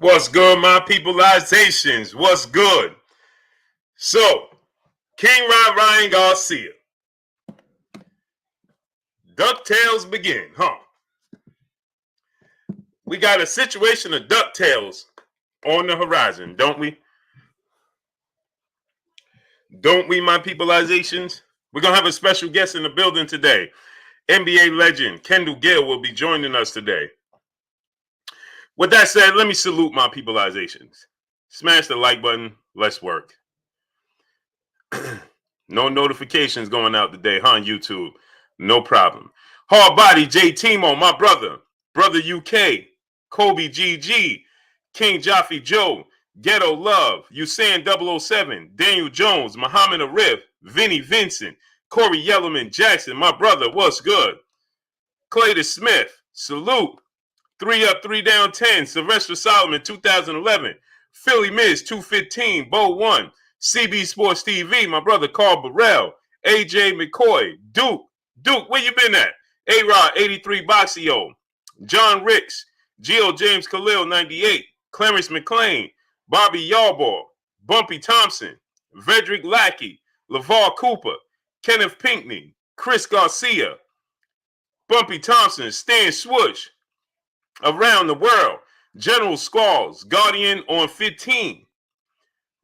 What's good, my peopleizations? What's good? So, King Ryan Garcia. DuckTales begin, huh? We got a situation of DuckTales on the horizon, don't we? Don't we, my peopleizations? We're going to have a special guest in the building today. NBA legend Kendall Gill will be joining us today. With that said, let me salute my peopleizations. Smash the like button. Let's work. No notifications going out today, huh, YouTube? No problem. Hard Body, J. Timo, my brother. Brother UK, Kobe GG, King Jaffe Joe, Ghetto Love, Usain 007, Daniel Jones, Muhammad Arif, Vinny Vincent, Corey Yellerman Jackson, my brother, what's good? Clayton Smith, salute. 3 Up, 3 Down 10, Sylvester Solomon 2011, Philly Miz 215, Bo 1, CB Sports TV, my brother Carl Burrell, AJ McCoy, Duke, where you been at? A-Rod 83 Boxio, John Ricks, Gill James Khalil 98, Clarence McLean, Bobby Yarborough, Bumpy Thompson, Vedrick Lackey, LeVar Cooper, Kenneth Pinkney, Chris Garcia, Bumpy Thompson, Stan Swoosh, Around the World, General Squalls, Guardian on 15,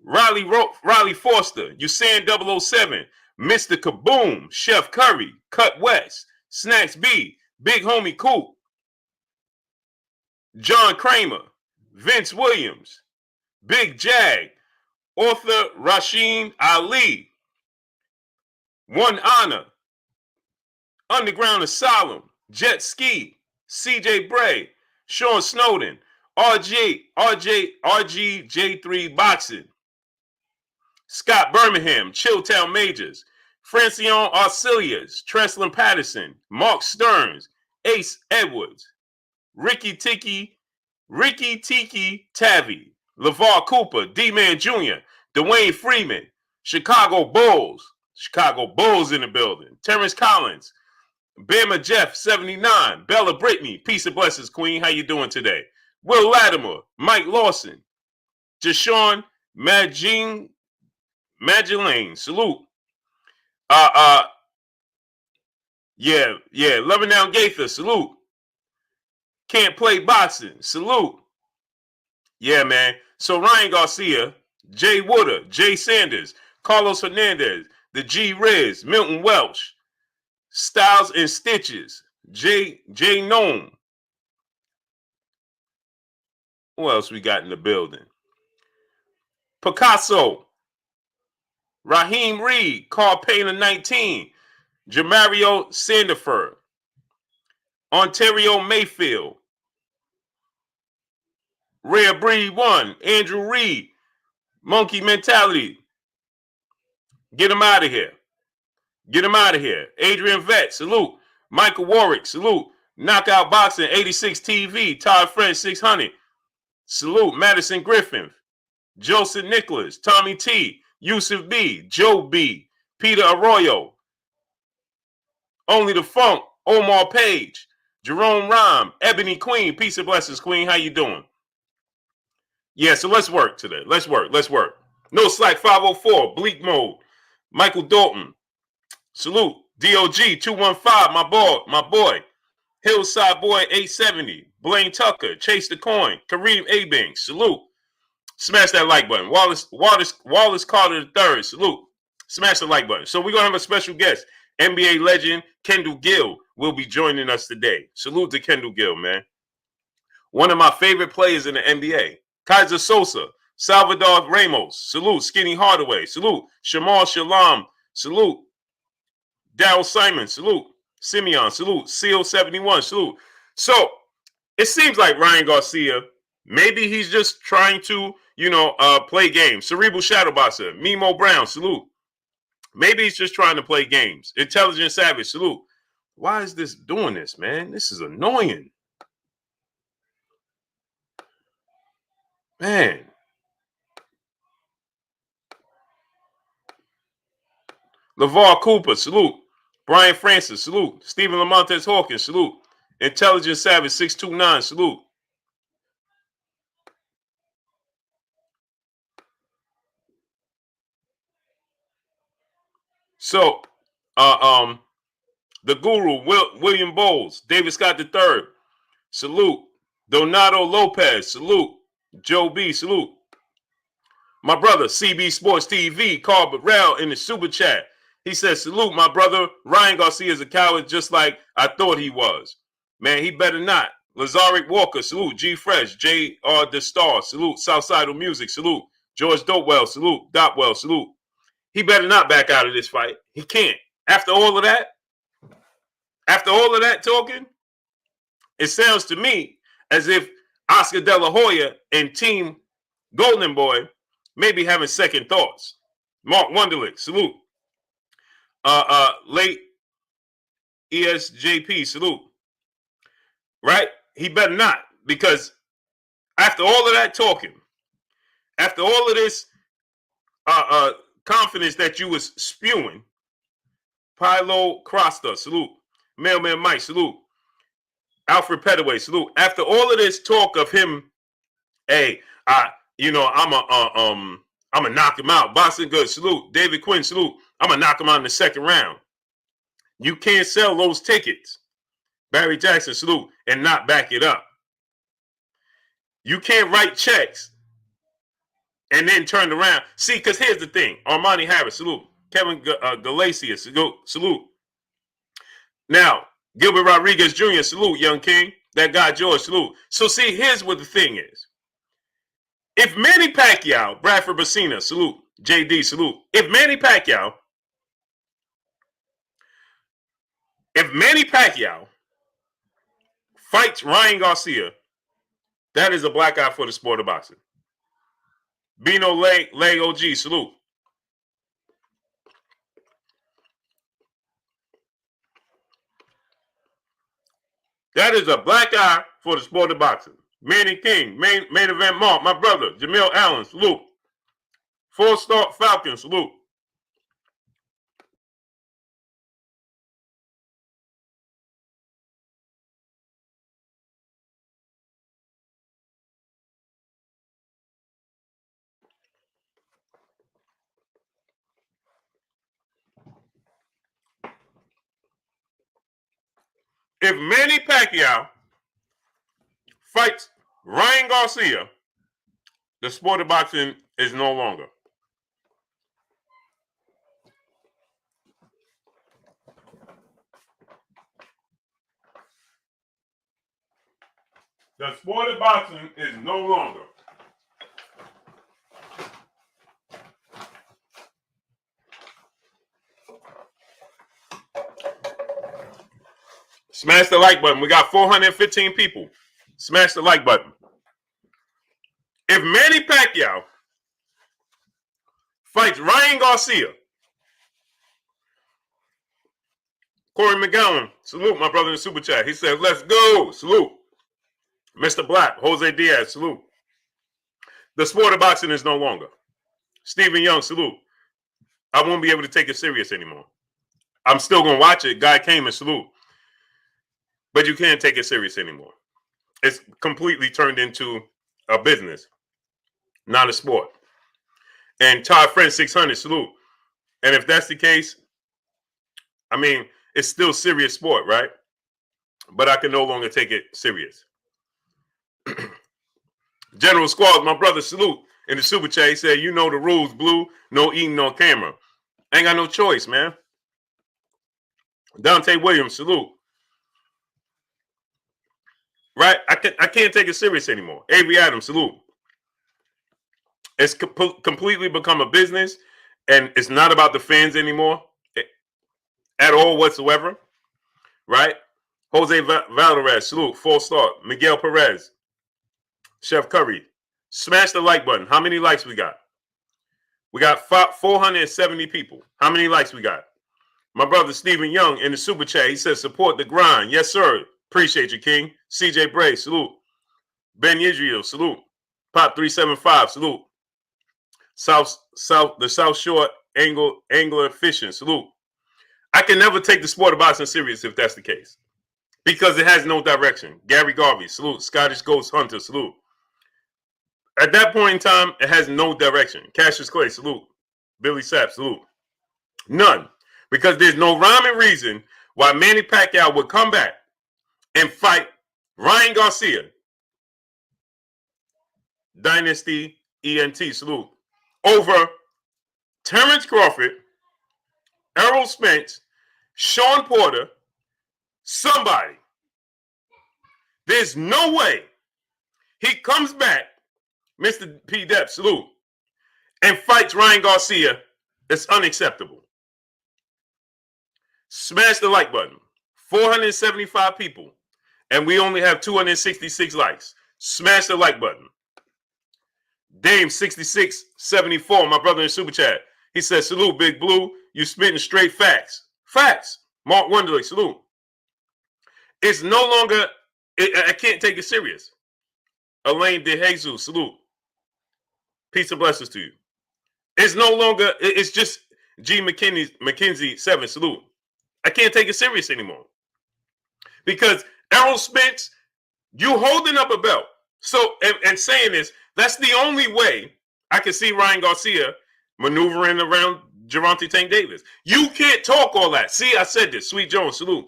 Riley Foster, Usain 007, Mr. Kaboom, Chef Curry, Cut West, Snacks B, Big Homie Coop, John Kramer, Vince Williams, Big Jag, author Rasheen Ali, One Honor, Underground Asylum, Jet Ski, CJ Bray, Sean Snowden, RGJ3 Boxing, Scott Birmingham, Chilltown Majors, Francione Arcelius, Treslin Patterson, Mark Stearns, Ace Edwards, Ricky Tiki Tavi, LeVar Cooper, D-Man Jr., Dwayne Freeman, Chicago Bulls in the building, Terrence Collins, Bama Jeff 79, Bella Brittany, peace and blessings, Queen. How you doing today? Will Latimer, Mike Lawson, Jashawn Magellane, salute. Loving Down Gaither, salute. Can't Play Boxing, salute. Yeah, man. So Ryan Garcia, Jay Wooder, Jay Sanders, Carlos Hernandez, the G Riz, Milton Welch, Styles and Stitches, J Gnome. Who else we got in the building? Picasso, Raheem Reed, Carl Payne 19, Jamario Sandiford, Ontario Mayfield, Rare Breed 1, Andrew Reed, Monkey Mentality. Get him out of here. Adrian Vett, salute. Michael Warwick, salute. Knockout Boxing 86 TV, Todd French 600. Salute. Madison Griffin, Joseph Nicholas, Tommy T, Yusuf B, Joe B, Peter Arroyo, Only the Funk, Omar Page, Jerome Rhyme, Ebony Queen, peace and blessings, Queen. How you doing? Yeah, so let's work today. Let's work. No Slack 504, Bleak Mode, Michael Dalton, salute. DOG 215, my boy. Hillside Boy 870, Blaine Tucker, Chase the Coin, Kareem Abing, salute. Smash that like button. Wallace Carter III, salute. Smash the like button. So we're going to have a special guest. NBA legend Kendall Gill will be joining us today. Salute to Kendall Gill, man. One of my favorite players in the NBA. Kaiser Sosa, Salvador Ramos, salute. Skinny Hardaway, salute. Shamal Shalom, salute. Darryl Simon, salute. Simeon, salute. Seal 71, salute. So it seems like Ryan Garcia, maybe he's just trying to, play games. Cerebral Shadowboxer, Mimo Brown, salute. Maybe he's just trying to play games. Intelligent Savage, salute. Why is this doing this, man? This is annoying. Man. LeVar Cooper, salute. Brian Francis, salute. Stephen Lamontes Hawkins, salute. Intelligent Savage 629, salute. So, the Guru, William Bowles, David Scott III, salute. Donato Lopez, salute. Joe B, salute. My brother, CB Sports TV, Carl Burrell in the super chat. He says, salute, my brother. Ryan Garcia is a coward just like I thought he was. Man, he better not. Lazaric Walker, salute. G Fresh, J.R. The Star, salute. Southside Music, salute. George Dopewell, salute. Dopwell, salute. He better not back out of this fight. He can't. After all of that talking, it sounds to me as if Oscar De La Hoya and Team Golden Boy may be having second thoughts. Mark Wunderlich, salute. Late ESJP, salute. Right? He better not, because after all of that talking, after all of this confidence that you was spewing, Pilo Crosta, salute. Mailman Mike, salute. Alfred Petaway, salute. After all of this talk of him, hey, I'm gonna knock him out. Boxing good, salute. David Quinn, salute. I'm gonna knock him out in the second round. You can't sell those tickets. Barry Jackson, salute, and not back it up. You can't write checks and then turn around. See, because here's the thing. Armani Harris, salute. Kevin Galacia, salute. Now, Gilbert Rodriguez Jr., salute, Young King. That guy George, salute. So see, here's what the thing is. If Manny Pacquiao, Bradford Bacina, salute. JD, salute. If Manny Pacquiao fights Ryan Garcia, that is a black eye for the sport of boxing. Bino Leg OG, salute. That is a black eye for the sport of boxing. Manny King, main event Mark, my brother, Jamil Allen, salute. 4-star Falcon, salute. If Manny Pacquiao fights Ryan Garcia, the sport of boxing is no longer. The sport of boxing is no longer. Smash the like button. We got 415 people. Smash the like button. If Manny Pacquiao fights Ryan Garcia, Corey McGowan, salute, my brother in the super chat. He said, let's go. Salute. Mr. Black, Jose Diaz, salute. The sport of boxing is no longer. Stephen Young, salute. I won't be able to take it serious anymore. I'm still going to watch it. Guy came and salute. But you can't take it serious anymore. It's completely turned into a business, not a sport. And Todd Friend 600, salute. And if that's the case, I mean, it's still serious sport, right? But I can no longer take it serious. General Squad, my brother, salute. In the super chat, he said, you know the rules, Blue. No eating on camera. Ain't got no choice, man. Dante Williams, salute. Right? I can't take it serious anymore. Avery Adams, salute. It's completely become a business, and it's not about the fans anymore at all whatsoever. Right? Jose Valderez, salute. 4-star. Miguel Perez. Chef Curry. Smash the like button. How many likes we got? We got 470 people. How many likes we got? My brother Stephen Young in the super chat, he says, support the grind. Yes, sir. Appreciate you, King. CJ Bray, salute. Ben Israel, salute. Pop 375, salute. The South Shore Angler Fishing, salute. I can never take the sport of boxing serious if that's the case, because it has no direction. Gary Garvey, salute. Scottish Ghost Hunter, salute. At that point in time, it has no direction. Cassius Clay, salute. Billy Sapp, salute. None. Because there's no rhyme and reason why Manny Pacquiao would come back and fight Ryan Garcia, Dynasty ENT, salute, over Terrence Crawford, Errol Spence, Sean Porter, somebody. There's no way he comes back, Mr. P. Depp, salute, and fights Ryan Garcia. It's unacceptable. Smash the like button. 475 people, and we only have 266 likes. Smash the like button. Dame 6674, my brother in Super Chat. He says, salute, Big Blue. You spitting straight facts. Facts. Mark Wonderlick, salute. It's no longer, I can't take it serious. Elaine De Jesus, salute. Peace and blessings to you. It's no longer, it's just G. McKenzie 7, salute. I can't take it serious anymore. Because Errol Spence, you holding up a belt. So, and saying this, that's the only way I can see Ryan Garcia maneuvering around Gervonta Tank Davis. You can't talk all that. See, I said this. Sweet Jones, salute.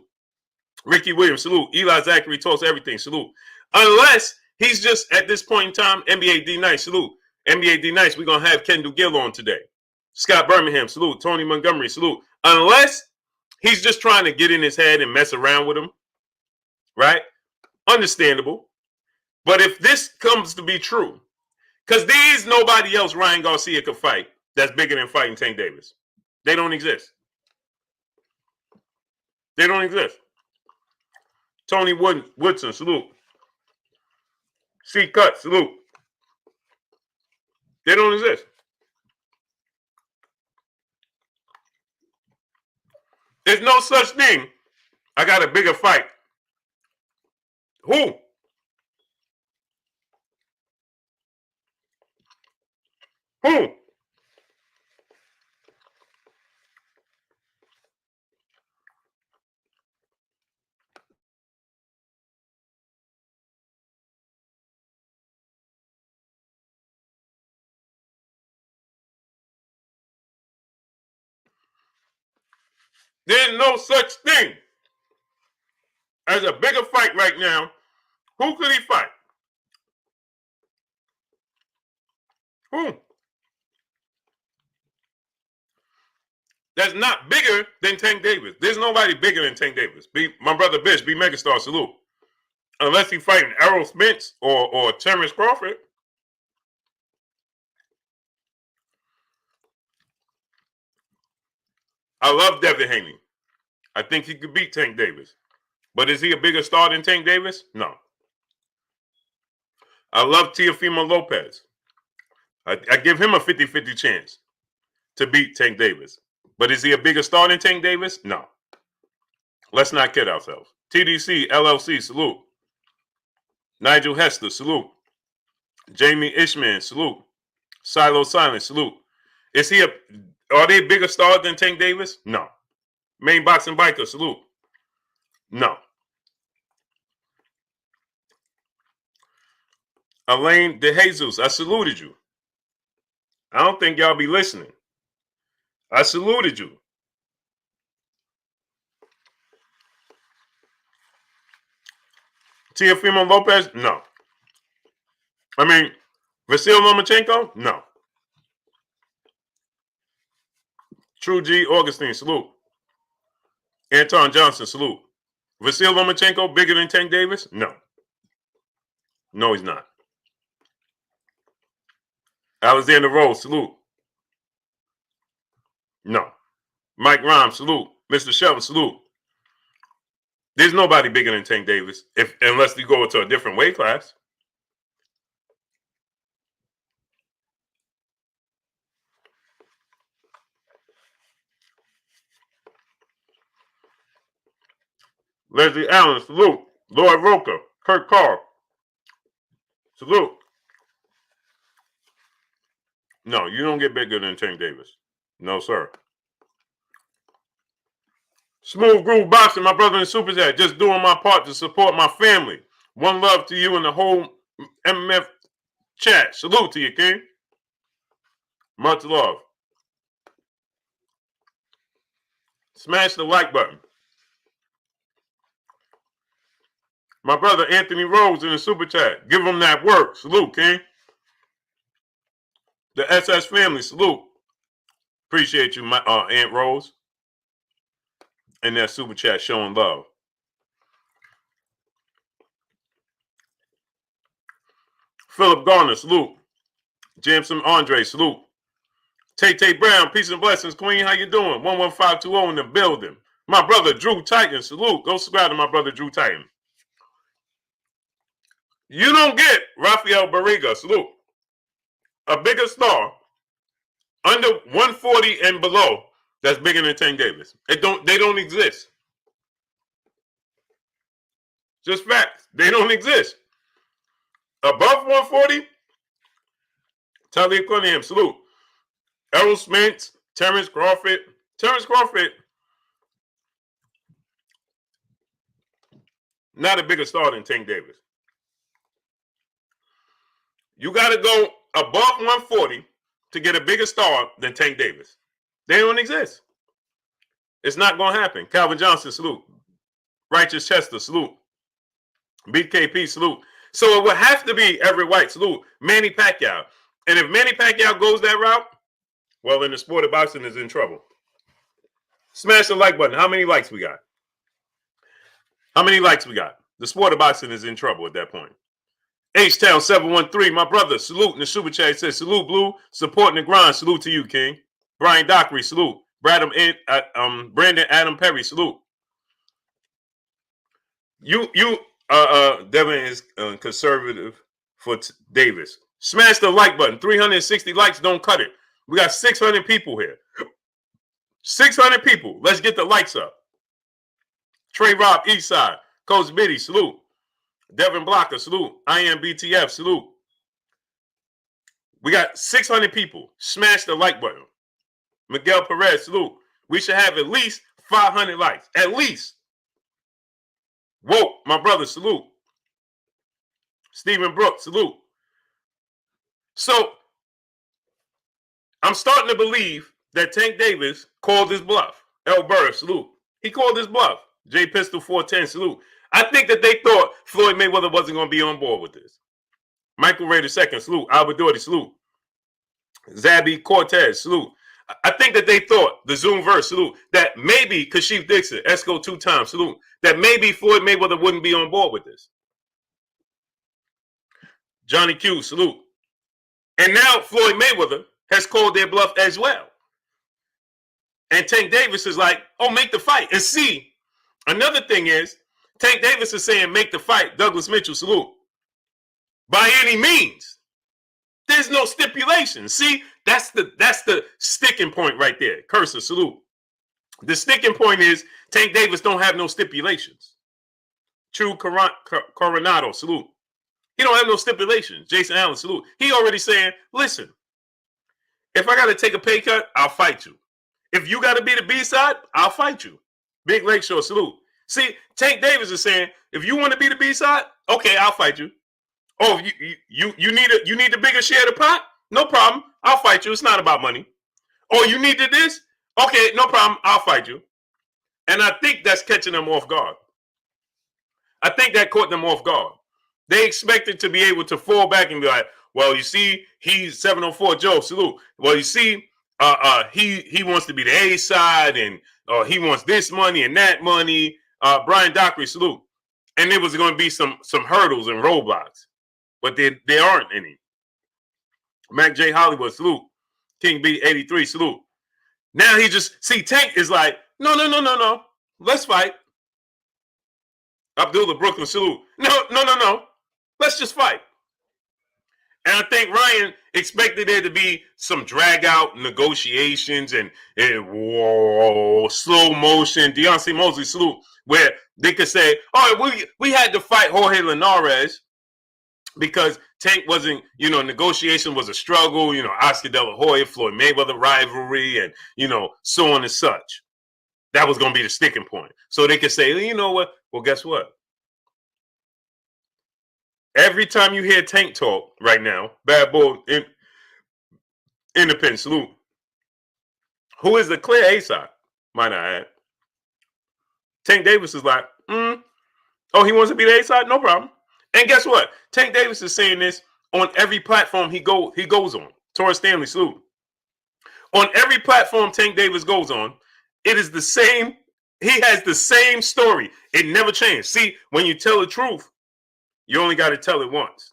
Ricky Williams, salute. Eli Zachary talks everything, salute. Unless he's just, at this point in time, NBA D Nice, salute. NBA D Nice, we're going to have Kendall Gill on today. Scott Birmingham, salute. Tony Montgomery, salute. Unless he's just trying to get in his head and mess around with him, right? Understandable. But if this comes to be true, because there is nobody else Ryan Garcia could fight that's bigger than fighting Tank Davis. They don't exist. They don't exist. Tony Woodson, salute. C. Cut, salute. They don't exist. There's no such thing. I got a bigger fight. Who? Who? There's no such thing as a bigger fight right now. Who could he fight? Who? That's not bigger than Tank Davis. There's nobody bigger than Tank Davis. My brother Bish, be Megastar, salute. Unless he's fighting Errol Spence or Terrence Crawford. I love Devin Haney. I think he could beat Tank Davis. But is he a bigger star than Tank Davis? No. I love Teofimo Lopez. I give him a 50-50 chance to beat Tank Davis. But is he a bigger star than Tank Davis? No. Let's not kid ourselves. TDC, LLC, salute. Nigel Hester, salute. Jamie Ishman, salute. Silo Silence, salute. Are they bigger stars than Tank Davis? No. Main Boxing Biker, salute. No. Elaine De Jesus, I saluted you. I don't think y'all be listening. I saluted you. Teofimo Lopez? No. I mean, Vasil Lomachenko? No. True G Augustine, salute. Anton Johnson, salute. Vasil Lomachenko bigger than Tank Davis? No. No, he's not. Alexander Rose, salute. No. Mike Rhymes, salute. Mr. Shelton, salute. There's nobody bigger than Tank Davis unless you go to a different weight class. Leslie Allen, salute. Lloyd Roker, Kurt Carr, salute. No, you don't get bigger than Tank Davis. No, sir. Smooth Groove Boxing, my brother in Super Chat, just doing my part to support my family. One love to you and the whole MMF chat. Salute to you, King. Much love. Smash the like button. My brother Anthony Rose in the super chat. Give him that work. Salute, King. The SS family, salute. Appreciate you, my Aunt Rose. In that super chat showing love. Philip Garner, salute. Jamson Andre, salute. Tay Brown, peace and blessings, Queen. How you doing? 11520 in the building. My brother Drew Titan, salute. Go subscribe to my brother Drew Titan. You don't get Rafael Barriga, salute. A bigger star under 140 and below that's bigger than Tank Davis. They don't exist. Just facts. They don't exist. Above 140, Talib Cunningham, salute. Errol Spence, Terrence Crawford. Terrence Crawford, not a bigger star than Tank Davis. You got to go above 140 to get a bigger star than Tank Davis. They don't exist. It's not going to happen. Calvin Johnson, salute. Righteous Chester, salute. BKP, salute. So it would have to be Everett White, salute. Manny Pacquiao. And if Manny Pacquiao goes that route, well, then the sport of boxing is in trouble. Smash the like button. How many likes we got? How many likes we got? The sport of boxing is in trouble at that point. H-Town 713, my brother, salute in the super chat. He says, salute, Blue, supporting the grind. Salute to you, King. Brian Dockery, salute. Brandon Adam Perry, salute. Devin is conservative for Davis. Smash the like button. 360 likes, don't cut it. We got 600 people here. 600 people. Let's get the likes up. Trey Rob, Eastside. Coach Biddy, salute. Devin Blocker, salute. I am BTF, salute. We got 600 people. Smash the like button. Miguel Perez, salute. We should have at least 500 likes. At least. Whoa, my brother, salute. Stephen Brooks, salute. So, I'm starting to believe that Tank Davis called his bluff. El Burr, salute. He called his bluff. J Pistol 410, salute. I think that they thought Floyd Mayweather wasn't going to be on board with this. Michael Ray II, salute. Albert Doherty, salute. Zabby Cortez, salute. I think that they thought, the Zoom verse, salute, that maybe Kashif Dixon, Esco 2 times, salute, that maybe Floyd Mayweather wouldn't be on board with this. Johnny Q, salute. And now Floyd Mayweather has called their bluff as well. And Tank Davis is like, oh, make the fight. And see, another thing is, Tank Davis is saying, make the fight. Douglas Mitchell, salute. By any means. There's no stipulation. See, that's the sticking point right there. Cursor, salute. The sticking point is Tank Davis don't have no stipulations. True Coronado, salute. He don't have no stipulations. Jason Allen, salute. He already saying, listen, if I got to take a pay cut, I'll fight you. If you got to be the B-side, I'll fight you. Big Lakeshore, salute. See, Tank Davis is saying, if you want to be the B-side, okay, I'll fight you. Oh, you need a bigger share of the pot? No problem. I'll fight you. It's not about money. Oh, you needed this? Okay, no problem. I'll fight you. And I think that's catching them off guard. I think that caught them off guard. They expected to be able to fall back and be like, well, you see, he's 704 Joe, salute. Well, you see, he wants to be the A side and he wants this money and that money. Brian Dockery, salute. And there was going to be some hurdles and roadblocks, but there aren't any. Mac J. Hollywood, salute. King B 83, salute. Now he just, see, Tank is like, no. Let's fight. Abdullah Brooklyn, salute. No. Let's just fight. And I think Ryan expected there to be some drag out negotiations and slow motion. Deontay Mosley, salute, where they could say, all right, we had to fight Jorge Linares because Tank wasn't, negotiation was a struggle, Oscar De La Hoya, Floyd Mayweather rivalry, and, so on and such. That was going to be the sticking point. So they could say, you know what? Well, guess what? Every time you hear Tank talk right now, Bad Bull, Independent, salute. Who is the clear A-side, might I add? Tank Davis is like, oh, he wants to be the A side? No problem. And guess what? Tank Davis is saying this on every platform he goes on. Torrance Stanley, salute. On every platform Tank Davis goes on, it is the same. He has the same story. It never changed. See, when you tell the truth, you only got to tell it once.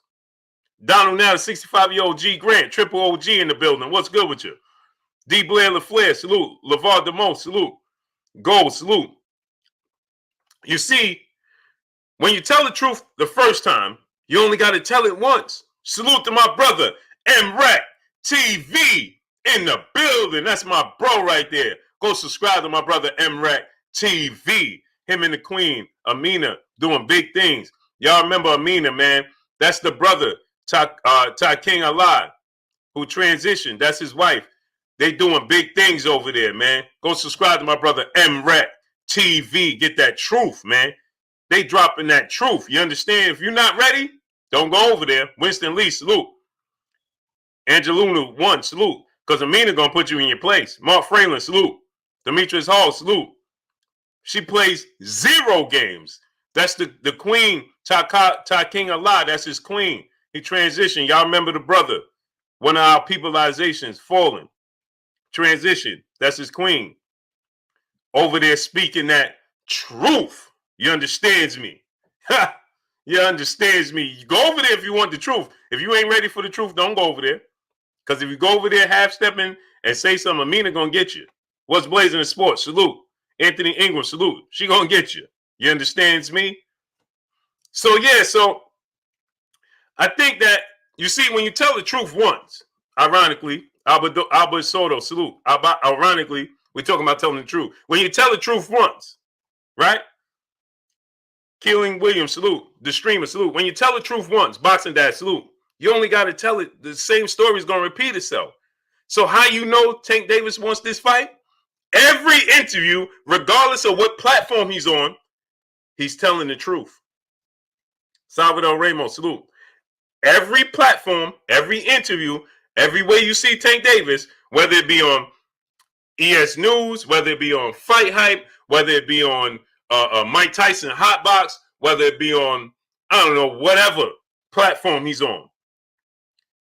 Donald now, 65-year-old G Grant, triple OG in the building. What's good with you? D. Blair LaFleur, salute. LeVar DeMoss, salute. Gold, salute. You see, when you tell the truth the first time, you only got to tell it once. Salute to my brother, MRAC TV in the building. That's my bro right there. Go subscribe to my brother, MRAC TV. Him and the queen, Amina, doing big things. Y'all remember Amina, man. That's the brother, Ty King Alive, who transitioned. That's his wife. They doing big things over there, man. Go subscribe to my brother, MRAC TV. Get that truth, man. They dropping that truth. You understand? If you're not ready, don't go over there. Winston Lee, salute. Angelina, 1, salute. Because Amina going to put you in your place. Mark Fralin, salute. Demetrius Hall, salute. She plays 0 games. That's the queen, Ty King Allah. That's his queen. He transitioned. Y'all remember the brother. One of our peopleizations fallen. Transition. That's his queen. Over there speaking that truth. You understands me. You understands me. You go over there if you want the truth. If you ain't ready for the truth, don't go over there. Because if you go over there half-stepping and say something, Amina going to get you. What's blazing in sports? Salute. Anthony Ingram, salute. She going to get you. You understands me? So, yeah, so I think that, you see, when you tell the truth once, ironically, Albert Soto, salute. Ironically, we're talking about telling the truth. When you tell the truth once, right? Keeling Williams, salute. The streamer, salute. When you tell the truth once, Boxing Dad, salute. You only got to tell it. The same story is going to repeat itself. So how you know Tank Davis wants this fight? Every interview, regardless of what platform he's on, he's telling the truth. Salvador Ramos, salute. Every platform, every interview, every way you see Tank Davis, whether it be on ES News, whether it be on Fight Hype, whether it be on Mike Tyson Hotbox, whether it be on, I don't know, whatever platform he's on,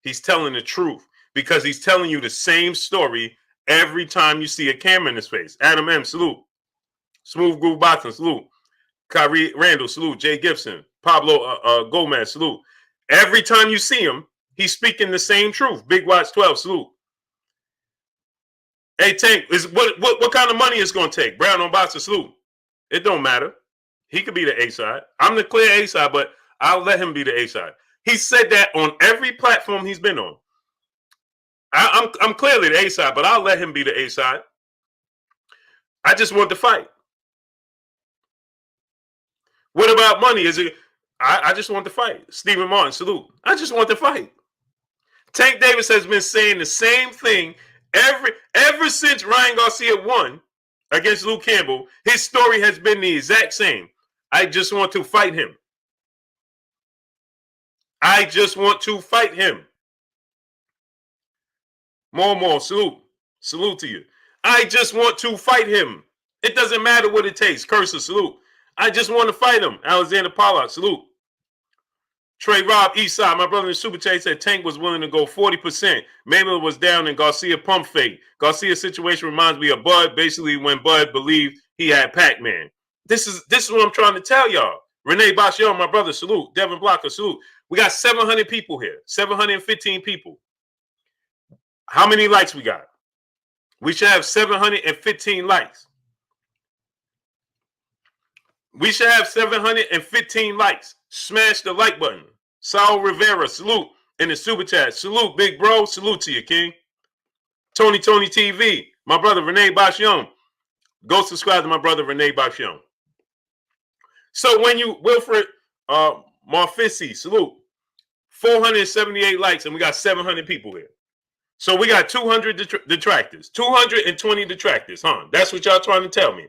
he's telling the truth because he's telling you the same story every time you see a camera in his face. Adam M, salute. Smooth Groove Boxing, salute. Kyrie Randall, salute. Jay Gibson, Pablo Gomez, salute. Every time you see him, he's speaking the same truth. Big Watch 12, salute. Hey, Tank, what kind of money it's going to take? Brown on Boxer, salute. It don't matter. He could be the A side. I'm the clear A side, but I'll let him be the A side. He said that on every platform he's been on. I'm clearly the A side, but I'll let him be the A side. I just want to fight. What about money? Is it? I just want to fight. Stephen Martin, salute. I just want to fight. Tank Davis has been saying the same thing ever since Ryan Garcia won against Luke Campbell. His story has been the exact same. I just want to fight him. I just want to fight him. More, salute. Salute to you. I just want to fight him. It doesn't matter what it takes. Cursor, salute. I just want to fight him. Alexander Pollard, salute. Trey Rob, Eastside, my brother in Super Chat said Tank was willing to go 40%. Mayweather was down and Garcia pump fake. Garcia's situation reminds me of Bud, basically when Bud believed he had Pac-Man. This is what I'm trying to tell y'all. Renee Bashion, my brother, salute. Devin Blocker, salute. We got 700 people here, 715 people. How many likes we got? We should have 715 likes. We should have 715 likes. Smash the like button. Saul Rivera, salute in the super chat. Salute, big bro. Salute to you, King. Tony TV, my brother Renee Bashion. Go subscribe to my brother Renee Bashion. So when you, Wilfred Marfisi, salute. 478 likes and we got 700 people here. So we got 200 detractors. 220 detractors, huh? That's what y'all trying to tell me.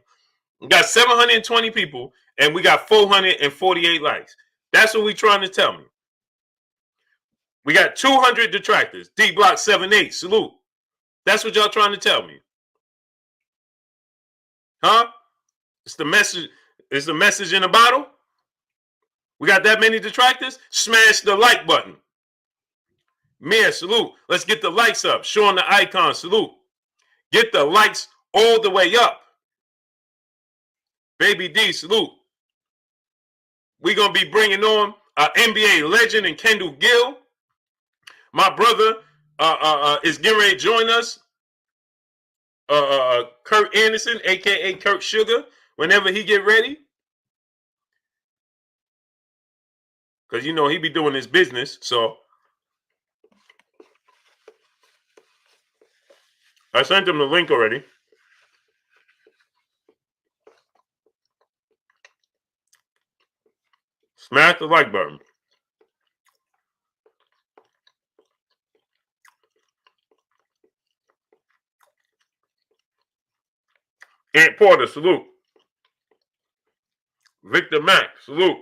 We got 720 people and we got 448 likes. That's what we trying to tell me. We got 200 detractors. D Block 78, salute. That's what y'all trying to tell me. Huh? It's the message. Is the message in the bottle? We got that many detractors? Smash the like button. Mia, salute. Let's get the likes up. Showing the icon, salute. Get the likes all the way up. Baby D, salute. We're going to be bringing on an NBA legend and Kendall Gill. My brother is getting ready to join us. Kurt Anderson, a.k.a. Kurt Sugar, whenever he get ready. Because, you know, he be doing his business, so. I sent him the link already. Smash the like button. Aunt Porter, salute. Victor Mack, salute.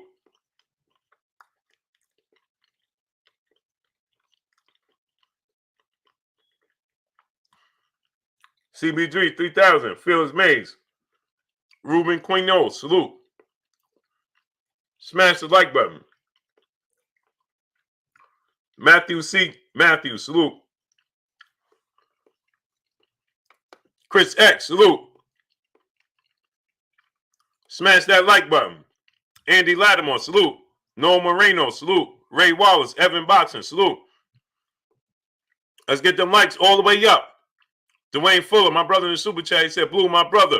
CB3 3000, Phyllis Mays. Ruben Quino, salute. Smash the like button. Matthew C. Matthew, salute. Chris X, salute. Smash that like button. Andy Lattimore, salute. Noel Moreno, salute. Ray Wallace, Evan Boxing, salute. Let's get them likes all the way up. Dwayne Fuller, my brother in the super chat, he said, Blue, my brother,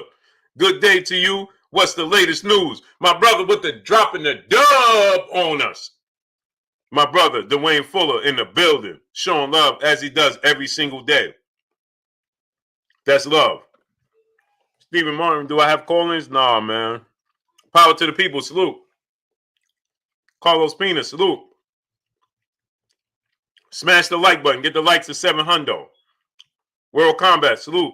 good day to you. What's the latest news? My brother with the dropping the dub on us. My brother, Dwayne Fuller, in the building, showing love as he does every single day. That's love. Stephen Martin, do I have call-ins? Nah, man. Power to the people, salute. Carlos Pina, salute. Smash the like button. Get the likes to 700. World Combat, salute.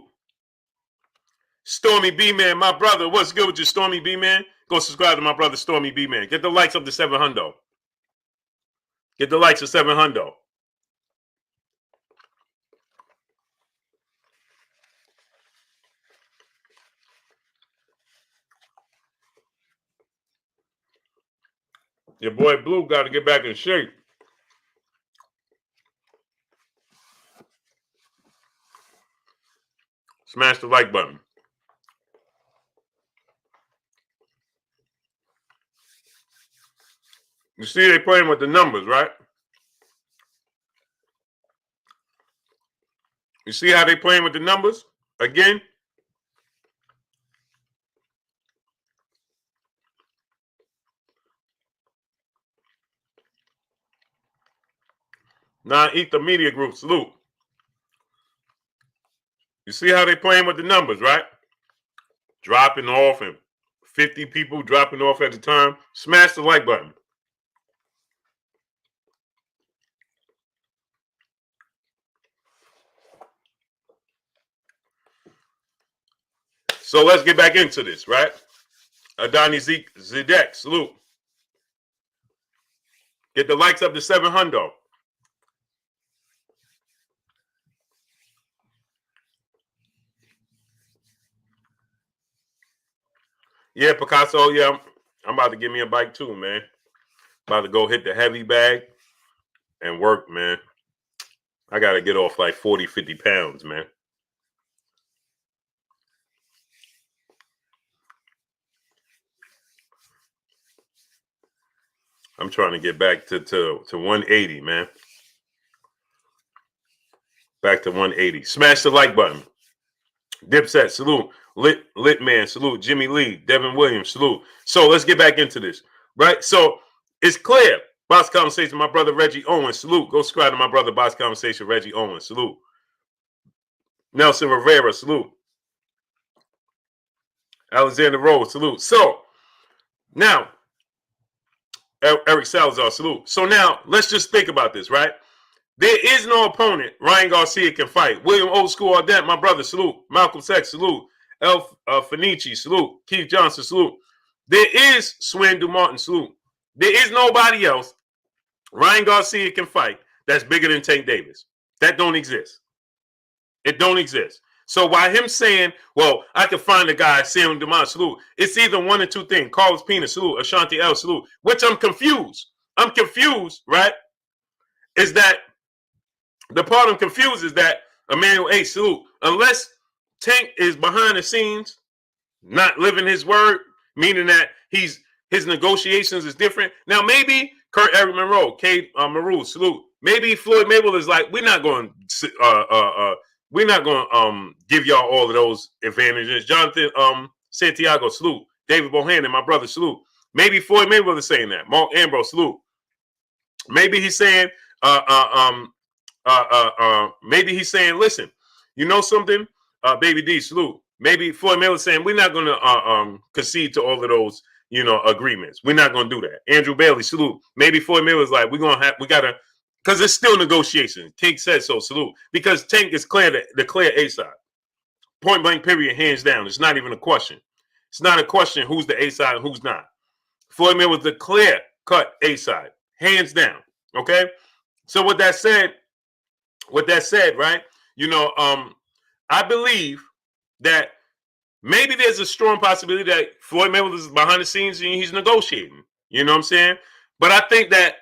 Stormy B-Man, my brother. What's good with you, Stormy B-Man? Go subscribe to my brother, Stormy B-Man. Get the likes up to 700. Get the likes to 700. Your boy Blue got to get back in shape. Smash the like button. You see they playing with the numbers, right? You see how they playing with the numbers? Again? Non-Ether Media Group, salute. You see how they playing with the numbers, right? Dropping off and 50 people dropping off at a time. Smash the like button. So let's get back into this, right? Adani Zedek, salute. Get the likes up to 700. Yeah, Picasso, yeah, I'm about to get me a bike too, man. About to go hit the heavy bag and work, man. I got to get off like 40, 50 pounds, man. I'm trying to get back to 180, man. Back to 180. Smash the like button. Dipset, salute. Lit Man, salute. Jimmy Lee, Devin Williams, salute. So let's get back into this, right? So it's clear. Box Conversation, my brother Reggie Owens, salute. Go subscribe to my brother Box Conversation, Reggie Owens, salute. Nelson Rivera, salute. Alexander Rose, salute. So now, Eric Salazar, salute. So now let's just think about this, right? There is no opponent Ryan Garcia can fight. William Old School Ardent, my brother, salute. Malcolm Sex, salute. Elf Fenici, salute. Keith Johnson, salute. There is Swen Dumartin, salute. There is nobody else Ryan Garcia can fight that's bigger than Tank Davis. That don't exist. It don't exist. So while him saying, well, I can find a guy, Sam Demond, salute, it's either one or two things. Carlos Pena, salute, Ashanti L, salute, which I'm confused. I'm confused, right? Is that the part I'm confused is that Emmanuel A, salute, unless Tank is behind the scenes, not living his word, meaning that his negotiations is different. Now, maybe Kurt Eric Monroe, Cade Maru, salute. Maybe Floyd Mayweather is like, we're not going to give y'all all of those advantages. Jonathan Santiago, salute. David Bohannon, my brother, salute. Maybe Floyd Mayweather is saying that. Mark Ambrose, salute. Maybe he's saying, maybe he's saying, listen, you know something, Baby D, salute. Maybe Floyd Mayweather saying, we're not going to concede to all of those, agreements. We're not going to do that. Andrew Bailey, salute. Maybe Floyd Mayweather's like, we got to, because it's still negotiation. Tank said so, salute. Because Tank is the clear A side. Point blank, period, hands down. It's not even a question. It's not a question who's the A side and who's not. Floyd Mayweather the clear cut A side, hands down. Okay? So with that said, right, I believe that maybe there's a strong possibility that Floyd Mayweather is behind the scenes and he's negotiating. You know what I'm saying? But I think that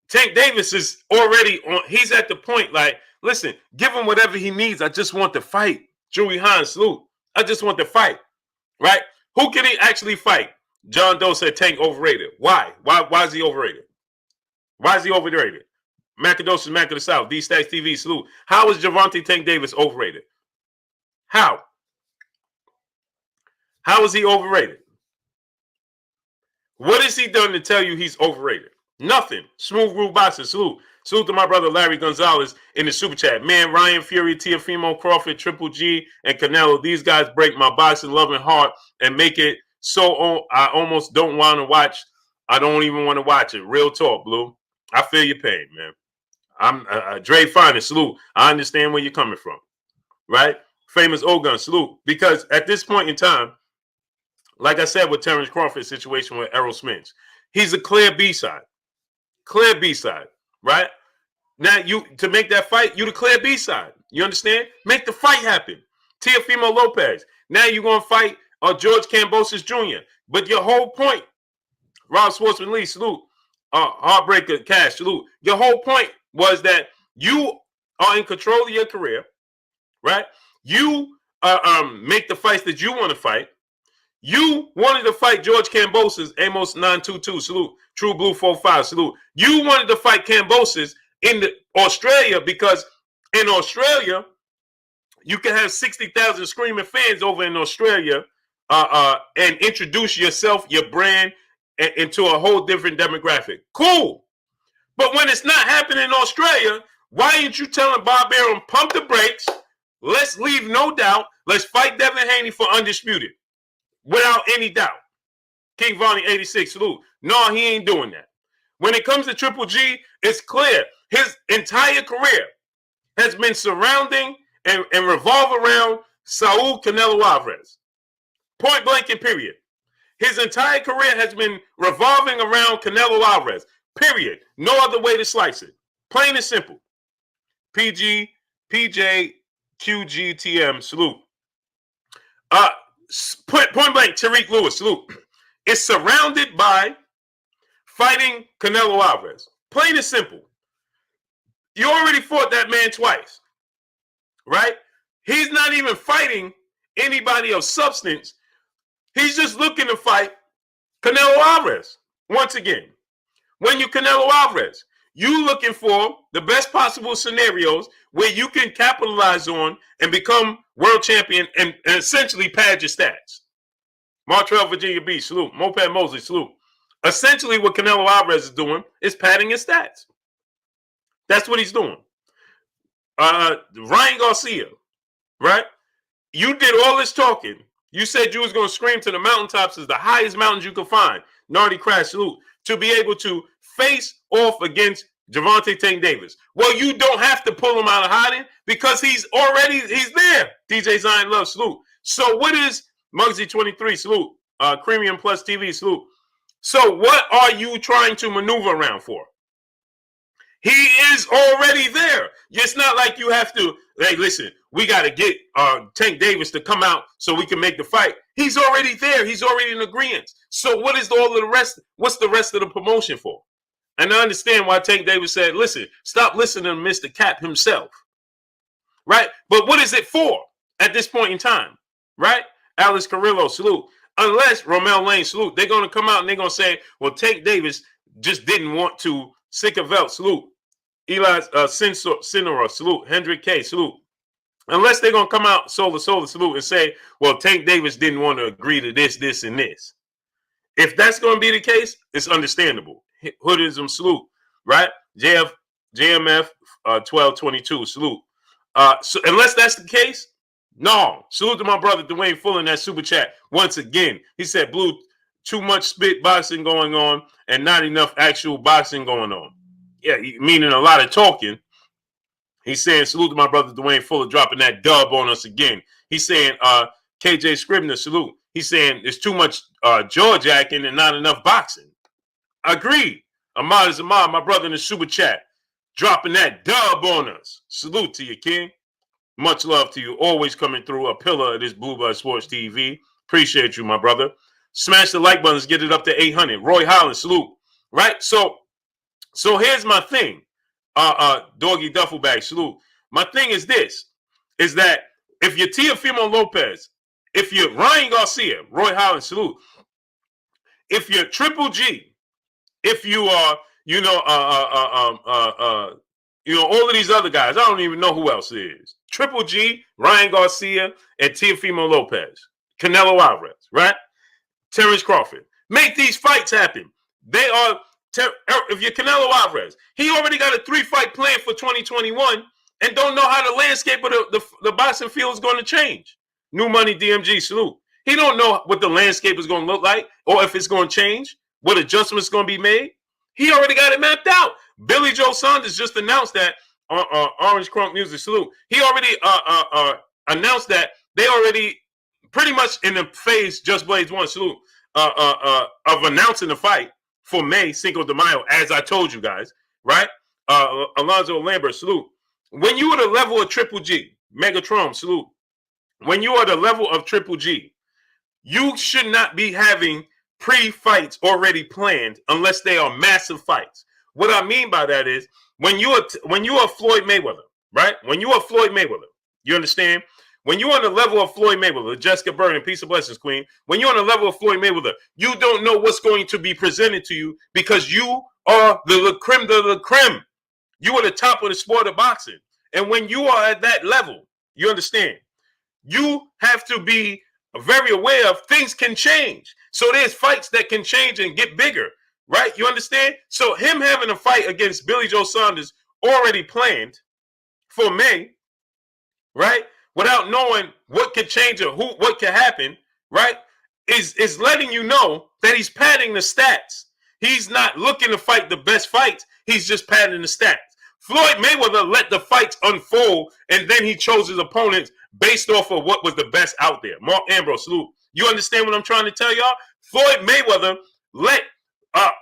Tank Davis is already on. He's at the point like, listen, give him whatever he needs. I just want to fight. Joey Hines, salute. I just want to fight. Right? Who can he actually fight? John Doe said Tank overrated. Why? Why is he overrated? Why is he overrated? Macadosis, Mac of the South, D-Stacks TV, salute. How is Gervonta Tank Davis overrated? How? How is he overrated? What has he done to tell you he's overrated? Nothing. Smooth Groove Boxing, salute. Salute to my brother Larry Gonzalez in the super chat. Man, Ryan Fury, Teofimo Crawford, Triple G, and Canelo. These guys break my boxing loving heart and make it so I almost don't want to watch. I don't even want to watch it. Real talk, Blue. I feel your pain, man. I'm Dre Finest, salute. I understand where you're coming from, right? Famous Ogun, salute. Because at this point in time, like I said with Terrence Crawford's situation with Errol Spence, he's a clear B-side. Clear B-side, right? Now, to make that fight, you the clear B-side. You understand? Make the fight happen. Teofimo Lopez. Now you're going to fight George Kambosos Jr. But your whole point, Rob Sportsman Lee, salute. Heartbreaker Cash, salute. Your whole point was that you are in control of your career, right? You make the fights that you want to fight. You wanted to fight George Kambosos, Amos 922, salute. True Blue 45, salute. You wanted to fight Kambosos in Australia because in Australia, you can have 60,000 screaming fans over in Australia and introduce yourself, your brand, into a whole different demographic. Cool. But when it's not happening in Australia, why aren't you telling Bob Arum, pump the brakes, let's leave no doubt, let's fight Devin Haney for undisputed. Without any doubt. King Vonnie 86, salute. No, he ain't doing that. When it comes to Triple G, it's clear. His entire career has been surrounding and revolve around Saul Canelo Alvarez. Point blank and period. His entire career has been revolving around Canelo Alvarez. Period. No other way to slice it. Plain and simple. PG, PJ, QGTM, salute. Point blank, Tariq Lewis, salute. It's surrounded by fighting Canelo Alvarez. Plain and simple. You already fought that man twice, right? He's not even fighting anybody of substance. He's just looking to fight Canelo Alvarez. Once again, when you Canelo Alvarez, you looking for the best possible scenarios where you can capitalize on and become world champion and essentially pad your stats. Montreal, Virginia Beach, salute. Moped Mosley, salute. Essentially what Canelo Alvarez is doing is padding his stats. That's what he's doing. Ryan Garcia, right? You did all this talking. You said you was going to scream to the mountaintops as the highest mountains you could find. Nardi Crash, salute. To be able to face off against Gervonta Tank Davis. Well, you don't have to pull him out of hiding because he's there. DJ Zion Love, salute. So what is Muggsy 23, salute. Premium Plus TV, salute. So what are you trying to maneuver around for? He is already there. It's not like you have to, hey, listen, we got to get Tank Davis to come out so we can make the fight. He's already there. He's already in agreement. So what is all of the rest? What's the rest of the promotion for? And I understand why Tank Davis said, listen, stop listening to Mr. Cap himself. Right? But what is it for at this point in time? Right? Alex Carrillo, salute. Unless Romel Lane, salute. They're going to come out and they're going to say, well, Tank Davis just didn't want to sick a belt, salute. Eli Sinora, salute. Hendrick K, salute. Unless they're going to come out, solar, salute, and say, well, Tank Davis didn't want to agree to this, this, and this. If that's going to be the case, it's understandable. Hoodism, salute. Right? JMF 1222, salute. So unless that's the case, no. Salute to my brother Dwayne Fuller in that super chat. Once again, he said, Blue, too much spit boxing going on and not enough actual boxing going on. Yeah, meaning a lot of talking. He's saying, salute to my brother Dwayne Fuller dropping that dub on us again. He's saying, KJ Scribner, salute. He's saying there's too much jaw-jacking and not enough boxing. Agreed. Ahmad is Ahmad, my brother in the super chat, dropping that dub on us. Salute to you, King. Much love to you. Always coming through, a pillar of this Blue Blood Sports TV. Appreciate you, my brother. Smash the like buttons, get it up to 800. Roy Holland, salute. Right? So here's my thing. Doggy Duffelbag, salute. My thing is this, is that if you're Teofimo Lopez, if you're Ryan Garcia, Roy Holland, salute. If you're Triple G, if you are, all of these other guys, I don't even know who else it is. Triple G, Ryan Garcia, and Teofimo Lopez. Canelo Alvarez, right? Terrence Crawford. Make these fights happen. They are, if you're Canelo Alvarez, he already got a 3-fight plan for 2021 and don't know how the landscape of the boxing field is going to change. New Money DMG, salute. He don't know what the landscape is going to look like or if it's going to change, what adjustments going to be made. He already got it mapped out. Billy Joe Saunders just announced that Orange Crunk Music, salute. He already announced that they already pretty much in the phase Just Blades 1, salute, of announcing the fight for May, Cinco de Mayo, as I told you guys, right? Alonzo Lambert, salute. When you are the level of Triple G, Megatron, salute. When you are the level of Triple G, you should not be having pre-fights already planned unless they are massive fights. What I mean by that is when you are Floyd Mayweather, right? When you are Floyd Mayweather, you understand? When you're on the level of Floyd Mayweather, Jessica Burden, peace of blessings, queen. When you're on the level of Floyd Mayweather, you don't know what's going to be presented to you because you are the creme de la creme. You are the top of the sport of boxing. And when you are at that level, you understand, you have to be very aware of things can change. So there's fights that can change and get bigger, right? You understand? So him having a fight against Billy Joe Saunders already planned for May, right? Without knowing what could change or what could happen, right? Is letting you know that he's padding the stats. He's not looking to fight the best fights. He's just padding the stats. Floyd Mayweather let the fights unfold, and then he chose his opponents based off of what was the best out there. Mark Ambrose, salute. You understand what I'm trying to tell y'all? Floyd Mayweather let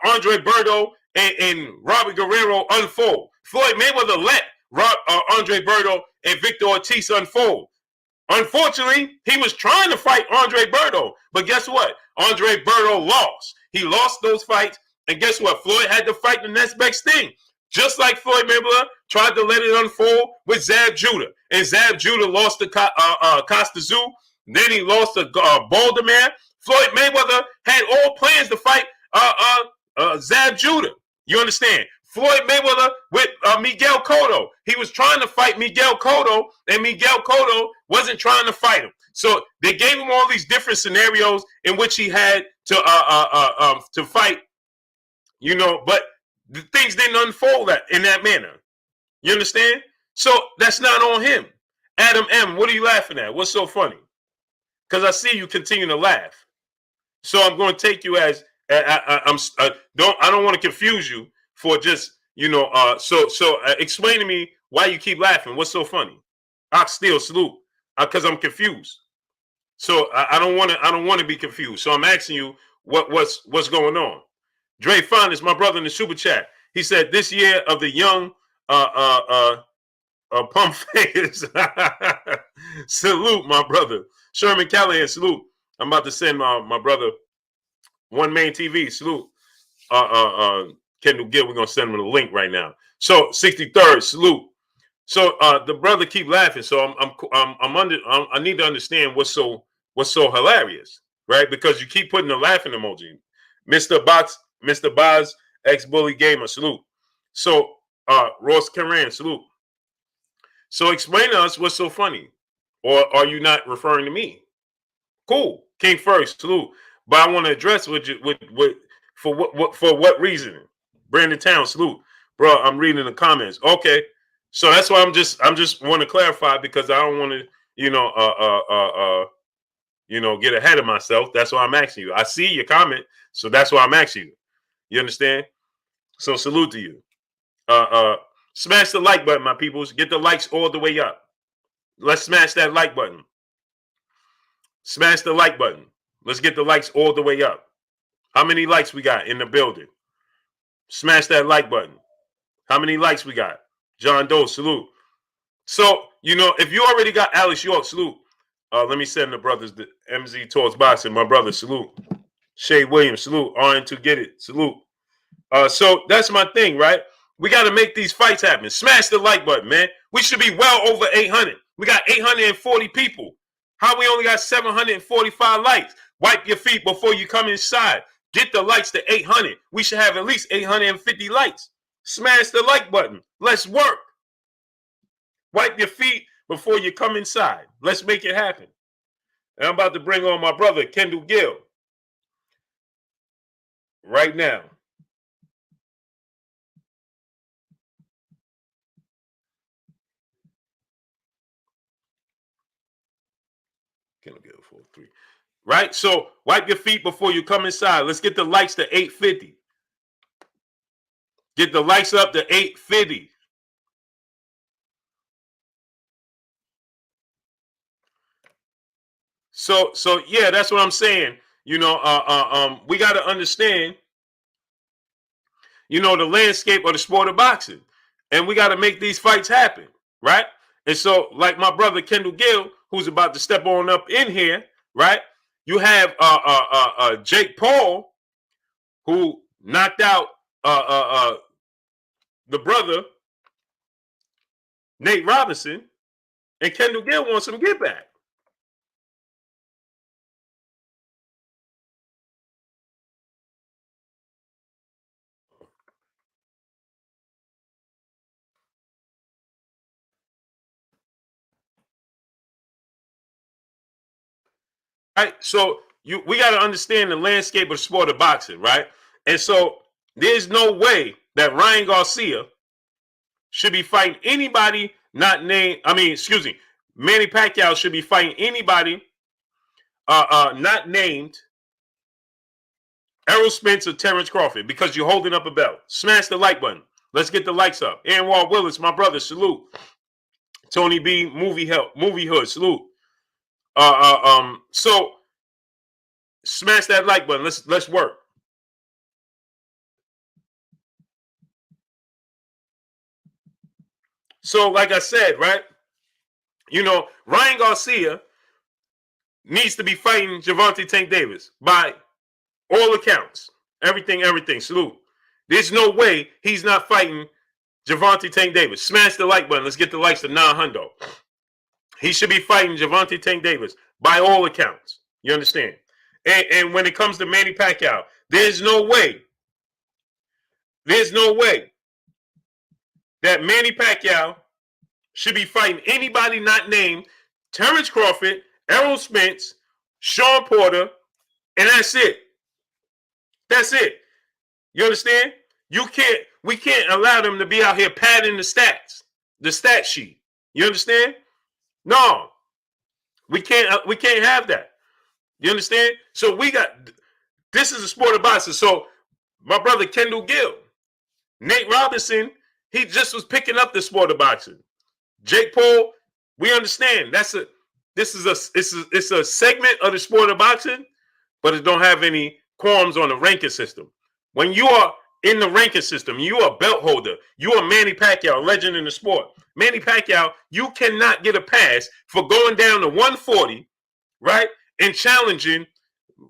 Andre Berto and Robbie Guerrero unfold. Floyd Mayweather let Andre Berto and Victor Ortiz unfold. Unfortunately, he was trying to fight Andre Berto, but guess what? Andre Berto lost. He lost those fights, and guess what? Floyd had to fight the next best thing. Just like Floyd Mayweather tried to let it unfold with Zab Judah. And Zab Judah lost to Costa Zoo. Then he lost to Balderman. Floyd Mayweather had all plans to fight Zab Judah. You understand? Floyd Mayweather with Miguel Cotto. He was trying to fight Miguel Cotto, and Miguel Cotto wasn't trying to fight him. So they gave him all these different scenarios in which he had to fight, but the things didn't unfold in that manner. You understand? So that's not on him. Adam M., what are you laughing at? What's so funny? Because I see you continue to laugh. So I'm going to take you as I don't want to confuse you for just So explain to me why you keep laughing. What's so funny? Ox Steel, salute. Because I'm confused. So I don't want to be confused. So I'm asking you what's going on. Dre Fondis, my brother in the super chat. He said this year of the young Pump fakers. Salute, my brother. Sherman Callahan, salute. I'm about to send my brother One Main TV, salute. Kendall Gill, we're gonna send him the link right now. So 63rd, salute. So the brother keep laughing. So I need to understand what's so hilarious, right? Because you keep putting the laughing emoji. Mr. Boz, ex-bully gamer, salute. So Ross Karan, salute. So explain to us what's so funny. Or are you not referring to me? Cool. King first, salute. But I want to address for what reason? Brandon Town, salute. Bro, I'm reading the comments. Okay. So that's why I'm just want to clarify, because I don't want to, get ahead of myself. That's why I'm asking you. I see your comment, so that's why I'm asking you. You understand? So salute to you. Smash the like button, my peoples. Get the likes all the way up. Let's smash that like button. Smash the like button. Let's get the likes all the way up. How many likes we got in the building? Smash that like button. How many likes we got? John Doe, salute. So, if you already got Alex York, salute. Let me send the brothers the MZ Towards Boxing, my brother, salute. Shay Williams, salute. RN to get it, salute. So that's my thing, right? We got to make these fights happen. Smash the like button, man. We should be well over 800. We got 840 people. How we only got 745 likes? Wipe your feet before you come inside. Get the likes to 800. We should have at least 850 likes. Smash the like button. Let's work. Wipe your feet before you come inside. Let's make it happen. And I'm about to bring on my brother, Kendall Gill. Right now. Kendall Gill 4-3. Right? So wipe your feet before you come inside. Let's get the likes to 850. Get the likes up to 850. So yeah, that's what I'm saying. We got to understand, the landscape of the sport of boxing, and we got to make these fights happen, right? And so, like my brother Kendall Gill, who's about to step on up in here, right? You have Jake Paul, who knocked out the brother Nate Robinson, and Kendall Gill wants some get back. Right? So we got to understand the landscape of the sport of boxing, right? And so there's no way that Ryan Garcia should be fighting anybody not named. Manny Pacquiao should be fighting anybody not named Errol Spence or Terrence Crawford, because you're holding up a belt. Smash the like button. Let's get the likes up. Anwar Willis, my brother, salute. Tony B, movie hood, salute. So smash that like button. Let's work. So, like I said, right? Ryan Garcia needs to be fighting Gervonta Tank Davis by all accounts. Everything. Salute. There's no way he's not fighting Gervonta Tank Davis. Smash the like button. Let's get the likes to 900. He should be fighting Gervonta Tank Davis by all accounts. You understand? And when it comes to Manny Pacquiao, there's no way that Manny Pacquiao should be fighting anybody not named Terrence Crawford, Errol Spence, Sean Porter, and that's it. That's it. You understand? We can't allow them to be out here padding the stats, the stat sheet. You understand? No. We can't have that. You understand? So this is a sport of boxing. So my brother Kendall Gill, Nate Robinson, he just was picking up the sport of boxing. Jake Paul, we understand it's a segment of the sport of boxing, but it don't have any qualms on the ranking system. When you are in the ranking system. You are a belt holder. You are Manny Pacquiao, a legend in the sport. Manny Pacquiao, you cannot get a pass for going down to 140, right, and challenging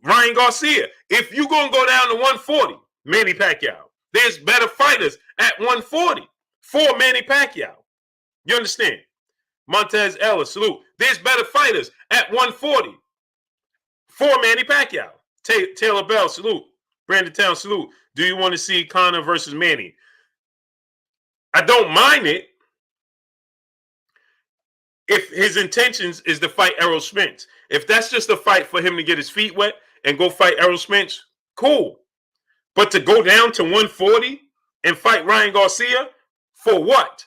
Ryan Garcia. If you gonna go down to 140, Manny Pacquiao, there's better fighters at 140 for Manny Pacquiao. You understand? Montez Ellis, salute. There's better fighters at 140 for Manny Pacquiao. Taylor Bell, salute. Brandon Town, salute. Do you want to see Conor versus Manny? I don't mind it if his intentions is to fight Errol Spence. If that's just a fight for him to get his feet wet and go fight Errol Spence, cool. But to go down to 140 and fight Ryan Garcia, for what?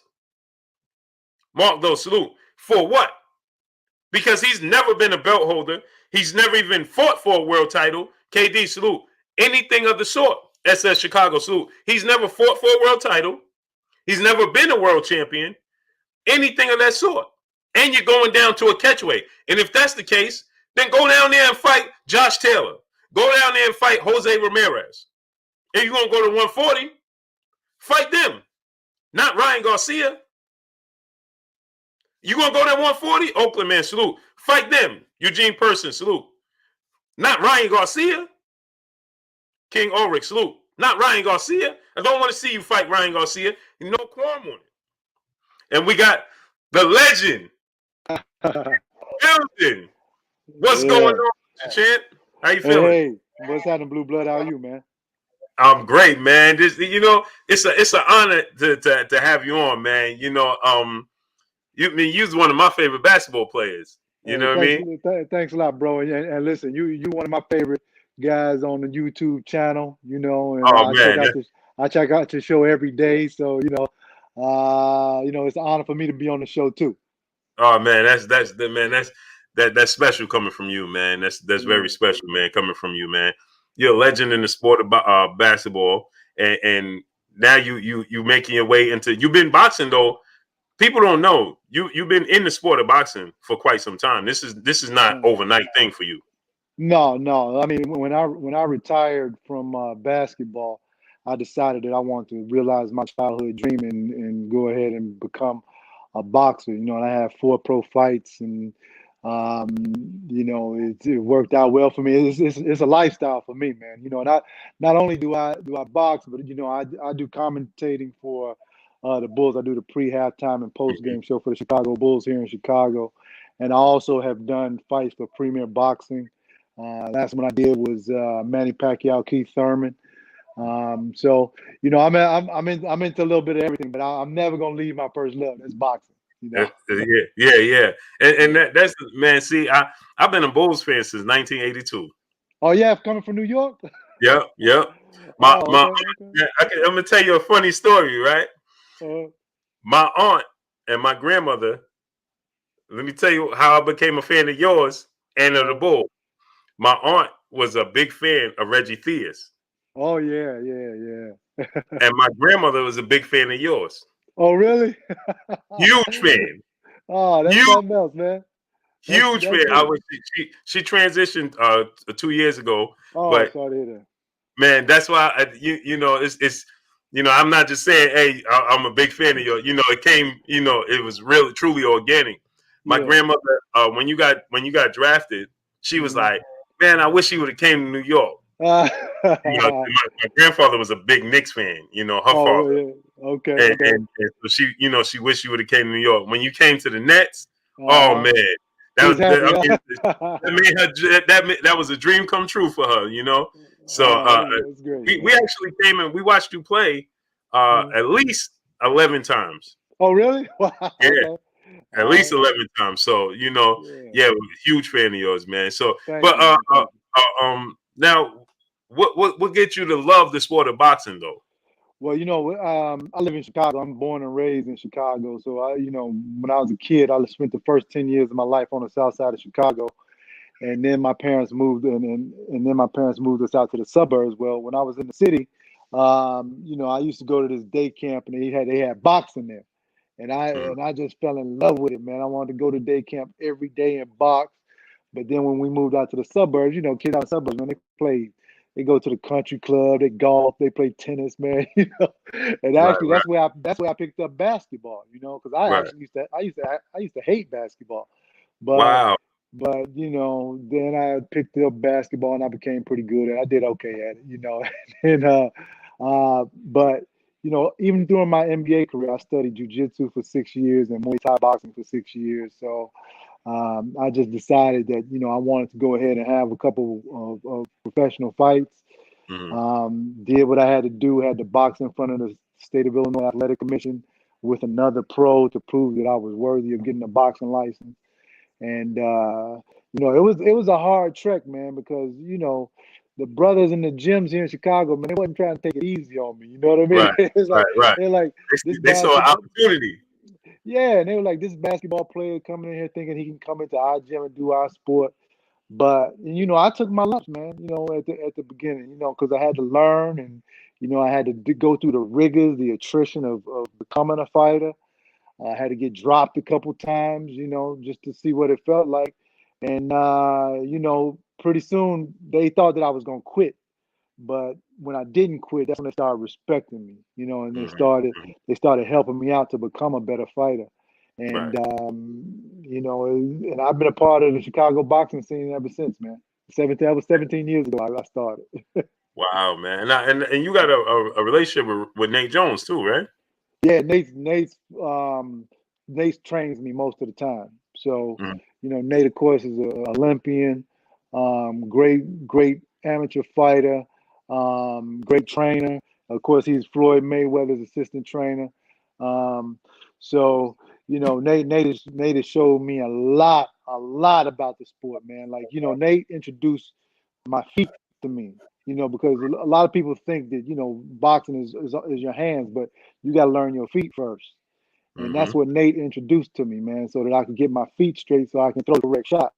Mark those, salute. For what? Because he's never been a belt holder. He's never even fought for a world title. KD, salute. Anything of the sort. SS Chicago, salute. He's never fought for a world title. He's never been a world champion. Anything of that sort. And you're going down to a catchweight. And if that's the case, then go down there and fight Josh Taylor. Go down there and fight Jose Ramirez. If you're going to go to 140, fight them. Not Ryan Garcia. You going to go to 140? Oakland, man, salute. Fight them. Eugene Person, salute. Not Ryan Garcia. King Ulrich, salute. Not Ryan Garcia. I don't want to see you fight Ryan Garcia. No qualm on it. And we got the legend. Building. What's going on, Champ? How you feeling? Hey, what's happening, Blue Blood? How are you, man? I'm great, man. This, it's an honor to have you on, man. You're one of my favorite basketball players. You know what I mean? Thanks a lot, bro. And listen, you one of my favorite guys on the YouTube channel. And I check out your show every day. So it's an honor for me to be on the show too. Oh man, that's special coming from you, man. That's very special, man, coming from you, man. You're a legend in the sport of basketball, and now you making your way into. You've been boxing though. People don't know you've been in the sport of boxing for quite some time. This is not overnight thing for you. No. I mean, when I retired from basketball, I decided that I wanted to realize my childhood dream and go ahead and become a boxer. And I had 4 pro fights, and it worked out well for me. It's a lifestyle for me, man. Not only do I box, but I do commentating for the Bulls. I do the pre-halftime and post-game show for the Chicago Bulls here in Chicago, and I also have done fights for Premier Boxing. Last one I did was Manny Pacquiao, Keith Thurman. I'm into a little bit of everything, but I'm never gonna leave my first love. That's boxing. Yeah. And that's man. See, I've been a Bulls fan since 1982. Oh yeah, coming from New York. Yep. I'm gonna tell you a funny story, right? My aunt and my grandmother. Let me tell you how I became a fan of yours and of the Bulls. My aunt was a big fan of Reggie Theus. Oh yeah. And my grandmother was a big fan of yours. Oh really? Huge fan. Oh, that's something else, man. Huge fan. She transitioned 2 years ago. Oh, but sorry to hear that. Man, that's why it's I'm not just saying, hey, I'm a big fan of yours. It came, it was really truly organic. My grandmother, when you got drafted, she was like, man, I wish he would have came to New York. My grandfather was a big Knicks fan, her father. Yeah. Okay. And so she wished you would have came to New York. When you came to the Nets, oh man, that was a dream come true for her, So we actually came and we watched you play at least 11 times. Oh really? Yeah. At least 11 times. So, huge fan of yours, man. So, now, what gets you to love the sport of boxing, though? Well, I live in Chicago. I'm born and raised in Chicago. So, when I was a kid, I spent the first 10 years of my life on the south side of Chicago. And then my parents moved and then my parents moved us out to the suburbs. Well, when I was in the city, I used to go to this day camp, and they had boxing there. And I just fell in love with it, man. I wanted to go to day camp every day and box. But then when we moved out to the suburbs, kids out in the suburbs, man, They go to the country club, they golf, they play tennis, man. And Right, actually, right, that's where I picked up basketball. Because I right. actually used to hate basketball, but Wow. then I picked up basketball and I became pretty good at it. I did okay at it. And but even during my NBA career, I studied jujitsu for 6 years and Muay Thai boxing for 6 years. So I just decided that I wanted to go ahead and have a couple of professional fights. Hmm. Did what I had to do. Had to box in front of the State of Illinois Athletic Commission with another pro to prove that I was worthy of getting a boxing license. And it was a hard trek, man, because the brothers in the gyms here in Chicago, man, they wasn't trying to take it easy on me. You know what I mean? Right, It's like right, right. they're like this They saw an basketball. opportunity. Yeah, and they were like, this basketball player coming in here thinking he can come into our gym and do our sport. But I took my lumps, man. At the beginning, because I had to learn, and I had to go through the rigors, the attrition of becoming a fighter. I had to get dropped a couple times, just to see what it felt like. And pretty soon they thought that I was gonna quit. But when I didn't quit, that's when they started respecting me, and they Hmm. started Hmm. they started helping me out to become a better fighter. And Right. and I've been a part of the Chicago boxing scene ever since, man. That was 17 years ago I started. Wow, man. And you got a relationship with Nate Jones too, right? Yeah, Nate trains me most of the time. So, Hmm. Nate, of course, is an Olympian, great amateur fighter, great trainer. Of course, he's Floyd Mayweather's assistant trainer. Um, so, Nate has showed me a lot about the sport, man. Like, Nate introduced my feet to me. Because a lot of people think that boxing is your hands, but you got to learn your feet first. And Hmm. that's what Nate introduced to me, man, so that I could get my feet straight so I can throw the correct shot.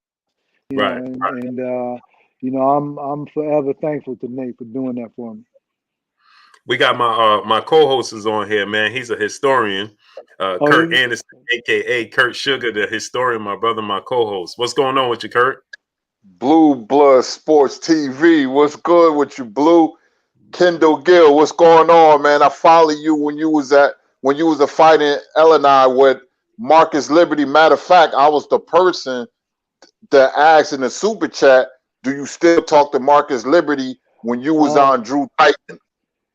Right. I'm forever thankful to Nate for doing that for me. We got my co-host is on here, man. He's a historian, Oh, Kurt Anderson, aka Kurt Sugar, the historian. My brother, my co-host. What's going on with you, Kurt? Blue Blood Sports TV. What's good with you, Blue? Kendall Gill, what's going on, man? I followed you when you was a fighting Illinois with Marcus Liberty. Matter of fact, I was the person that asked in the super chat, do you still talk to Marcus Liberty when you was oh, on Drew Titan?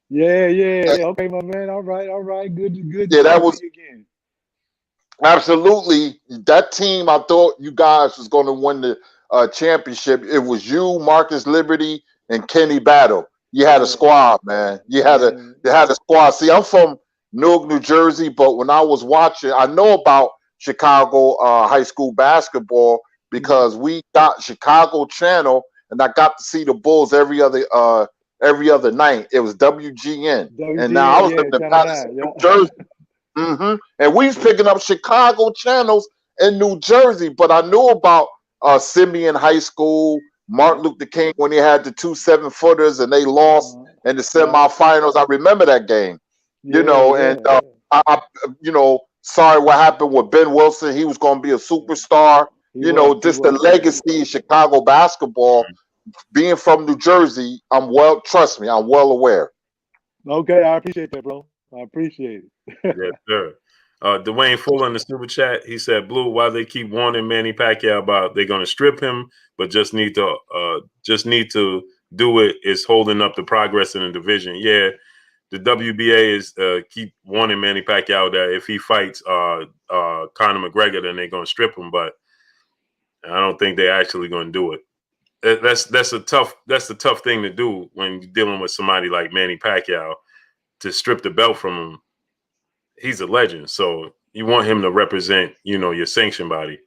yeah. Okay, my man. All right. Good to Yeah, that talk to was you again. absolutely that team. I thought you guys was going to win the championship. It was you, Marcus Liberty, and Kenny Battle. You had a Yeah, squad, man. man. You had a squad. See, I'm from Newark, New Jersey, but when I was watching, I know about Chicago high school basketball Mhm. because we got Chicago Channel, and I got to see the Bulls every other night. It was WGN, and now I WGN, was yeah, living in Channel Patterson, 9, New yeah. Jersey. And we was picking up Chicago channels in New Jersey, but I knew about Simeon High School, Yeah. Martin Luther King when he had the 2 7-footers and they lost in the Yeah. semifinals. I remember that game, and Yeah. I, sorry what happened with Ben Wilson. He was going to be a superstar. He Just the was, yeah. legacy of Chicago basketball. Being from New Jersey, trust me, I'm well aware. Okay, I appreciate that, bro. I appreciate it. Yes, sir. Dwayne Fuller in the super chat. He said, "Blue, why they keep warning Manny Pacquiao about they're going to strip him, but just need to do it is holding up the progress in the division." Yeah, the WBA is keep warning Manny Pacquiao that if he fights Conor McGregor, then they're going to strip him. But I don't think they're actually going to do it. That's a tough thing to do when you're dealing with somebody like Manny Pacquiao, to strip the belt from him. He's a legend, so you want him to represent, your sanction body.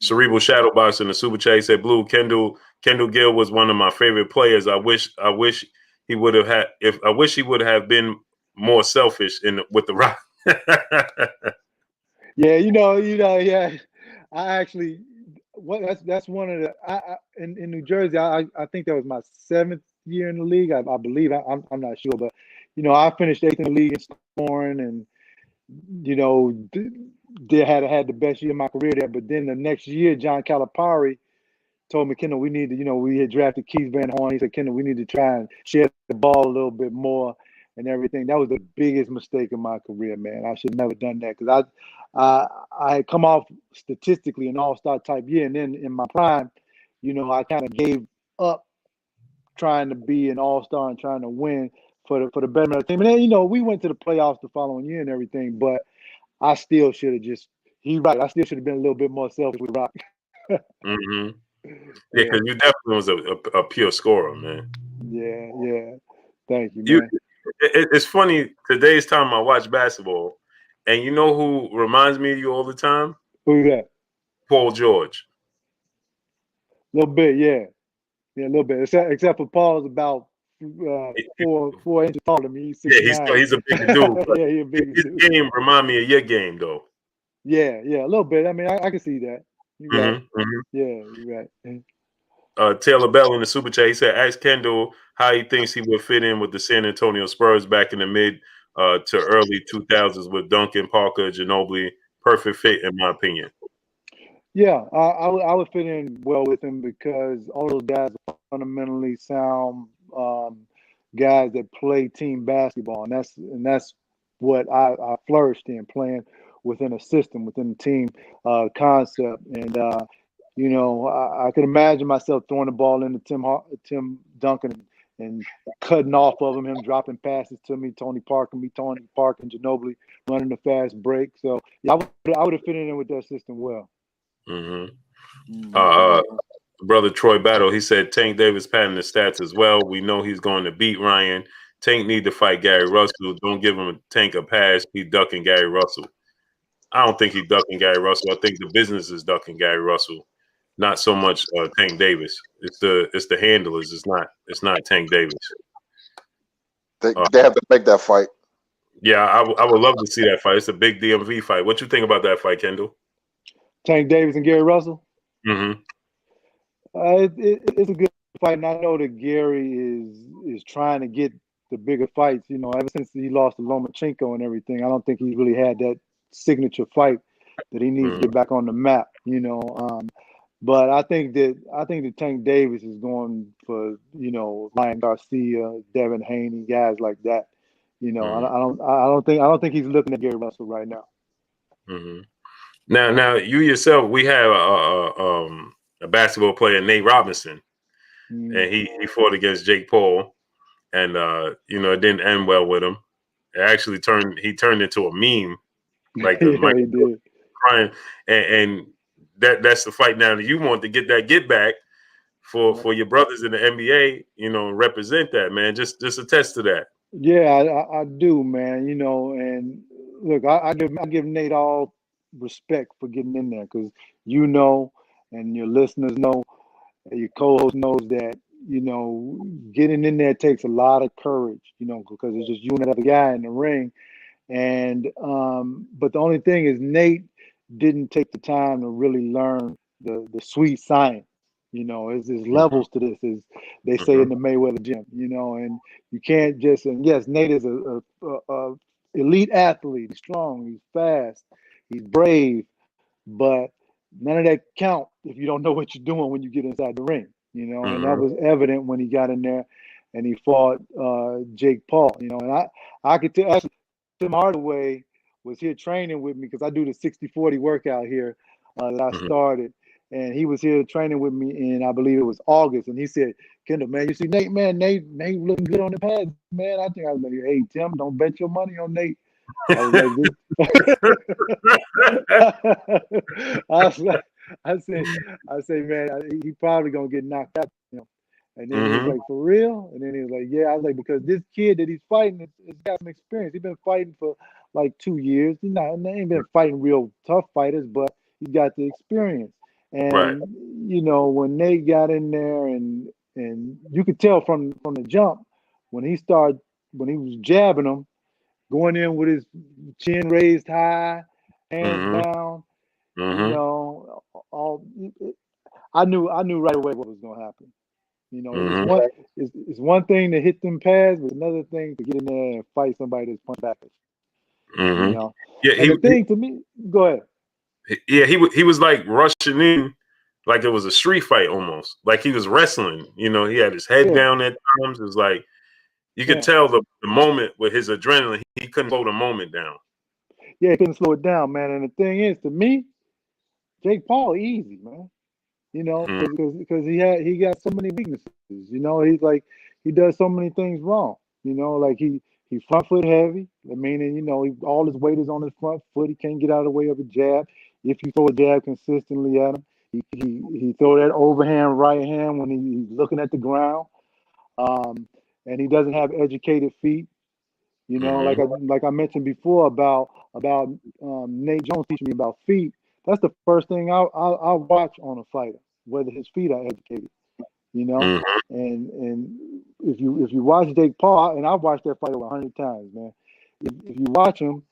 Cerebral Shadowbox in the super chat said, "Blue, Kendall Gill was one of my favorite players. I wish he would have had. If I wish he would have been more selfish with the rock." Yeah, yeah. I actually, that's one of the in New Jersey. I think that was my 7th year in the league. I believe I'm not sure, but I finished 8th in the league in scoring, and they had the best year of my career there. But then the next year, John Calipari told me, Kendall, we need to, we had drafted Keith Van Horn. He said, Kendall, we need to try and share the ball a little bit more and everything. That was the biggest mistake in my career, man. I should have never done that because I had come off statistically an all-star type year, and then in my prime, I kind of gave up trying to be an all-star and trying to win for the betterment of the team. And then, we went to the playoffs the following year and everything, but I still should have he's right. I still should have been a little bit more selfish with Rock. Mm-hmm. Yeah, because you definitely was a pure scorer, man. Yeah. Thank you, man. It's funny, today's time I watch basketball, and you know who reminds me of you all the time? Who's that? Paul George. A little bit, yeah. Yeah, a little bit. Except for Paul's about 4 inches taller than me. He's 6'9". He's a big dude. Yeah, he's a big dude. His game remind me of your game, though. Yeah, a little bit. I mean, I can see that. You're right. Yeah, you're right. Taylor Bell in the super chat, he said, ask Kendall how he thinks he would fit in with the San Antonio Spurs back in the mid to early 2000s with Duncan, Parker, Ginobili. Perfect fit, in my opinion. Yeah, I would fit in well with him because all those guys are fundamentally sound guys that play team basketball, and that's what I flourished in, playing within a system, within the team concept. And I could imagine myself throwing the ball into Tim Duncan and cutting off of him dropping passes to me, Tony Parker, and Ginobili running the fast break. So yeah, I would have fitted in with that system well. Brother Troy Battle, he said Tank Davis padding the stats as well. We know he's going to beat Ryan. Tank need to fight Gary Russell. Don't give him Tank a pass. He ducking Gary Russell. I don't think he's ducking Gary Russell. I think the business is ducking Gary Russell, not so much Tank Davis. It's the handlers. It's not Tank Davis. They have to make that fight. Yeah, I would love to see that fight. It's a big DMV fight. What you think about that fight, Kendall? Tank Davis and Gary Russell? Mm-hmm. It's a good fight, and I know that Gary is trying to get the bigger fights. Ever since he lost to Lomachenko and everything, I don't think he really had that signature fight that he needs to get back on the map. But I think that Tank Davis is going for Ryan Garcia, Devin Haney, guys like that. I don't think he's looking at Gary Russell right now. Mm-hmm. Now you yourself, we have a basketball player, Nate Robinson, and he fought against Jake Paul, and it didn't end well with him. It actually turned into a meme, like the Michael crying, and that's the fight now that you want to get that get back for your brothers in the NBA, represent that, man. Just attest to that. Yeah, I do, man. And look, I give Nate all respect for getting in there because and your listeners know, and your co-host knows that getting in there takes a lot of courage, because it's just you and that other guy in the ring. And but the only thing is Nate didn't take the time to really learn the sweet science. There's levels to this, as they say in the Mayweather gym. And you can't just. And yes, Nate is a elite athlete. He's strong. He's fast. He's brave. But none of that count if you don't know what you're doing when you get inside the ring. And that was evident when he got in there and he fought Jake Paul. And I could tell. Actually, Tim Hardaway was here training with me because I do the 60-40 workout here that I started. And he was here training with me in, I believe it was August. And he said, Kendall, man, you see Nate, man, Nate looking good on the pads, man. I think I was like, hey, Tim, don't bet your money on Nate. I was like, I say, man, he probably going to get knocked out. And then he was like, for real? And then he was like, yeah. I was like, because this kid that he's fighting has got some experience. He's been fighting for like 2 years. He ain't been fighting real tough fighters, but he's got the experience. And when Nate got in there, and you could tell from the jump when he was jabbing him, going in with his chin raised high, hands down, I knew right away what was going to happen. It's one thing to hit them pads, but another thing to get in there and fight somebody that's punch backwards. Yeah, the thing to me, go ahead. Yeah, he was like rushing in like it was a street fight almost. Like he was wrestling. You know, he had his head down at times. It was like you could tell the moment with his adrenaline, he couldn't slow the moment down. Yeah, he couldn't slow it down, man. And the thing is, to me, Jake Paul easy, man. You know, because he got so many weaknesses. You know, he's like he does so many things wrong. You know, like he front foot heavy. Meaning, you know, all his weight is on his front foot. He can't get out of the way of a jab. If you throw a jab consistently at him, he throw that overhand right hand when he's looking at the ground. And he doesn't have educated feet. You know, like I mentioned before about Nate Jones teaching me about feet. That's the first thing I watch on a fighter, whether his feet are educated. You know, and if you watch Jake Paul, and I've watched that fight over 100 times, man. If you watch him,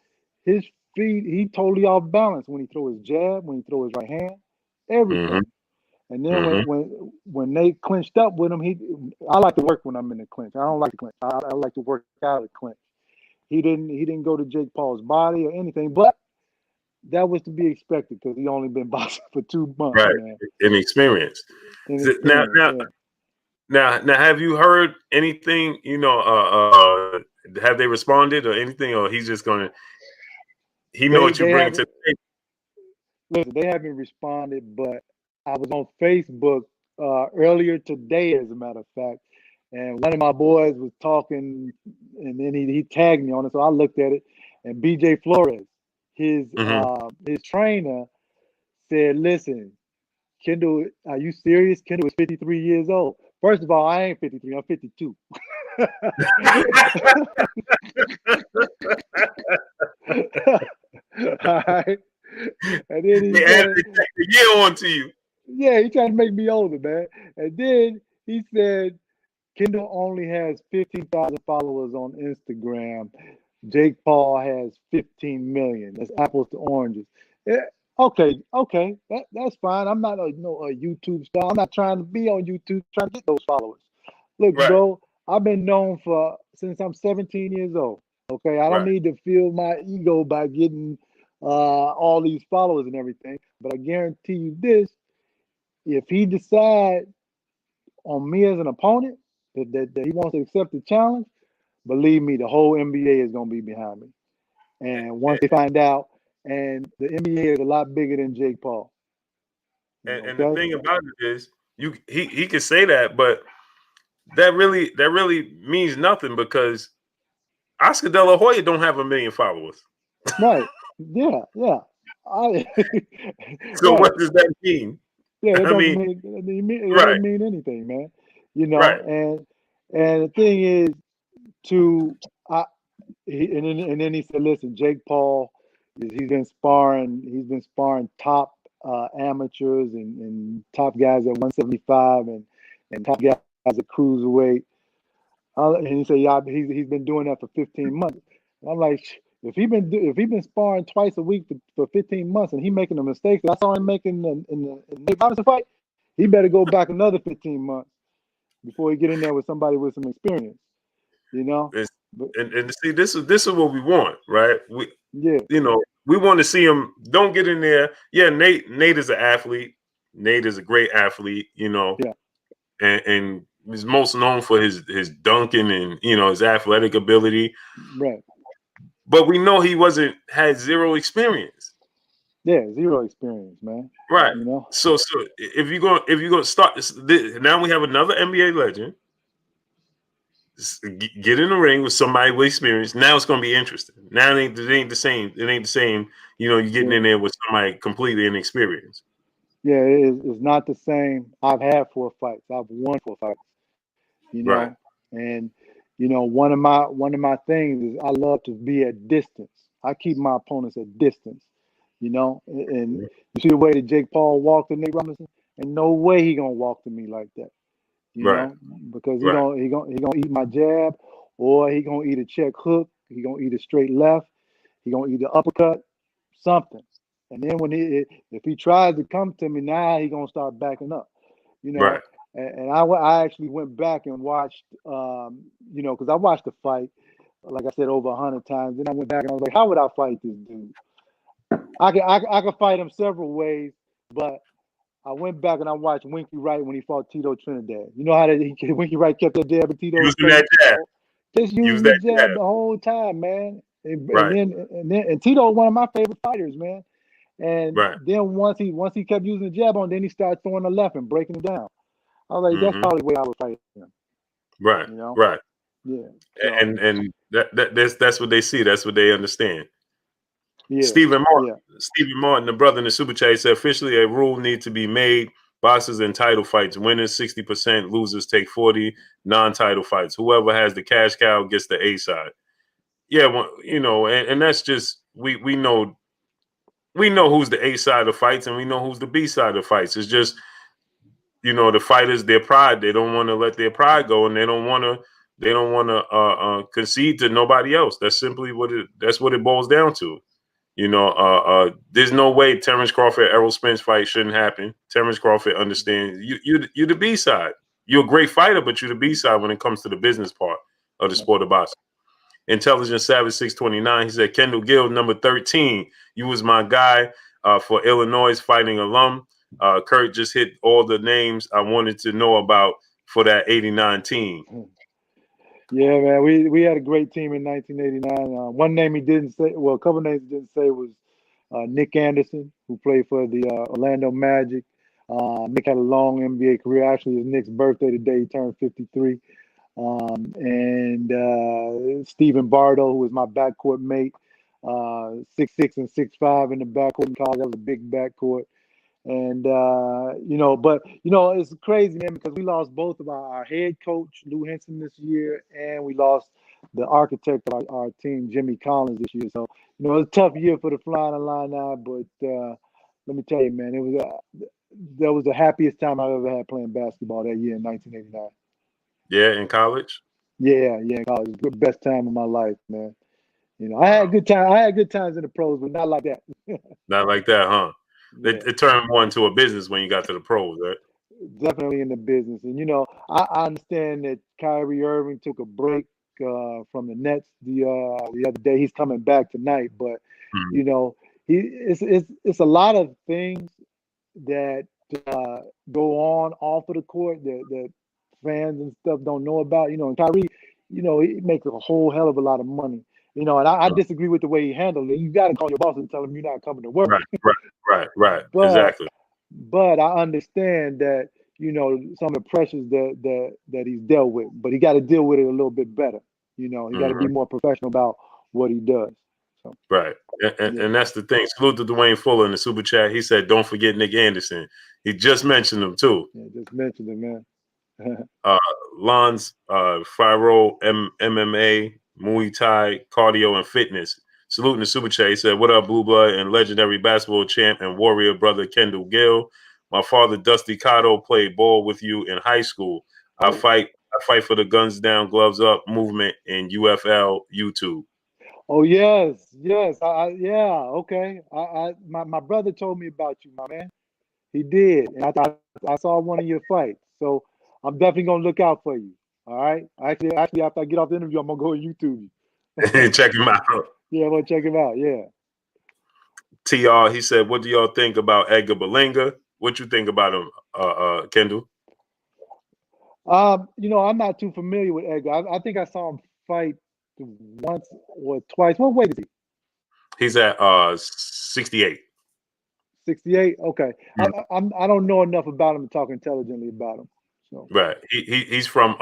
his feet, he totally off balance when he throw his jab, when he throw his right hand, everything. And then when Nate clinched up with him, I like to work when I'm in the clinch. I don't like to clinch. I like to work out of clinch. He didn't go to Jake Paul's body or anything, but that was to be expected because he only been boxing for 2 months, right? Man. Inexperience. Now, have you heard anything? You know, have they responded or anything, or he's just gonna? He know what you bring to the table. Listen, they haven't responded, but I was on Facebook earlier today, as a matter of fact, and one of my boys was talking, and then he tagged me on it, so I looked at it, and BJ Flores, his trainer, said, "Listen, Kendall, are you serious? Kendall is 53 years old. First of all, I ain't 53, I'm 52." All right. And then he said, the year on to you. Yeah, he tried to make me older, man. And then he said, Kendall only has 15,000 followers on Instagram. Jake Paul has 15 million. That's apples to oranges. Okay, that's fine. I'm not a YouTube star. I'm not trying to be on YouTube, trying to get those followers. Look, bro, I've been known since I'm 17 years old. Okay, I don't need to fuel my ego by getting all these followers and everything. But I guarantee you this: if he decides on me as an opponent that he wants to accept the challenge, believe me, the whole NBA is going to be behind me. And once they find out, and the NBA is a lot bigger than Jake Paul. And the thing about it is, he could say that, but that really means nothing because Oscar De La Hoya don't have 1 million followers. Right? Yeah. So what does that mean? Yeah, it doesn't mean anything, man. You know, and the thing is, and then he said, "Listen, Jake Paul, he's been sparring top amateurs and top guys at 175 and top guys at cruiserweight." And he said, "Yeah, he's been doing that for 15 months." And I'm like, if he been sparring twice a week for 15 months and he making the mistakes that I saw him making in the Nate Robinson fight, he better go back another 15 months before he get in there with somebody with some experience. You know. And see, this is what we want, right? We want to see him. Don't get in there. Yeah, Nate is an athlete. Nate is a great athlete, you know. Yeah. And he's most known for his dunking and his athletic ability. Right. But we know he had zero experience. Yeah, zero experience, man. Right. You know. So if you're gonna start this, now we have another NBA legend. Get in the ring with somebody with experience. Now it's going to be interesting. Now it ain't the same. It ain't the same. You're getting in there with somebody completely inexperienced. Yeah, it's not the same. I've had 4 fights. I've won 4 fights. You know, right. And one of my things is I love to be at distance. I keep my opponents at distance. And you see the way that Jake Paul walked to Nate Robinson, and no way he gonna walk to me like that. You know, because he gonna eat my jab, or he gonna eat a check hook. He gonna eat a straight left. He gonna eat the uppercut, something. And then if he tries to come to me now, he gonna start backing up. And I actually went back and watched, because I watched the fight, like I said, over 100 times. Then I went back and I was like, how would I fight this dude? I could fight him several ways, but I went back and I watched Winky Wright when he fought Tito Trinidad. You know how Winky Wright kept that jab at Tito's Using that jab. Just Use using the that jab jab. the whole time, man. And Right. then Tito was one of my favorite fighters, man. And Right. then once he kept using the jab on, then he started throwing the left and breaking it down. I was like, that's probably the way I was fighting him. Right. You know? Right. Yeah. So, And that's what they see. That's what they understand. yeah. Stephen Martin, Yeah. Stephen Martin, the brother in the super chat, said officially a rule needs to be made. Boxers in title fights, winners 60%, losers take 40. Non-title fights, whoever has the cash cow gets the A side. Yeah, well, you know, and that's just we know who's the A side of fights and we know who's the B side of fights. It's just, you know, the fighters, their pride, they don't want to let their pride go, and they don't want to concede to nobody else. That's simply what it boils down to. You know, there's no way Terrence Crawford Errol Spence fight shouldn't happen. Terrence Crawford understands you're the B side. You're a great fighter, but you're the B side when it comes to the business part of the sport of boxing. Intelligent Savage 629. He said, Kendall Gill, number 13. You was my guy for Illinois fighting alum. Kurt just hit all the names I wanted to know about for that 89 team. Yeah, man, we had a great team in 1989. One name he didn't say, well, a couple names he didn't say was Nick Anderson, who played for the Orlando Magic. Nick had a long NBA career. Actually, it was Nick's birthday today. He turned 53. And Stephen Bardo, who was my backcourt mate, 6'6" and 6'5" in the backcourt in college. That was a big backcourt. And you know, but you know, it's crazy, man, because we lost both of our head coach Lou Henson this year, and we lost the architect of our team, Jimmy Collins, this year. So you know, it was a tough year for the Flying Illini, but let me tell you, man, that was the happiest time I've ever had playing basketball that year in 1989. Yeah, in college. Yeah, college. It was the best time of my life, man. You know, I had good times in the pros, but not like that. Not like that, huh? Yeah. It turned more into a business when you got to the pros, right? Definitely in the business. And, you know, I understand that Kyrie Irving took a break from the Nets the other day. He's coming back tonight, but, you know, it's a lot of things that go on off of the court that fans and stuff don't know about. You know, and Kyrie, you know, he makes a whole hell of a lot of money. You know, and I disagree with the way he handled it. You got to call your boss and tell him you're not coming to work. Right. But, exactly. But I understand that, you know, some of the pressures that he's dealt with, but he got to deal with it a little bit better. You know, he got to be more professional about what he does. So. Right. And that's the thing. Salute to Dwayne Fuller in the super chat. He said, don't forget Nick Anderson. He just mentioned him too. Yeah, just mentioned him, man. Lons, Firo, MMA, Muay Thai, cardio, and fitness. Saluting the super chat. He said, what up, Blue Blood and legendary basketball champ and warrior brother Kendall Gill. My father, Dusty Cotto, played ball with you in high school. I fight for the guns down, gloves up movement in UFL YouTube. Oh, yes. Okay. My brother told me about you, my man. He did. And I saw one of your fights. So I'm definitely going to look out for you. All right. Actually, after I get off the interview, I'm going to go on YouTube. Check him out. Yeah, I'm going to check him out. Yeah. TR, he said, what do y'all think about Edgar Berlanga? What you think about him, Kendall? You know, I'm not too familiar with Edgar. I think I saw him fight once or twice. What weight is he? He's at 68. 68. Okay. Mm-hmm. I don't know enough about him to talk intelligently about him. So. Right. He's from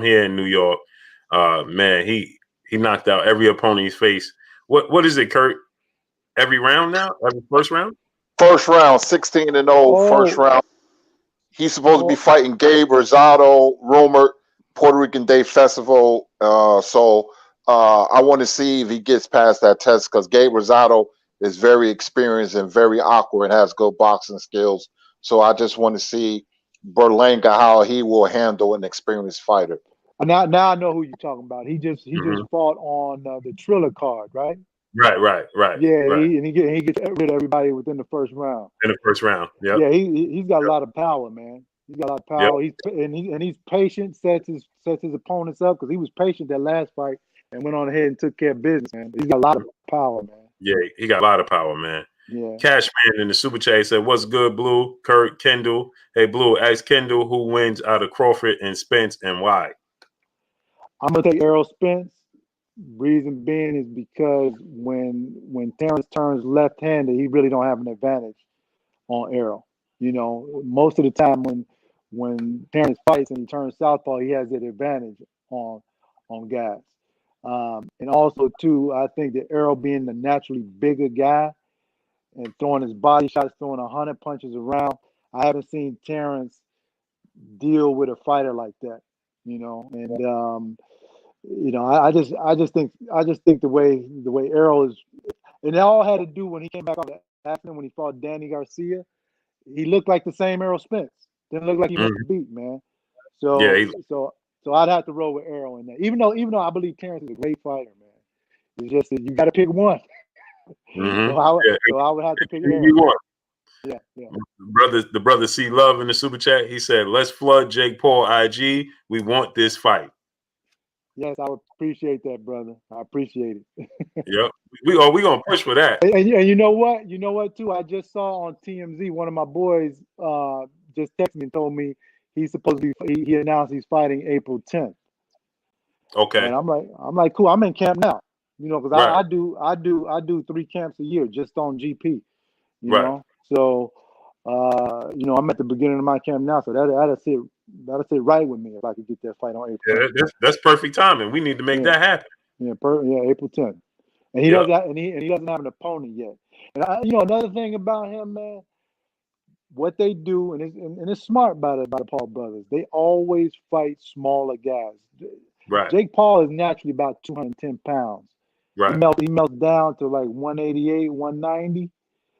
here in New York. Man, he knocked out every opponent he's faced. What is it, Kurt? Every round now? Every first round? First round, 16-0, first round. He's supposed to be fighting Gabe Rosado, rumored Puerto Rican Day Festival. So I want to see if he gets past that test because Gabe Rosado is very experienced and very awkward and has good boxing skills. So I just want to see Berlanga how he will handle an experienced fighter. Now I know who you're talking about. He just fought on the Triller card, right? Right. Yeah, right. He gets rid of everybody within the first round. In the first round, yeah. Yeah, he's got a lot of power, man. He's got a lot of power. Yep. He's patient. Sets his opponents up because he was patient that last fight and went on ahead and took care of business, man. He's got a lot of power, man. Yeah, he got a lot of power, man. Yeah. Cashman in the super chat said, "What's good, Blue? Kurt, Kendall. Hey, Blue, ask Kendall who wins out of Crawford and Spence and why." I'm gonna take Errol Spence. Reason being is because when Terrence turns left-handed, he really don't have an advantage on Errol. You know, most of the time when Terrence fights and he turns southpaw, he has that advantage on guys. And also too, I think that Errol being the naturally bigger guy and throwing his body shots, throwing 100 punches around, I haven't seen Terrence deal with a fighter like that. You know, and you know, I just think the way Errol is, and it all had to do when he came back off the accident when he fought Danny Garcia. He looked like the same Errol Spence. Didn't look like he missed a beat, man. Yeah, So I'd have to roll with Errol in that. Even though I believe Terrence is a great fighter, man. It's just that you got to pick one. So I would have to pick Errol. Yeah. The brother C Love in the super chat. He said, "Let's flood Jake Paul IG. We want this fight." Yes, I would appreciate that, brother. I appreciate it. Yep. We gonna push for that. And you know what? You know what too? I just saw on TMZ one of my boys just texted me and told me he's supposed to be. He announced he's fighting April 10th. Okay. And I'm like, cool. I'm in camp now. You know, because Right. I do 3 camps a year just on GP. You Right. know, so you know, I'm at the beginning of my camp now, so that'll sit right with me if I could get that fight on April 10th. Yeah, that's perfect timing. We need to make that happen. Yeah, April 10th. And he doesn't have an opponent yet. And you know, another thing about him, man, what they do, and it's smart by the Paul brothers. They always fight smaller guys. Right. Jake Paul is naturally about 210 pounds. Right. He melts down to like 188, 190.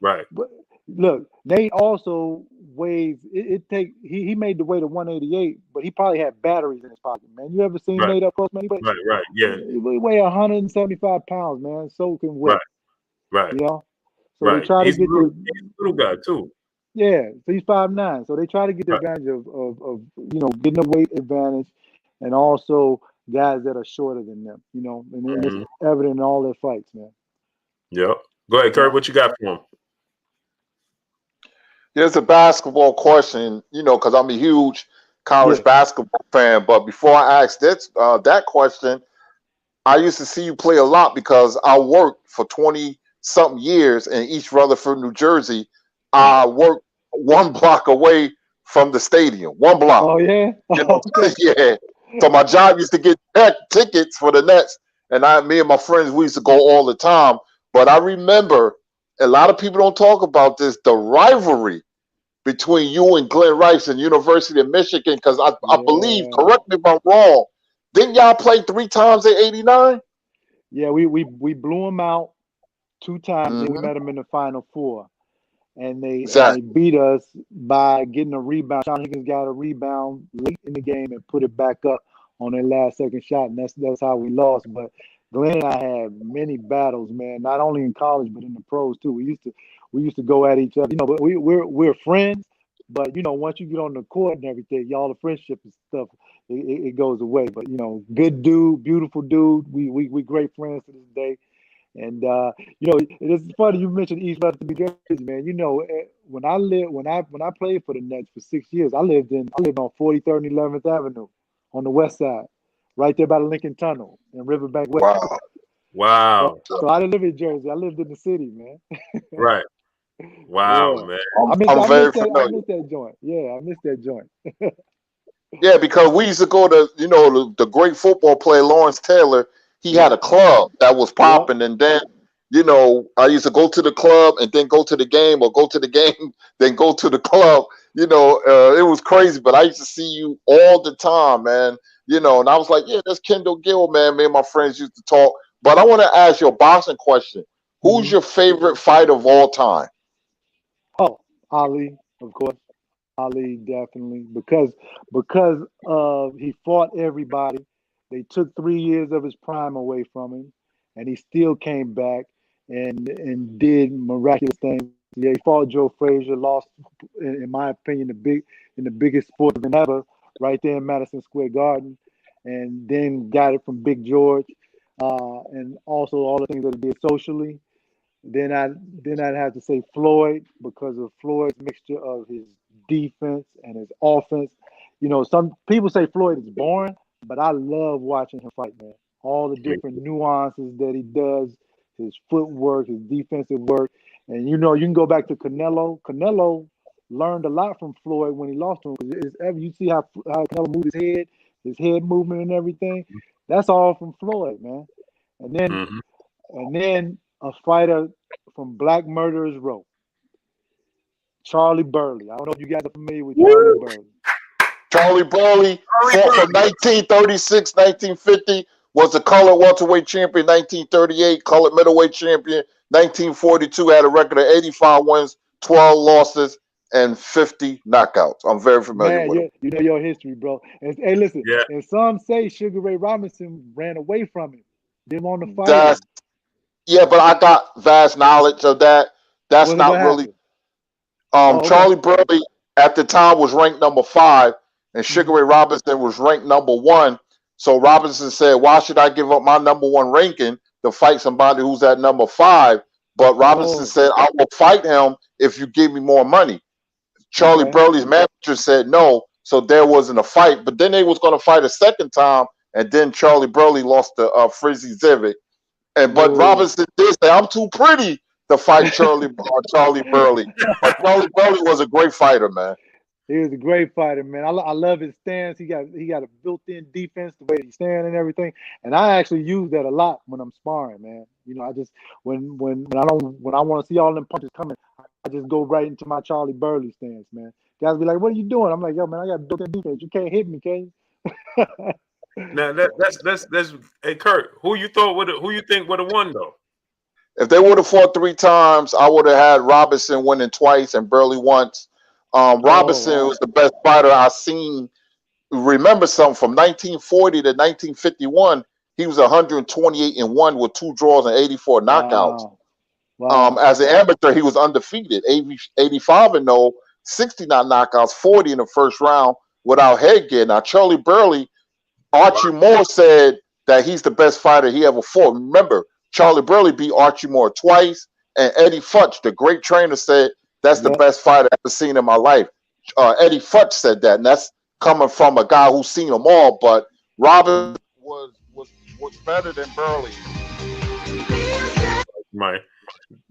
Right. But look, Nate also weighs. He made the weight of 188, but he probably had batteries in his pocket, man. You ever seen Nate up close, man? Right. Yeah. He weigh 175 pounds, man. So can weight. Right. You know. So right. they try He's to get he's a little guy too. Yeah, so he's 5'9". So they try to get the advantage of you know, getting a weight advantage, and also guys that are shorter than them. You know, and it's evident in all their fights, man. Yep. Go ahead, Kurt. What you got for him? Here's a basketball question, you know, because I'm a huge college basketball fan. But before I ask that question, I used to see you play a lot because I worked for 20-something years in East Rutherford, New Jersey. I worked 1 block away from the stadium. 1 block. Oh, yeah? You know, yeah. So my job used to get tickets for the Nets. And me and my friends, we used to go all the time. But I remember, a lot of people don't talk about this, the rivalry between you and Glenn Rice and University of Michigan, because I believe, correct me if I'm wrong, didn't y'all play 3 times in '89? Yeah, we blew them out 2 times, and we met them in the Final Four. And they beat us by getting a rebound. Sean Higgins got a rebound late in the game and put it back up on their last second shot, and that's how we lost. But Glenn and I had many battles, man. Not only in college but in the pros too. We used to go at each other, you know. But we're friends. But you know, once you get on the court and everything, y'all the friendship and stuff, it goes away. But you know, good dude, beautiful dude. We great friends to this day. And you know, it's funny you mentioned East Rutherford, New Jersey, man. You know, when I played for the Nets for 6 years, I lived on 43rd and 11th Avenue on the west side, right there by the Lincoln Tunnel in Riverbank West. Wow. So I didn't live in Jersey. I lived in the city, man. Right. Wow, man. I miss that joint. Yeah, I miss that joint. Yeah, because we used to go to, you know, the great football player Lawrence Taylor. He had a club that was popping, and then, you know, I used to go to the club and then go to the game, or go to the game, then go to the club. You know, it was crazy, but I used to see you all the time, man. You know, and I was like, yeah, that's Kendall Gill, man. Me and my friends used to talk. But I want to ask you a boxing question. Who's your favorite fighter of all time? Oh, Ali, of course. Ali, definitely, because he fought everybody. They took 3 years of his prime away from him, and he still came back and did miraculous things. Yeah, he fought Joe Frazier, lost, in my opinion, the biggest sport event ever, right there in Madison Square Garden, and then got it from Big George, and also all the things that he did socially. I'd have to say Floyd because of Floyd's mixture of his defense and his offense. You know, some people say Floyd is boring, but I love watching him fight, man. All the different nuances that he does, his footwork, his defensive work. And you know, you can go back to Canelo. Canelo learned a lot from Floyd when he lost to him. You see how Canelo moved his head movement and everything. That's all from Floyd, man. And then a fighter from Black Murderers Row, Charlie Burley. I don't know if you guys are familiar with Charlie Burley. Charlie Burley fought from 1936, 1950, was the colored welterweight champion, 1938, colored middleweight champion, 1942, had a record of 85 wins, 12 losses, and 50 knockouts. I'm very familiar with him. You know your history, bro. And, hey, listen, and some say Sugar Ray Robinson ran away from him. Didn't want to fight him. Yeah, but I got vast knowledge of that. That's not really. Charlie Burley at the time was ranked number 5, and Sugar Ray Robinson was ranked number 1. So Robinson said, "Why should I give up my number 1 ranking to fight somebody who's at number 5?" But Robinson said, "I will fight him if you give me more money." Charlie Burley's manager said no, so there wasn't a fight. But then they was going to fight a second time, and then Charlie Burley lost to Frizzy Zivic. But Robinson did say, "I'm too pretty to fight Charlie Burley." But Charlie Burley was a great fighter, man. He was a great fighter, man. I love his stance. He got a built-in defense, the way he stands and everything. And I actually use that a lot when I'm sparring, man. You know, I just when I want to see all them punches coming, I just go right into my Charlie Burley stance, man. Guys be like, "What are you doing?" I'm like, "Yo, man, I got built-in defense. You can't hit me, can you?" Now that's hey Kurt, who you think would have won though? If they would have fought 3 times, I would have had Robinson winning twice and Burley once. Robinson was the best fighter I seen. Remember something from 1940 to 1951, he was 128-1 with 2 draws and 84 knockouts. Wow. As an amateur, he was undefeated, 85-0, 69 knockouts, 40 in the first round without headgear. Now Charlie Burley, Archie Moore said that he's the best fighter he ever fought. Remember, Charlie Burley beat Archie Moore twice, and Eddie Futch, the great trainer, said that's the best fighter I've ever seen in my life. Eddie Futch said that, and that's coming from a guy who's seen them all. But Robin was better than Burley. Right.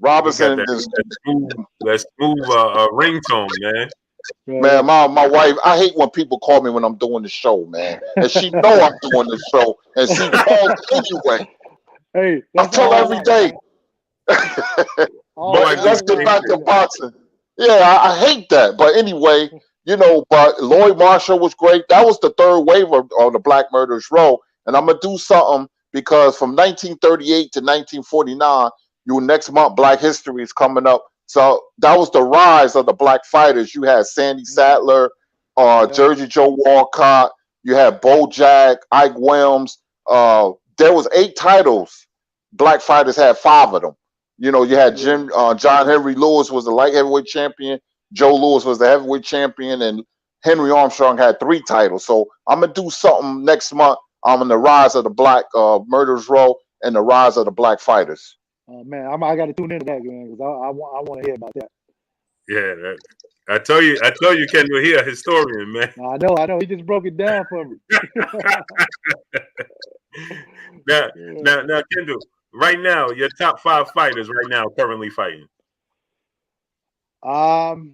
Robinson that smooth ringtone, man. Man, my wife, I hate when people call me when I'm doing the show, man. And she know I'm doing the show, and she calls anyway. Hey, I tell her every day. Let's get back to boxing. Yeah, I hate that. But anyway, you know, but Lloyd Marshall was great. That was the 3rd wave of the Black Murderers Row. And I'm going to do something because from 1938 to 1949, next month, Black History is coming up. So that was the rise of the black fighters. You had Sandy Sadler, Jersey Joe Walcott. You had Bo Jack, Ike Williams. There was 8 titles. Black fighters had 5 of them. You know, you had John Henry Lewis was the light heavyweight champion. Joe Louis was the heavyweight champion, and Henry Armstrong had 3 titles. So I'm gonna do something next month on the rise of the Black Murderers Row and the rise of the black fighters. Oh man, I got to tune into that, man, because I want to hear about that. Yeah, I tell you, Kendall, he a historian, man. I know. He just broke it down for me. Now, Kendall. Right now, your top 5 fighters right now currently fighting. I'd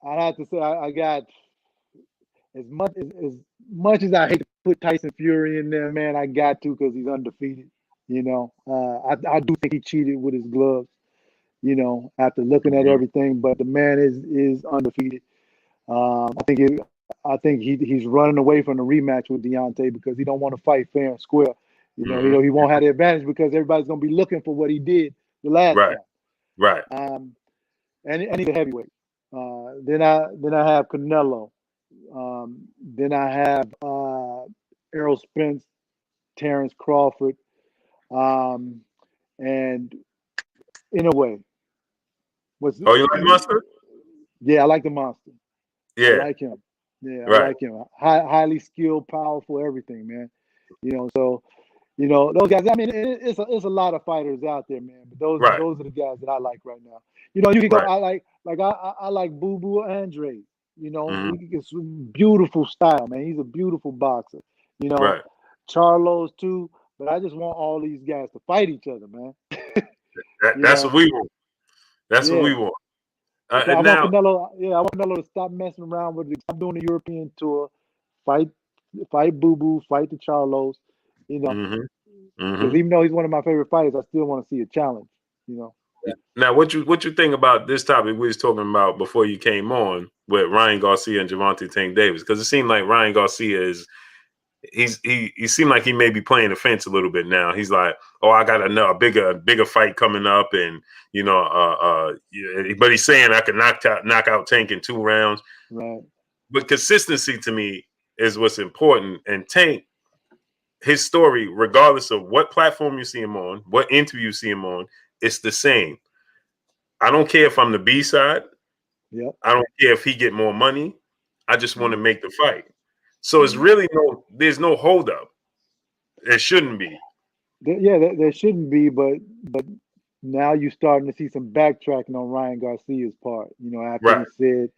have to say I got as much as I hate to put Tyson Fury in there, man. I got to because he's undefeated. You know, I do think he cheated with his gloves. You know, after looking at everything, but the man is undefeated. I think he's running away from the rematch with Deontay because he don't want to fight fair and square. You know, he won't have the advantage because everybody's gonna be looking for what he did the last time. Right. And he's a heavyweight. Then I have Canelo. Then I have Errol Spence, Terrence Crawford, and in a way, you like Monster? Yeah, I like the Monster. Yeah, I like him. Yeah, I like him. Highly skilled, powerful, everything, man. You know, so You know, those guys. I mean, it's a lot of fighters out there, man. But Right, those are the guys that I like right now. You know, you can go. right. I like Boo Boo Andre. You know, Hmm. he gets beautiful style, man. He's a beautiful boxer. You know, Right. Charlo's too. But I just want all these guys to fight each other, man. You That's know, what we want. That's what yeah. we want. I And want now, Canelo. Yeah, I want Canelo to stop messing around with it. Stop doing the European tour. Fight, fight Boo Boo. Fight the Charlos. You know, hmm because hmm even though he's one of my favorite fighters, I still want to see a challenge. You know. now, what you think about this topic we was talking about before you came on with Ryan Garcia and Gervonta Tank Davis? Because it seemed like Ryan Garcia he seemed like he may be playing the fence a little bit now. He's like, oh, I got a bigger fight coming up, and yeah, but he's saying I could knock out Tank in 2 rounds. Right. But consistency to me is what's important. And Tank, his story, regardless of what platform you see him on, what interview you see him on, it's the same. I don't care if I'm the B side. Yep. I don't care if he get more money. I just want to Mhm. make the fight. So it's really there's no holdup. It shouldn't be. There shouldn't be, but now you're starting to see some backtracking on Ryan Garcia's part. You know, Right, after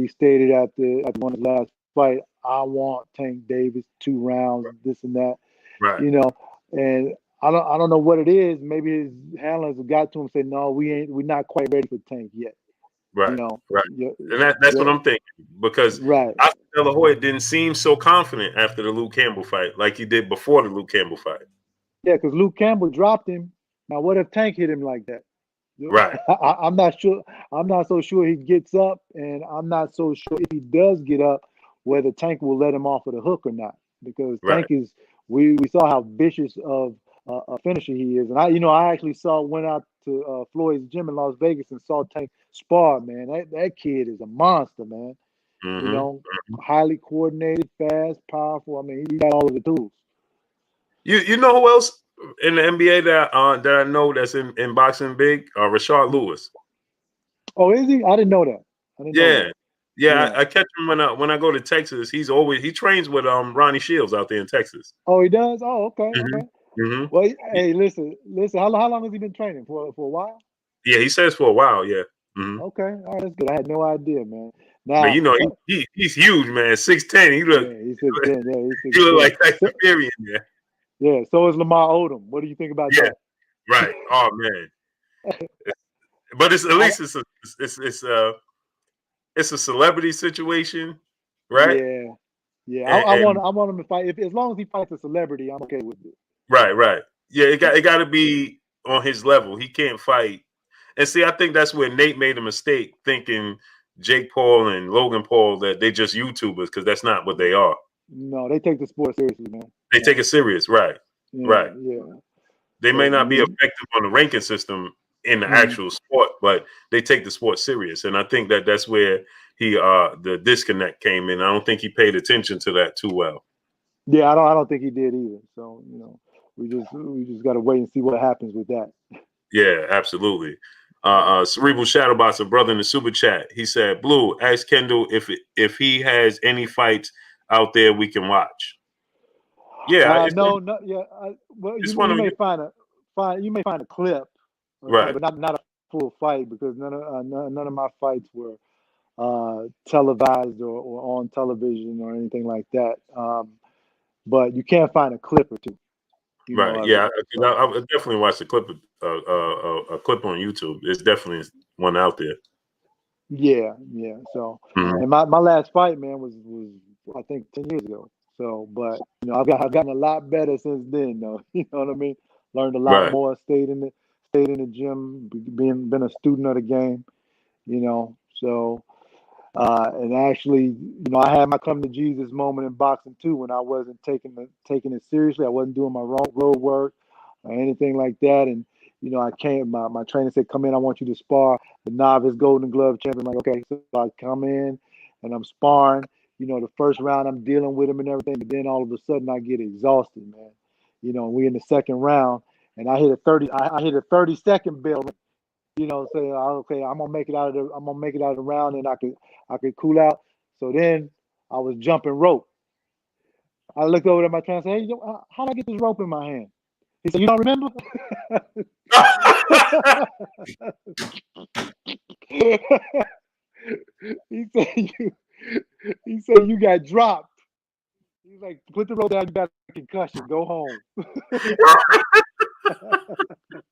he stated after one of his last fight, I want Tank Davis 2 rounds, this and that. right, You know, and I don't know what it is. Maybe his handlers have got to him and said, no, we're not quite ready for Tank yet. You right, know, right. yeah, And that's what yeah, I'm thinking, because right. Oscar De La Hoya didn't seem so confident after the Luke Campbell fight like he did before the Luke Campbell fight. Yeah, because Luke Campbell dropped him. Now, what if Tank hit him like that? Right, I'm not sure. I'm not so sure he gets up, and I'm not so sure if he does get up, whether Tank will let him off of the hook or not. Because right. Tank is, we saw how vicious of a finisher he is, and I actually went out to Floyd's gym in Las Vegas and saw Tank spar. Man, that kid is a monster, man. You Hmm. know, highly coordinated, fast, powerful. I mean, he got all of the tools. You know who else in the NBA that I know that's in boxing big? Rashard Lewis. Oh, is he? I didn't know that. I didn't know Yeah, that. yeah. Yeah. I catch him when I go to Texas. He trains with Ronnie Shields out there in Texas. Oh, he does. Oh, okay, Hmm. okay. Hmm. Well, hey, listen. How long has he been training for a while? Yeah, he says for a while. Yeah. Hmm. Okay, all right, that's good. I had no idea, man. But Now, he's huge, man. 6'10". yeah, he's 6'10". Yeah, he's He look 6'10". like Tyson So, Fury in there. yeah, so is Lamar Odom. What do you think about Yeah, that? right. Oh man. But it's at I, least it's a celebrity situation, right? yeah, yeah. And I want him to fight. If as long as he fights a celebrity, I'm okay with it. right. Yeah, it got to be on his level. He can't fight. And see, I think that's where Nate made a mistake thinking Jake Paul and Logan Paul that they just YouTubers, because that's not what they are. No, they take the sport seriously, man. They take it serious, right? Yeah, Right. yeah. They may So not be effective on the ranking system in the mm, actual sport, but they take the sport serious. And I think that's where the disconnect came in. I don't think he paid attention to that too well. yeah, I don't think he did either. So we just got to wait and see what happens with that. Yeah, absolutely. Cerebral Shadowbox, a brother in the super chat, he said, "Blue, ask Kendall if he has any fights out there we can watch." Yeah, No, no, yeah. Well, it's one you on may you. find a clip, Right, but not a full fight because none of my fights were televised or on television or anything like that. But you can find a clip or two, right. of it. Yeah, So I definitely watched a clip a clip on YouTube. There's definitely one out there. yeah, yeah. So Mhm. and my last fight, man, was I think 10 years ago. So, but I've gotten a lot better since then, though. You know what I mean? Learned a lot Right, more. Stayed in the gym, been a student of the game. So and actually, I had my come to Jesus moment in boxing too when I wasn't taking it seriously. I wasn't doing my road work or anything like that. And I came. My trainer said, "Come in. I want you to spar the novice Golden Glove champion." I'm like, okay, so I come in and I'm sparring. The first round I'm dealing with him and everything, but then all of a sudden I get exhausted, man. We in the second round, and I hit a 30. I hit a 30-second bell. Say, okay, I'm gonna make it out of the round, and I could cool out. So then I was jumping rope. I looked over at my trainer and said, "Hey, how do I get this rope in my hand?" He said, "You don't remember?" he said, "You got dropped." He's like, "Put the rope down. You got a concussion. Go home."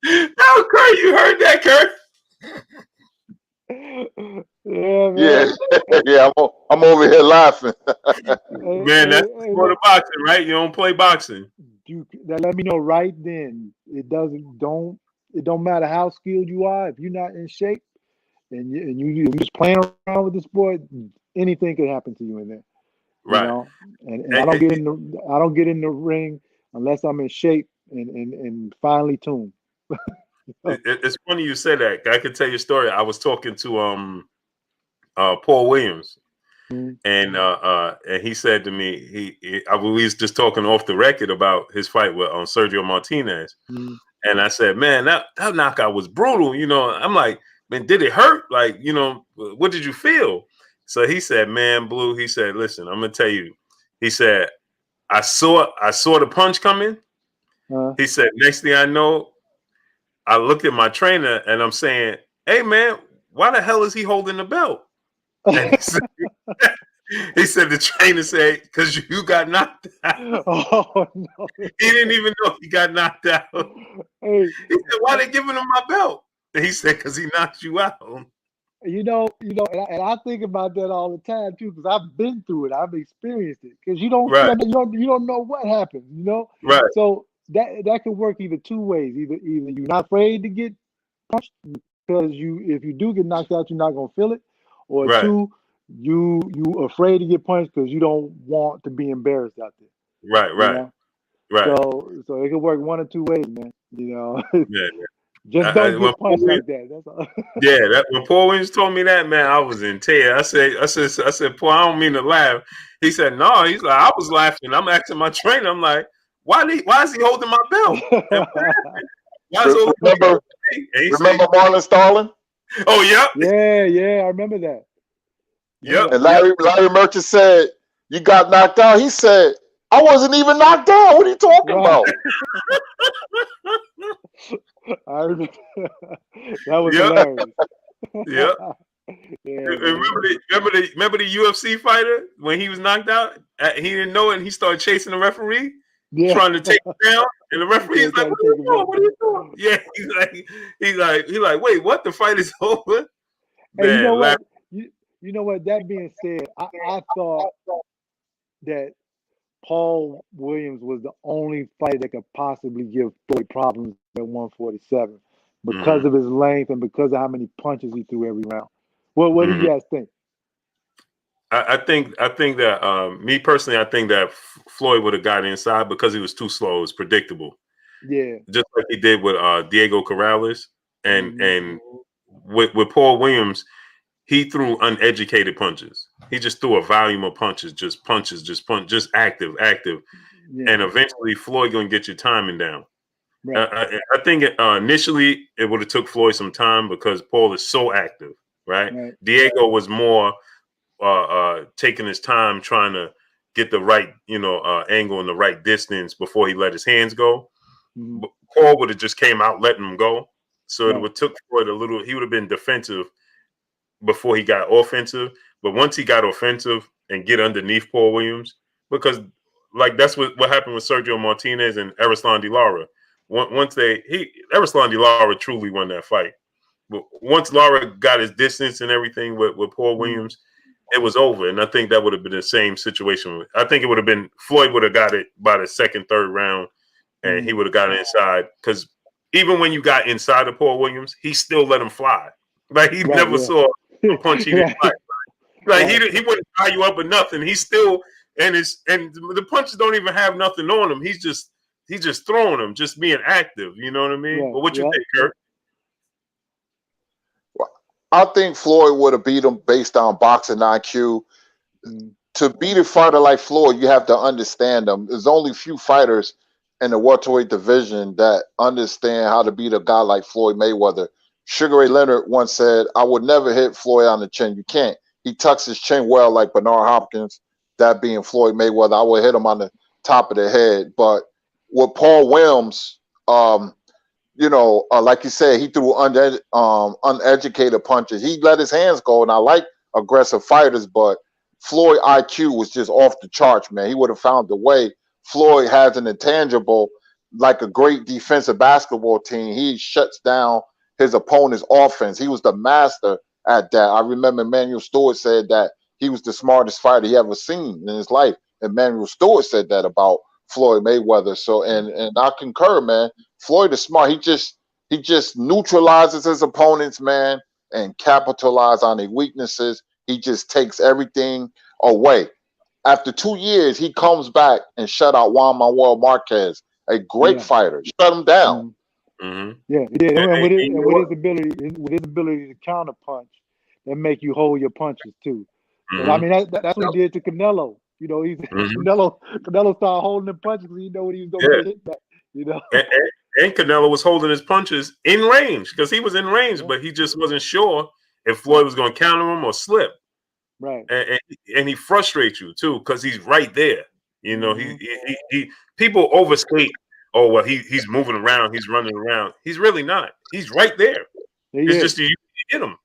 That was crazy. You heard that, Kurt? Yeah, man. Yeah. I'm over here laughing. Man, that's the sport of boxing, right? You don't play boxing. That let me know right then. It don't matter how skilled you are. If you're not in shape and you're just playing around with the sport, anything could happen to you in there. Right. You know? And I don't get in the ring unless I'm in shape and finely tuned. It's funny you say that. I can tell you a story. I was talking to Paul Williams, and he said to me, we was just talking off the record about his fight with Sergio Martinez, and I said, man, that knockout was brutal. You know, I'm like, man, did it hurt? Like, you know, what did you feel? So he said, man, Blue. He said, listen, I'm gonna tell you. He said, I saw the punch coming. He said, next thing I know, I looked at my trainer and I'm saying, hey, man, why the hell is he holding the belt? And he said the trainer said, because you got knocked out. Oh, no. He didn't even know he got knocked out. Hey. He said, why they giving him my belt? And he said, because he knocked you out. You know, and I think about that all the time too, because I've been through it, I've experienced it. Because you don't know what happened, you know. Right. So that could work either two ways. Either you're not afraid to get punched because if you do get knocked out, you're not gonna feel it, or two, you afraid to get punched because you don't want to be embarrassed out there. Right. Right. So it could work one or two ways, man. You know. Yeah. Just don't get punched like that. That's all. Yeah, when Paul Williams told me that, man, I was in tears. I said, Paul, I don't mean to laugh. He said, no. He's like, I was laughing. I'm asking my trainer. I'm like, why is he holding my belt? Remember Marlon Starling? Oh, yeah. Yeah, I remember that. Yep. And Larry Merchant said, you got knocked out. He said, I wasn't even knocked out. What are you talking about? I remember. That was hilarious. Yeah. Remember the UFC fighter when he was knocked out? He didn't know it and he started chasing the referee, trying to take him down. And the referee is like, what are you doing? What are you doing? Yeah, he's like, wait, what? The fight is over? Hey, you know what? You know what? That being said, I thought that Paul Williams was the only fighter that could possibly give Floyd problems at 147 because of his length and because of how many punches he threw every round. Well, what do you guys think? I think that me personally, I think that Floyd would have got inside because he was too slow. It was predictable. Yeah, just like he did with Diego Corrales and with Paul Williams. He threw uneducated punches. He just threw a volume of punches, just active. Yeah. And eventually Floyd going to get your timing down. Right. I think initially it would have took Floyd some time because Paul is so active, right? Diego was more taking his time trying to get the right, angle and the right distance before he let his hands go. But Paul would have just came out letting him go. So it would have took Floyd a little, he would have been defensive before he got offensive, but once he got offensive and get underneath Paul Williams, because like that's what happened with Sergio Martinez and Erislan De Lara. Once Erislan De Lara truly won that fight, but once Lara got his distance and everything with Paul Williams, it was over. And I think that would have been the same situation. I think it would have been Floyd would have got it by the second, third round, and he would have got inside because even when you got inside of Paul Williams, he still let him fly. Like he never saw a punch he didn't like. Like he wouldn't tie you up or nothing. He's still and the punches don't even have nothing on him. He's just throwing them, just being active. You know what I mean? But what you think, Kurt? Well, I think Floyd would have beat him based on boxing IQ. To beat a fighter like Floyd, you have to understand him. There's only few fighters in the welterweight division that understand how to beat a guy like Floyd Mayweather. Sugar Ray Leonard once said, I would never hit Floyd on the chin. You can't. He tucks his chin well like Bernard Hopkins, that being Floyd Mayweather. I would hit him on the top of the head. But with Paul Williams, Like you said, he threw uneducated punches. He let his hands go, and I like aggressive fighters, but Floyd IQ was just off the charts, man. He would have found a way. Floyd has an intangible, like a great defensive basketball team. He shuts down his opponent's offense. He was the master at that. I remember Emmanuel Stewart said that he was the smartest fighter he ever seen in his life. Emmanuel Stewart said that about Floyd Mayweather. So, and I concur, man. Floyd is smart. He just neutralizes his opponents, man, and capitalize on their weaknesses. He just takes everything away. After 2 years, he comes back and shut out Juan Manuel Marquez, a great fighter. Shut him down. Mm-hmm. Yeah, he did. And with his ability to counter punch, that make you hold your punches too. Mm-hmm. I mean, that's what he did to Canelo. Canelo started holding the punches because he know when he was going to get hit back. And Canelo was holding his punches in range because he was in range, but he just wasn't sure if Floyd was going to counter him or slip. Right. And he frustrates you too because he's right there. He people overstate. Oh well, he's moving around, he's running around. He's really not. He's right there. It's just you hit him.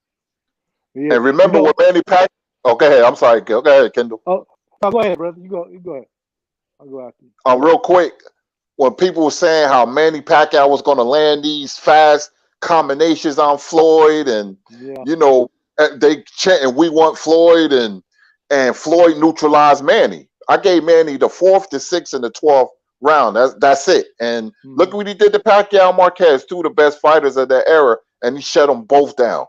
Yeah. And remember what Manny Pacquiao. Oh, go ahead. I'm sorry. Go ahead, Kendall. Oh, go ahead, brother. You go ahead. I'll go after you. Real quick, when people were saying how Manny Pacquiao was going to land these fast combinations on Floyd, and they chanting, "We want Floyd," and Floyd neutralized Manny. I gave Manny the 4th, the 6th, and the 12th round. That's it. And look what he did to Pacquiao Marquez, two of the best fighters of that era, and he shut them both down.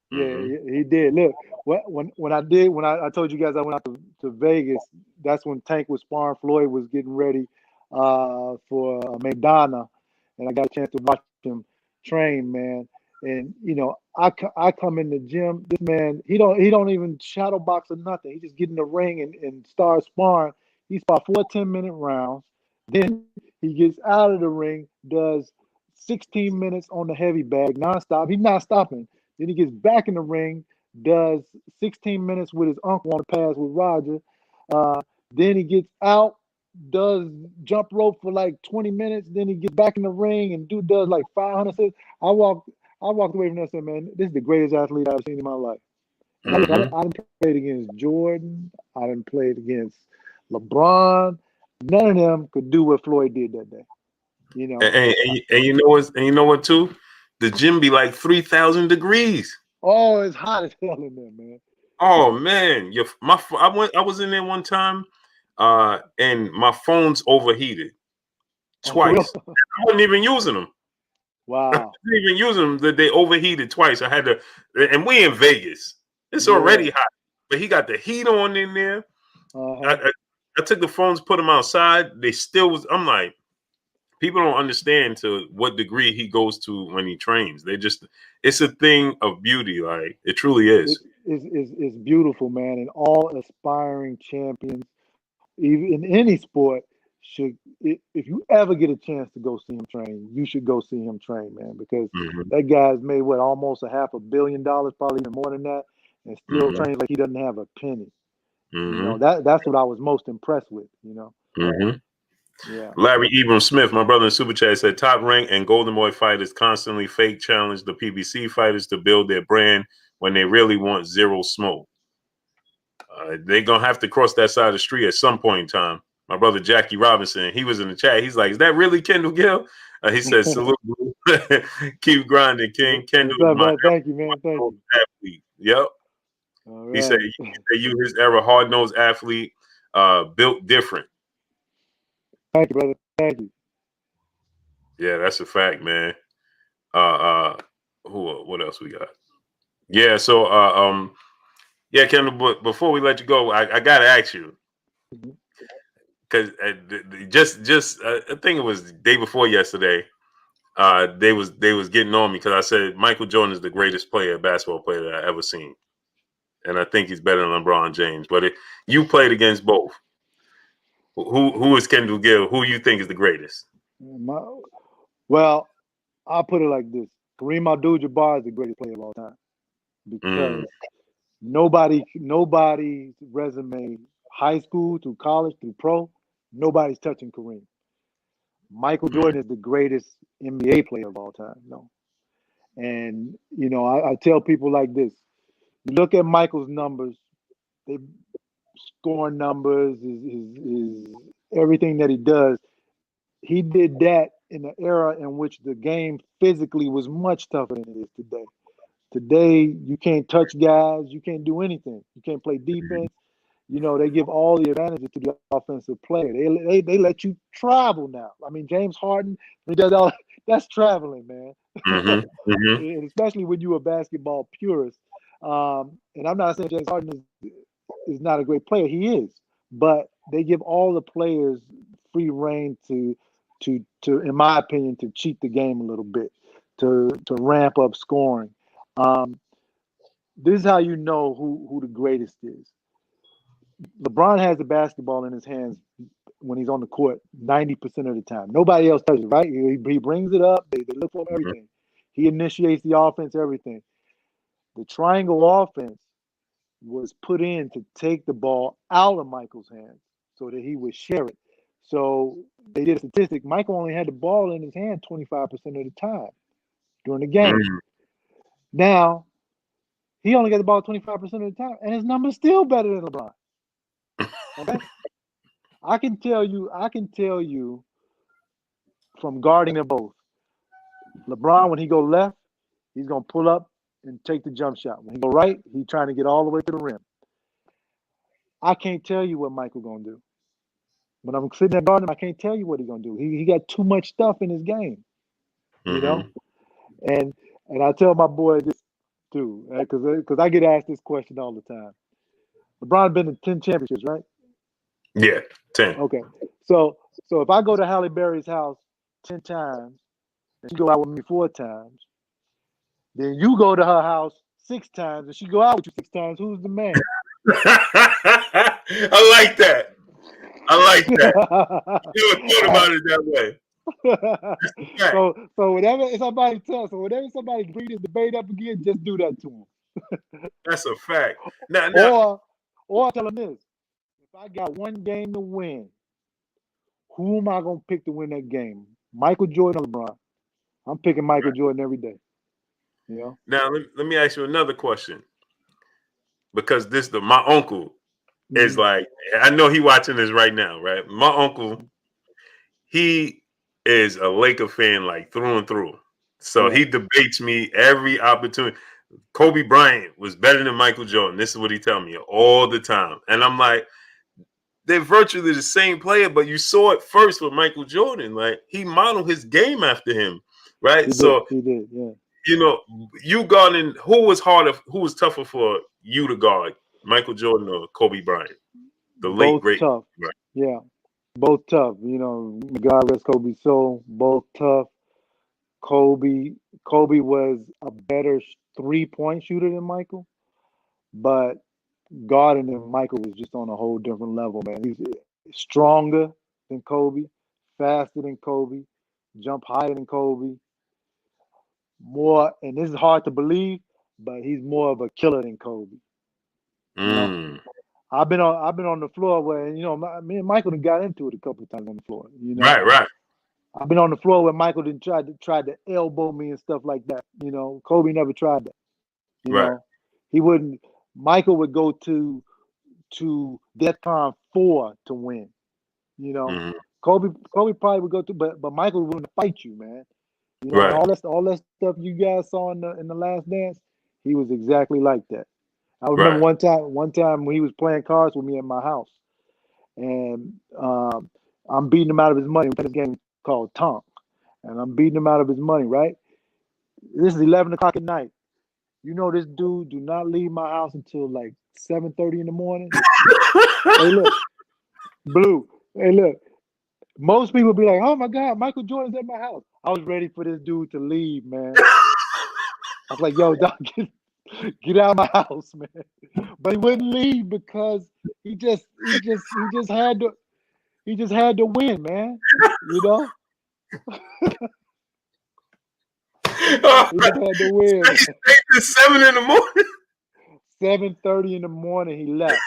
Yeah, he did. Look, when I told you guys I went out to Vegas, that's when Tank was sparring. Floyd was getting ready for Madonna, and I got a chance to watch him train, man. And I come in the gym. This man, he don't even shadow box or nothing. He just get in the ring and start sparring. He spar 4 10-minute rounds. Then he gets out of the ring, does 16 minutes on the heavy bag nonstop. He's not stopping. Then he gets back in the ring, does 16 minutes with his uncle on the pass with Roger. Then he gets out, does jump rope for like 20 minutes. Then he gets back in the ring and does like 500 sets. I walked away from that and said, man, this is the greatest athlete I've seen in my life. And I didn't play against Jordan. I didn't play against LeBron. None of them could do what Floyd did that day. And you know what too? The gym be like 3,000 degrees. Oh, it's hot as hell in there, man. Oh man, I was in there one time, and my phone's overheated twice. I wasn't even using them. Wow. I wasn't even using them. They overheated twice. I had to, and we in Vegas. It's already hot, but he got the heat on in there. I took the phones, put them outside. They still was. I'm like, people don't understand to what degree he goes to when he trains. It's a thing of beauty. Like it truly is. It's beautiful, man. And all aspiring champions, even in any sport, if you ever get a chance to go see him train, you should go see him train, man, because that guy's made almost $500 million, probably even more than that, and still trains like he doesn't have a penny. That's what I was most impressed with. Yeah. Larry Ebram Smith, my brother in Super Chat, said top rank and Golden Boy fighters constantly fake challenge the PBC fighters to build their brand when they really want zero smoke. They're going to have to cross that side of the street at some point in time. My brother Jackie Robinson, he was in the chat. He's like, is that really Kendall Gill? He says, salute. Keep grinding, King. Kendall is my thank you, man. Thank you. athlete. Yep. Right. He said you his era hard-nosed athlete, built different. Thank you, brother. Thank you. Yeah, that's a fact, man. What else we got? Yeah, so Kendall, but before we let you go, I gotta ask you, because I think it was the day before yesterday, they was getting on me because I said Michael Jordan is the greatest basketball player that I ever seen, and I think he's better than LeBron James. But you played against both. Who is Kendall Gill? Who you think is the greatest? Well, I'll put it like this: Kareem Abdul-Jabbar is the greatest player of all time because nobody's resume, high school through college through pro, nobody's touching Kareem. Michael Jordan is the greatest NBA player of all time. No. And, you know, I tell people like this. You look at Michael's numbers, they scoring numbers, his everything that he does. He did that in an era in which the game physically was much tougher than it is today. Today, you can't touch guys. You can't do anything. You can't play defense. You know, they give all the advantages to the offensive player. They let you travel now. I mean, James Harden, he does all that's traveling, man. And especially when you're a basketball purist. And I'm not saying James Harden is not a great player. He is, but they give all the players free reign to, in my opinion, to cheat the game a little bit, to ramp up scoring. This is how you know who the greatest is. LeBron has the basketball in his hands when he's on the court 90% of the time. Nobody else touches it, right? He brings it up. They look for him, everything. He initiates the offense, everything. The triangle offense was put in to take the ball out of Michael's hands so that he would share it. So they did a statistic. Michael only had the ball in his hand 25% of the time during the game. Now, he only got the ball 25% of the time, and his number's still better than LeBron. Okay? I can tell you from guarding them both. LeBron, when he go left, he's gonna pull up and take the jump shot. When he go right, he's trying to get all the way to the rim. I can't tell you what Michael gonna do. When I'm sitting there guarding him, I can't tell you what he's gonna do. He got too much stuff in his game, you know. And I tell my boys this too, because I get asked this question all the time. LeBron been in 10 championships, right? Yeah, 10. Okay. So if I go to Halle Berry's house 10 times and she go out with me 4 times, then you go to her house 6 times and she go out with you 6 times, who's the man? I like that. You thought about it that way. So whenever somebody bring this debate up again, just do that to them. That's a fact. Now. Or tell them this. If I got one game to win, who am I going to pick to win that game? Michael Jordan or LeBron? I'm picking Michael Jordan every day. You know? Now, let me ask you another question. Because my uncle is like, I know he watching this right now, right? My uncle, he is a Laker fan like through and through. So he debates me every opportunity. Kobe Bryant was better than Michael Jordan. This is what he tell me all the time. And I'm like, they're virtually the same player, but you saw it first with Michael Jordan. Like, he modeled his game after him, right? He did, yeah. You know, you guarding, who was tougher for you to guard, Michael Jordan or Kobe Bryant? The late, both great. Tough. Right. Yeah, both tough. You know, God rest Kobe's soul, both tough. Kobe was a better 3-point shooter than Michael, but guarding him, Michael was just on a whole different level, man. He's stronger than Kobe, faster than Kobe, jump higher than Kobe. More, and this is hard to believe, but he's more of a killer than Kobe. You know? I've been on the floor where, you know, me and Michael done got into it a couple of times on the floor. You know, right. I've been on the floor where Michael didn't try to elbow me and stuff like that. You know, Kobe never tried that. You know, he wouldn't. Michael would go to DEFCON 4 to win. You know, Kobe probably would go to, but Michael was willing to fight you, man. You know, all that stuff you guys saw in the Last Dance, he was exactly like that. I remember one time when he was playing cards with me at my house, and I'm beating him out of his money. We played this game called Tonk, and I'm beating him out of his money. Right? This is 11 o'clock at night. You know, this dude do not leave my house until like 7:30 in the morning. Hey, look, Blue. Hey, look. Most people be like, "Oh my God, Michael Jordan's at my house." I was ready for this dude to leave, man. I was like, "Yo, dog, get out of my house, man!" But he wouldn't leave because he just had to win, man. You know. He just had to win. He stayed till 7 in the morning. 7:30 in the morning, he left.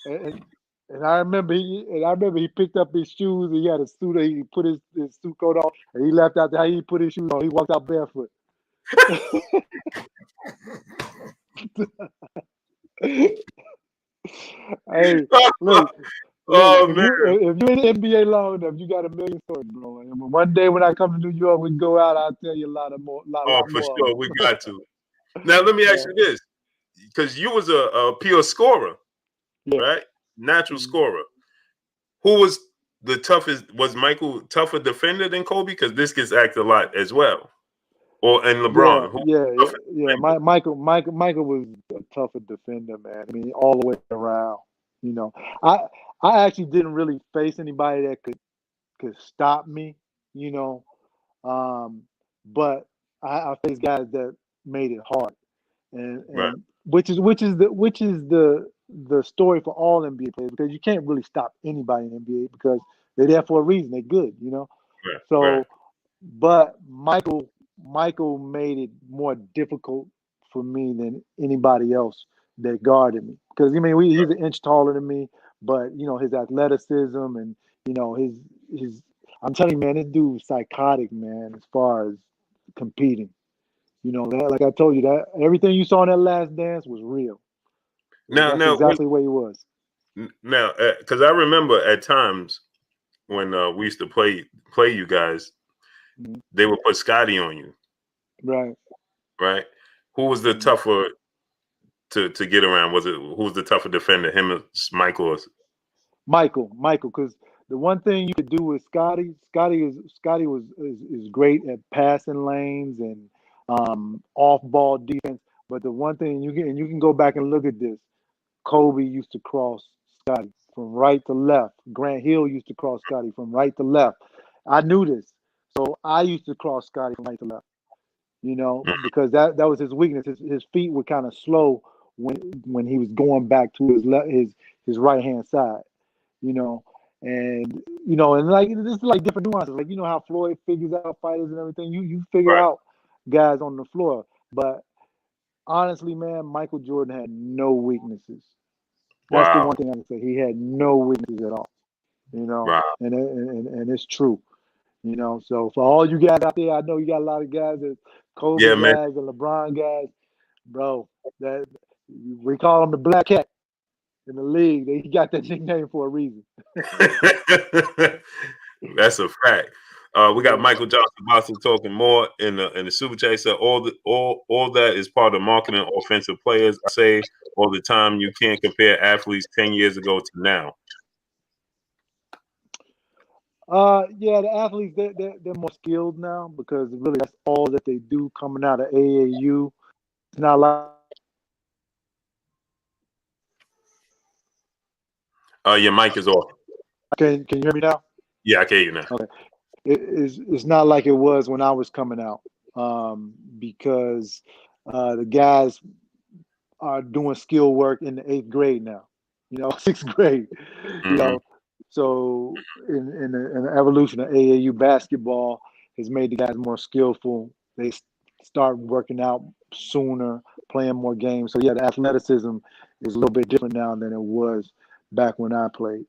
And And I remember he picked up his shoes and he had a suit. He put his suit coat on and he left out there. He put his shoes on. He walked out barefoot. Hey, look, Oh if man. you're in the NBA long enough, you got a million stories, bro. And one day when I come to New York, we go out. I'll tell you a lot more. Oh, for sure, we got to. Now let me ask you this, because you was a pure scorer, right? Natural scorer. Who was the toughest? Was Michael tougher defender than Kobe? Because this gets asked a lot as well. And LeBron. Michael was a tougher defender, man. I mean, all the way around. You know, I actually didn't really face anybody that could stop me. You know, but I faced guys that made it hard, and Right. which is the story for all NBA players, because you can't really stop anybody in NBA because they're there for a reason. They're good, you know. Right. So, right. but Michael made it more difficult for me than anybody else that guarded me, because I mean he's an inch taller than me, but you know his athleticism and you know his I'm telling you, man, this dude's psychotic, man, as far as competing. You know, that, like I told you, that everything you saw in that Last Dance was real. That's exactly the way he was. Now, because I remember at times when we used to play you guys, they would put Scotty on you. Right. Right. Who was the tougher to get around? Who was the tougher defender? Him or Michael? Michael, because the one thing you could do with Scotty is great at passing lanes and off ball defense. But the one thing you can go back and look at this. Kobe used to cross Scotty from right to left. Grant Hill used to cross Scotty from right to left. I knew this, so I used to cross Scotty from right to left. You know, because that was his weakness. His feet were kind of slow when he was going back to his right hand side. You know, and like this is like different nuances. Like, you know how Floyd figures out fighters and everything. You figure out guys on the floor, but honestly, man, Michael Jordan had no weaknesses. That's the one thing I can say. He had no weaknesses at all. You know, and it's true. You know, so for all you guys out there, I know you got a lot of guys that Kobe guys and LeBron guys, bro. That we call him the Black Cat in the league. He got that nickname for a reason. That's a fact. We got Michael Johnson Boston talking more in the super chat. So all that is part of marketing offensive players. I say all the time, you can't compare athletes 10 years ago to now. The athletes they're more skilled now, because really that's all that they do coming out of AAU. It's not like your mic is off. Can you hear me now? Yeah, I can hear you now. Okay. It's not like it was when I was coming out, because the guys are doing skill work in the 8th grade now, 6th grade, So in the evolution of AAU basketball has made the guys more skillful. They start working out sooner, playing more games. So the athleticism is a little bit different now than it was back when I played.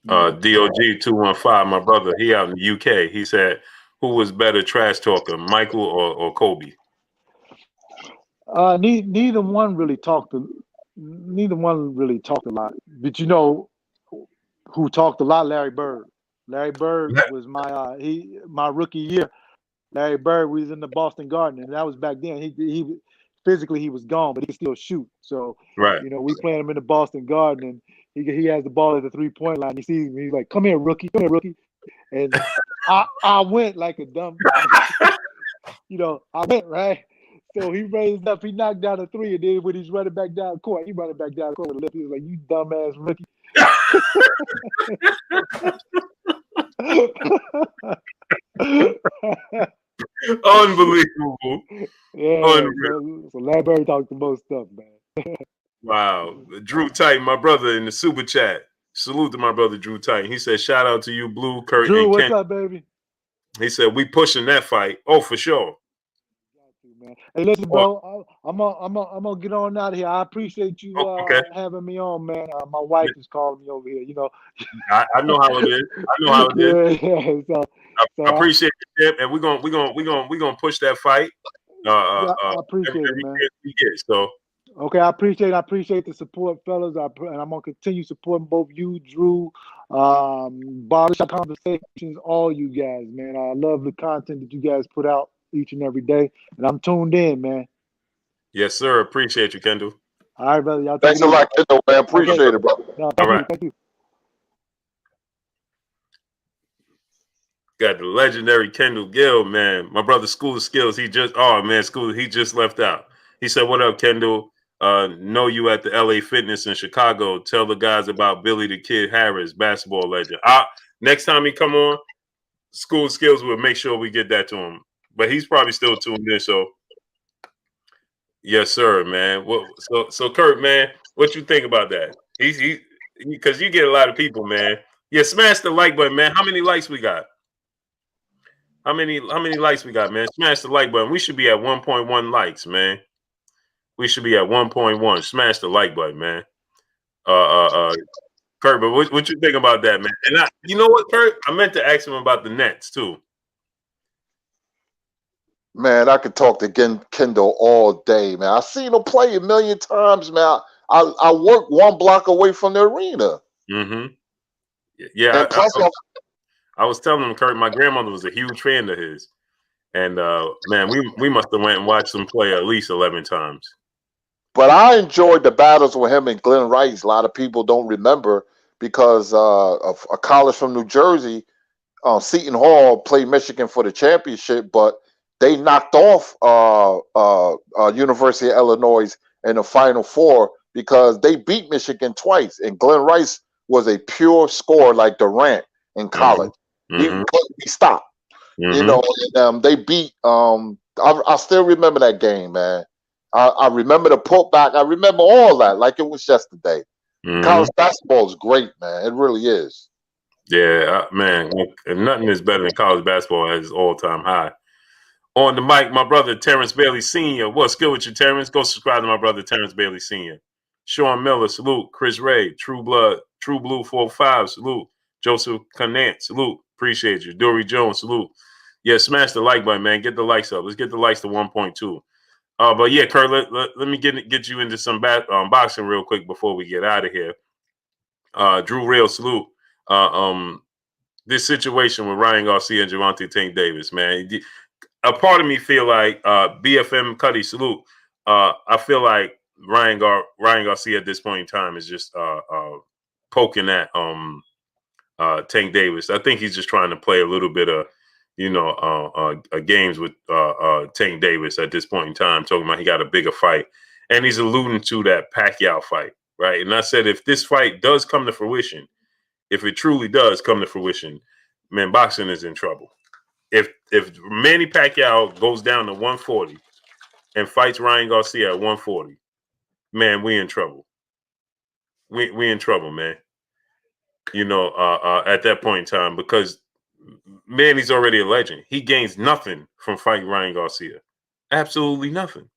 DOG 215, my brother, he out in the UK. He said, who was better trash talker, Michael or Kobe? Neither one really talked a lot. But who talked a lot? Larry Bird. Larry Bird was my rookie year. Larry Bird was in the Boston Garden, and that was back then. He physically he was gone, but he could still shoot. So we playing him in the Boston Garden, and he has the ball at the 3-point line. He sees me, he's like, "Come here, rookie! Come here, rookie!" And I went like a dumb, I went right. So he raised up, he knocked down a 3, and then when he's running back down the court, he running back down the court with a left. He was like, "You dumbass rookie." Unbelievable. So Larry Bird talked the most stuff, man. Wow. Drew Titan, my brother in the super chat. Salute to my brother Drew Titan. He said, shout out to you, Blue, Kurt, Drew, and what's Ken. up, baby? He said, we pushing that fight. Oh, for sure. man. Hey, listen, bro. I'm gonna get on out of here. I appreciate you Okay. having me on, man. My wife is calling me over here. You know. I know how it is. I know how it is. Yeah. I appreciate the tip, and we're gonna push that fight. I appreciate it, Every man. chance we get. So Okay, I appreciate the support, fellas. And I'm gonna continue supporting both you, Drew, Barbershop Conversations, all you guys, man. I love the content that you guys put out each and every day, and I'm tuned in, man. yes, sir. Appreciate you, Kendall. All right, brother. Y'all take Thanks it a easy. lot, Kendall, man. Appreciate it, bro. No, All thank right. you. Thank you. Got the legendary Kendall Gill, man. My brother, School of Skills. He just left out. He said, "What up, Kendall? Know you at the LA Fitness in Chicago. Tell the guys about Billy the Kid Harris, basketball legend. Next time he come on, School of Skills will make sure we get that to him. But he's probably still tuned in. So, yes, sir, man. So Kurt, man, what you think about that? He because you get a lot of people, man. Yeah, smash the like button, man. How many likes we got? How many likes we got, man? Smash the like button. We should be at 1.1 likes, man. We should be at 1.1. Smash the like button, man. Kurt, but what you think about that, man? And you know what, Kurt? I meant to ask him about the Nets too. Man, I could talk to Kendall all day, man. I seen him play a million times, man. I work one block away from the arena. Mm-hmm. Yeah, And plus, I was telling him, Kurt, my grandmother was a huge fan of his. And man, we must have went and watched him play at least 11 times. but I enjoyed the battles with him and Glenn Rice. A lot of people don't remember because of a college from New Jersey, Seton Hall played Michigan for the championship, but they knocked off University of Illinois in the Final Four because they beat Michigan twice. And Glenn Rice was a pure scorer like Durant in college. Mm-hmm. He stopped. Mm-hmm. You know, and, they beat. I still remember that game, man. I remember the putback. I remember all that like it was yesterday. Mm-hmm. College basketball is great, man. It really is. Yeah, man. Nothing is better than college basketball at its all-time high. On the mic, my brother Terrence Bailey Sr. What's good with you, Terrence? Go subscribe to my brother Terrence Bailey Sr. Sean Miller, salute. Chris Ray, True Blue 45, salute. Joseph Canant, salute. Appreciate you. Dory Jones, salute. Yeah, smash the like button, man. Get the likes up. Let's get the likes to 1.2. But yeah, Kurt, let me get you into some boxing real quick before we get out of here. Drew Real, salute. This situation with Ryan Garcia and Gervonta Tank Davis, man. A part of me feel like BFM Cuddy, salute. I feel like Ryan Garcia at this point in time is just poking at Tank Davis. I think he's just trying to play a little bit of games with Tank Davis at this point in time, talking about he got a bigger fight. And he's alluding to that Pacquiao fight, right? And I said, if this fight does come to fruition, if it truly does come to fruition, man, boxing is in trouble. If Manny Pacquiao goes down to 140 and fights Ryan Garcia at 140, man, we in trouble. We in trouble, man. At that point in time, because Manny's already a legend. He gains nothing from fighting Ryan Garcia. Absolutely nothing.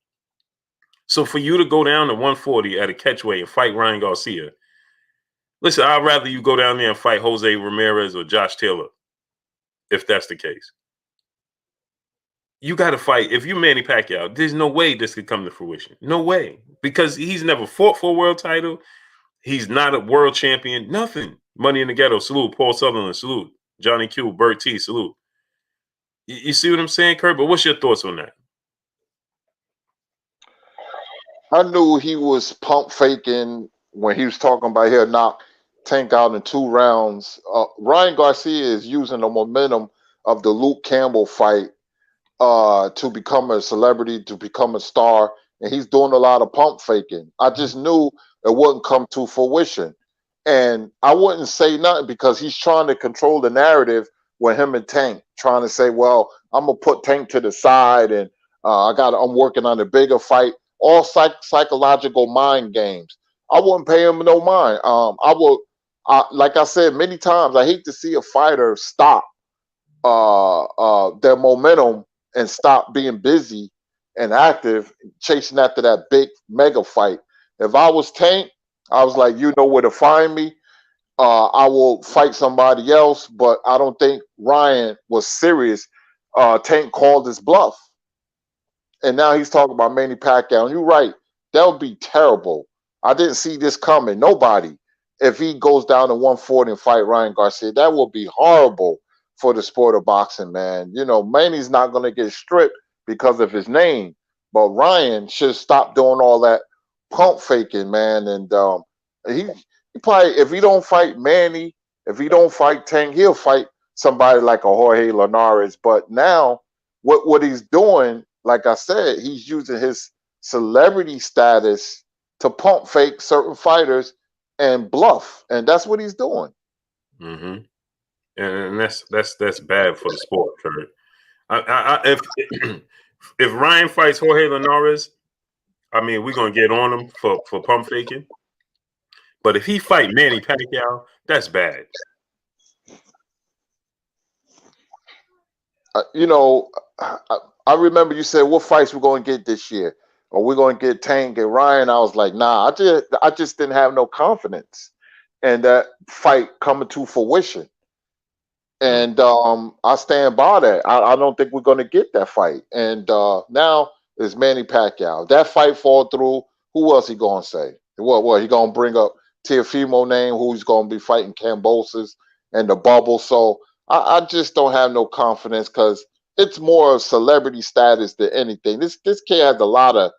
So for you to go down to 140 at a catchweight and fight Ryan Garcia, listen, I'd rather you go down there and fight Jose Ramirez or Josh Taylor, if that's the case. You got to fight. If you Manny Pacquiao, there's no way this could come to fruition. No way. Because he's never fought for a world title. He's not a world champion. Nothing. Money in the Ghetto, salute. Paul Sutherland, salute. Johnny Q, Bert T, salute. You see what I'm saying, Kurt? But what's your thoughts on that? I knew he was pump faking when he was talking about he'll knock Tank out in 2 rounds. Ryan Garcia is using the momentum of the Luke Campbell fight to become a celebrity, to become a star, and he's doing a lot of pump faking. I just knew it wouldn't come to fruition. And I wouldn't say nothing because he's trying to control the narrative with him and Tank, trying to say, well, I'm going to put Tank to the side and I'm working on a bigger fight. All psychological mind games. I wouldn't pay him no mind. Like I said many times, I hate to see a fighter stop their momentum and stop being busy and active, chasing after that big mega fight. If I was Tank, I was like, you know where to find me. I will fight somebody else, but I don't think Ryan was serious. Tank called his bluff, and now he's talking about Manny Pacquiao. And you're right, that would be terrible. I didn't see this coming. Nobody. If he goes down to 140 and fight Ryan Garcia, that would be horrible for the sport of boxing, man. You know, Manny's not going to get stripped because of his name, but Ryan should stop doing all that pump faking, man. And he probably, if he don't fight Manny, if he don't fight Tank, he'll fight somebody like a Jorge Linares. But now, what he's doing, like I said, he's using his celebrity status to pump fake certain fighters and bluff, and that's what he's doing. Mm-hmm. And that's bad for the sport, Kurt. If Ryan fights Jorge Linares, I mean, we're gonna get on him for pump faking. But if he fight Manny Pacquiao, that's bad. You know, I remember you said, what fights we're going to get this year? Or we're going to get Tank and Ryan. I was like, nah, I just didn't have no confidence in that fight coming to fruition. And I stand by that. I don't think we're going to get that fight. And now it's Manny Pacquiao. That fight fall through. Who else he going to say? What he going to bring up Teofimo name, who's going to be fighting Cambosis and the bubble. So I just don't have no confidence because it's more of celebrity status than anything. This kid has a lot of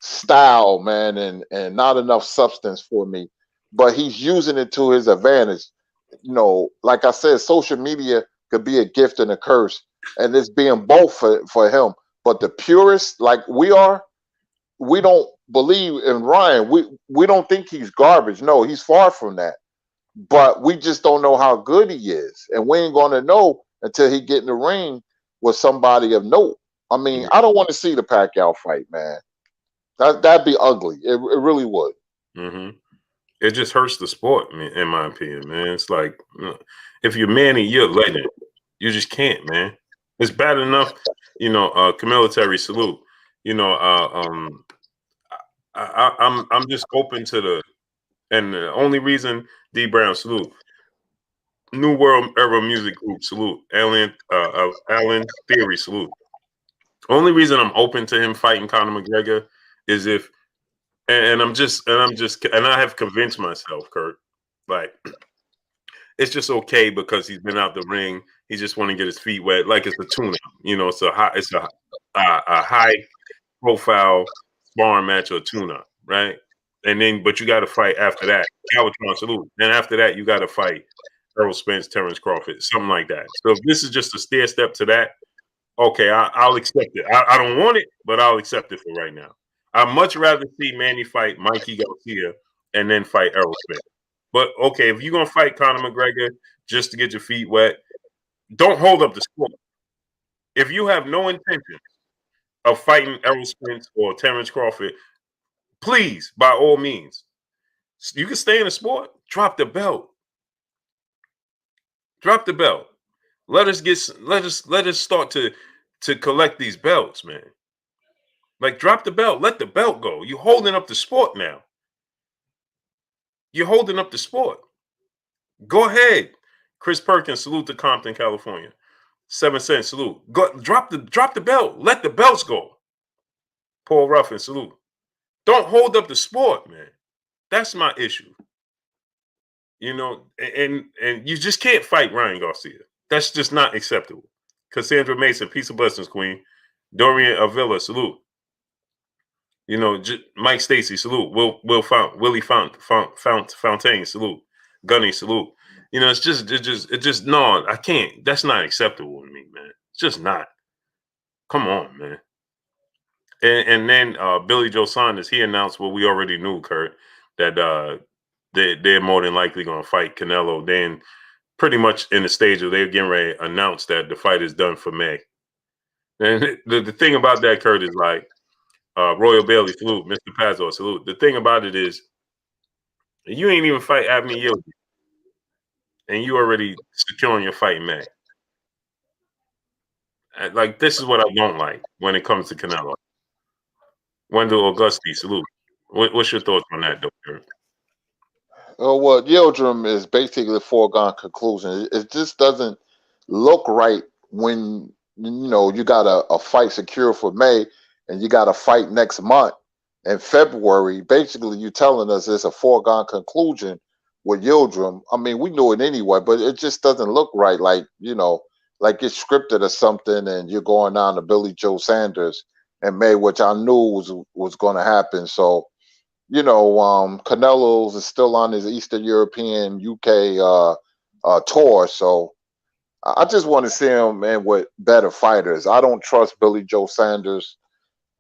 style, man, and not enough substance for me. But he's using it to his advantage. You know, like I said, social media could be a gift and a curse, and it's being both for him. But the purists, like we are, we don't believe in Ryan. We don't think he's garbage. No, he's far from that. But we just don't know how good he is, and we ain't gonna know until he get in the ring with somebody of note. I mean, I don't want to see the Pacquiao fight, man. That'd be ugly. It really would. Mm-hmm. It just hurts the sport, in my opinion, man. It's like, if you're Manny, you're a legend. You just can't, man. It's bad enough, military salute. I'm just open to the only reason D Brown salute. New World Era Music Group salute. Alan Theory salute. Only reason I'm open to him fighting Conor McGregor is if, and I have convinced myself, Kurt, like it's just okay because he's been out the ring. He just want to get his feet wet, like it's a tune-up. It's a high profile sparring match or tune-up, right? And then, but you got to fight after that. Galvatron salute. Then after that, you got to fight Errol Spence, Terrence Crawford, something like that. So if this is just a stair step to that, okay, I'll accept it. I don't want it, but I'll accept it for right now. I'd much rather see Manny fight Mikey Garcia and then fight Errol Spence. But okay, if you're gonna fight Conor McGregor just to get your feet wet, don't hold up the sport. If you have no intention of fighting Errol Spence or Terrence Crawford, please, by all means, you can stay in the sport. Drop the belt. Drop the belt. Let us start to collect these belts, man. Like, drop the belt. Let the belt go. You're holding up the sport now. You're holding up the sport. Go ahead. Chris Perkins, salute to Compton, California. 7 cent salute. Go drop the belt. Let the belts go. Paul Ruffin, salute. Don't hold up the sport, man. That's my issue. And you just can't fight Ryan Garcia. That's just not acceptable. Cassandra Mason, peace and blessings, Queen. Dorian Avila, salute. Mike Stacy, salute. Willie Fontaine, salute. Gunny, salute. It's just no, I can't. That's not acceptable to me, man. It's just not. Come on, man. And then Billy Joe Saunders, he announced what we already knew, Kurt, that they're more than likely going to fight Canelo. Then pretty much in the stage of they're getting ready to announce that the fight is done for May. And the thing about that, Kurt, is like, Royal Bailey, salute. Mr. Pazzo, salute. The thing about it is, you ain't even fight Abney Yildiz, and you already securing your fight, man. Like, this is what I don't like when it comes to Canelo. Wendell Auguste, salute. What's your thoughts on that, Doctor? Oh, well, Yildirim is basically a foregone conclusion. It just doesn't look right when you got a fight secured for May and you got a fight next month in February. Basically, you telling us it's a foregone conclusion with Yildirim. I mean, we knew it anyway, but it just doesn't look right. Like it's scripted or something, and you're going down to Billy Joe Sanders and May, which I knew was going to happen. So Canelo's is still on his Eastern European UK tour, so I just want to see him, man, with better fighters. I don't trust Billy Joe Sanders,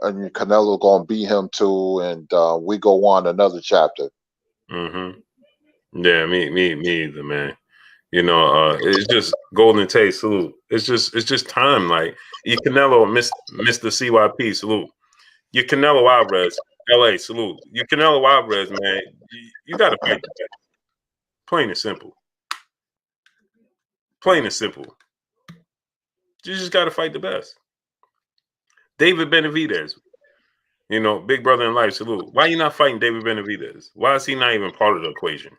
and Canelo gonna beat him too, and we go on another chapter. Yeah, me either, man. It's just Golden Tate, salute. It's just time. Like your Canelo, Mr. CYP, salute. Your Canelo Alvarez, LA, salute. Your Canelo Alvarez, man, you got to fight the best. Plain and simple. Plain and simple. You just got to fight the best. David Benavidez, big brother in life, salute. Why you not fighting David Benavidez? Why is he not even part of the equation?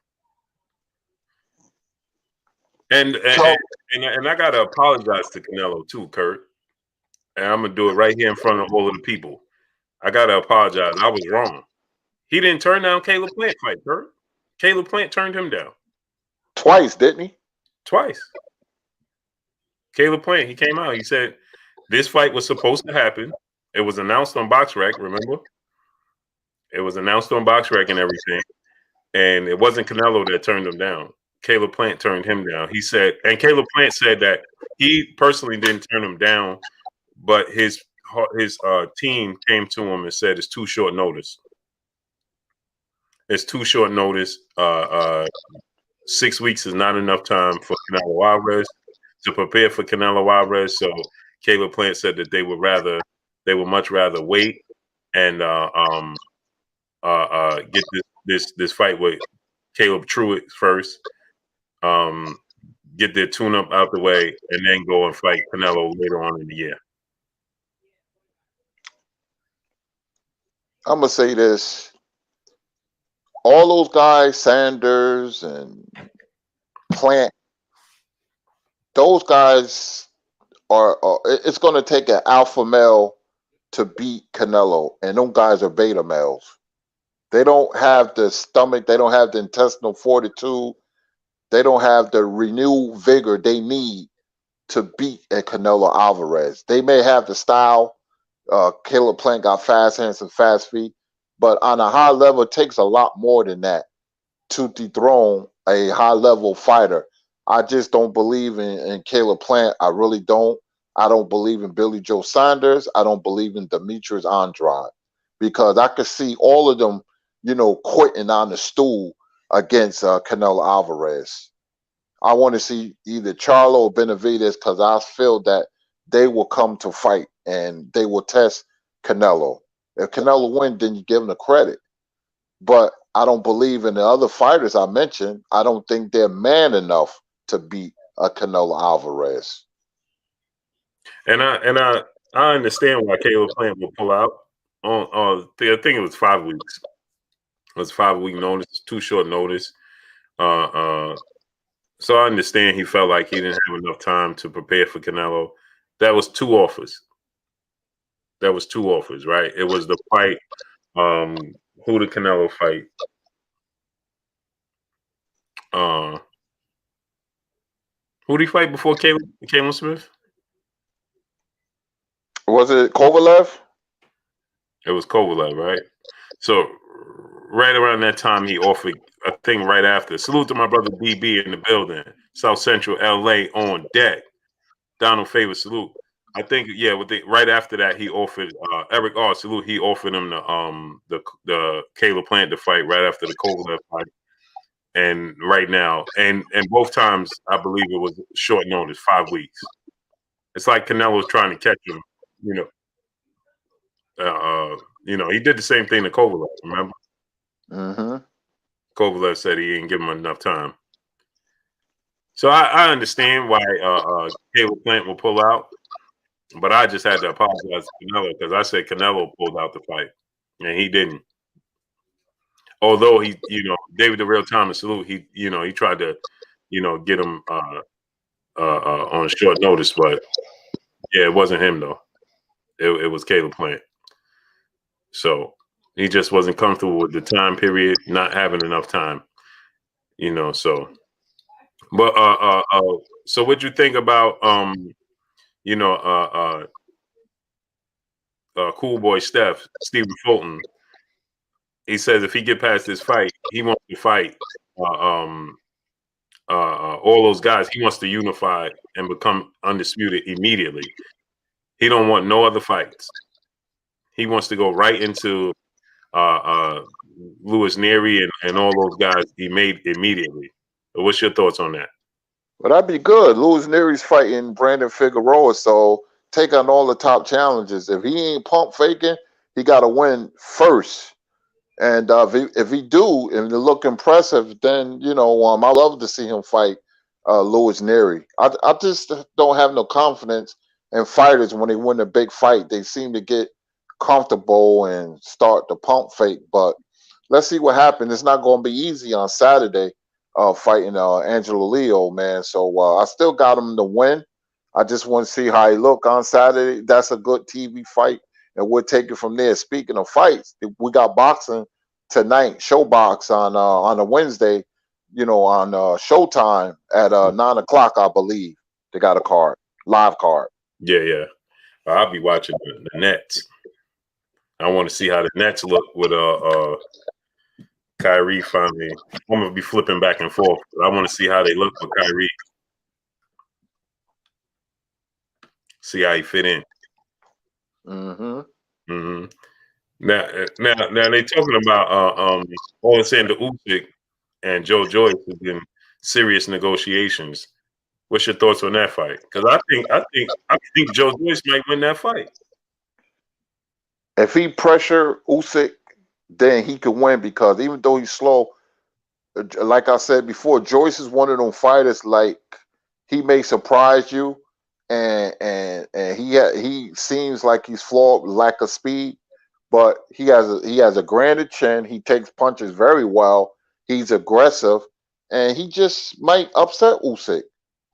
And I gotta apologize to Canelo too, Kurt. And I'm gonna do it right here in front of all of the people. I gotta apologize. I was wrong. He didn't turn down Caleb Plant fight, Kurt. Caleb Plant turned him down. Twice, didn't he? Twice. Caleb Plant, he came out. He said this fight was supposed to happen. It was announced on BoxRec, remember? It was announced on BoxRec and everything. And it wasn't Canelo that turned him down. Caleb Plant turned him down. He said, and Caleb Plant said that he personally didn't turn him down, but his team came to him and said it's too short notice. It's too short notice. 6 weeks is not enough time for Canelo Alvarez to prepare for Canelo Alvarez. So Caleb Plant said that they would much rather wait and get this fight with Caleb Truitt first. Get their tune-up out the way, and then go and fight Canelo later on in the year. I'm gonna say this: all those guys, Sanders and Plant, those guys are. It's gonna take an alpha male to beat Canelo, and those guys are beta males. They don't have the stomach. They don't have the intestinal fortitude. They don't have the renewed vigor they need to beat a Canelo Alvarez. They may have the style. Caleb Plant got fast hands and fast feet, but on a high level, it takes a lot more than that to dethrone a high level fighter. I just don't believe in Caleb Plant. I really don't. I don't believe in Billy Joe Sanders. I don't believe in Demetrius Andrade, because I could see all of them, quitting on the stool against Canelo Alvarez. I want to see either Charlo or Benavidez, because I feel that they will come to fight and they will test Canelo. If Canelo wins, then you give him the credit. But I don't believe in the other fighters I mentioned. I don't think they're man enough to beat a Canelo Alvarez. And I understand why Caleb Plant will pull out. I think it was 5 weeks. It was 5-week notice, too short notice. So I understand he felt like he didn't have enough time to prepare for Canelo. That was two offers. Right? It was the fight. Who did Canelo fight? Who did he fight before Caleb Smith? Was it Kovalev? It was Kovalev, right? So right around that time, he offered a thing right after. Salute to my brother DB in the building. South Central LA on deck. Donald Favor, salute. I think, right after that, he offered Eric R. Salute. He offered him the Caleb Plant to fight right after the Kovalev fight. And right now, and both times, I believe it was short notice, 5 weeks. It's like Canelo's trying to catch him, he did the same thing to Kovalev, remember? Mm-hmm. Kovalev said he didn't give him enough time. So I understand why Caleb Plant will pull out, but I just had to apologize to Canelo because I said Canelo pulled out the fight. and he didn't. Although he, David the Real Thomas Salute, he tried to, get him on short notice, but yeah, it wasn't him though. It was Caleb Plant. So he just wasn't comfortable with the time period, not having enough time, So, but so what you think about Cool Boy Stephen Fulton? He says if he get past this fight, he wants to fight all those guys. He wants to unify and become undisputed immediately. He don't want no other fights. He wants to go right into Louis Neary and all those guys he made immediately. What's your thoughts on that? Well, that'd be good. Louis Neary's fighting Brandon Figueroa, so take on all the top challenges. If he ain't pump faking, he got to win first. And if he do, and they look impressive, then I love to see him fight Louis Neary. I just don't have no confidence in fighters when they win a big fight. They seem to get comfortable and start to pump fake. But let's see what happens. It's not going to be easy on Saturday fighting Angelo Leo, man. So I still got him to win. I just want to see how he look on Saturday. That's a good TV fight. And we'll take it from there. Speaking of fights, we got boxing tonight, Showbox on a Wednesday, on Showtime at 9:00, I believe. They got a live card. Yeah. I'll be watching the Nets. I want to see how the Nets look with Kyrie finally. I'm gonna be flipping back and forth. But I want to see how they look with Kyrie. See how he fit in. Mm-hmm. Now they talking about Alexander Usyk and Joe Joyce is in serious negotiations. What's your thoughts on that fight? Because I think Joe Joyce might win that fight. If he pressure Usyk, then he could win because even though he's slow, like I said before, Joyce is one of them fighters. Like he may surprise you, and he seems like he's flawed, lack of speed, but he has a granted chin. He takes punches very well. He's aggressive, and he just might upset Usyk.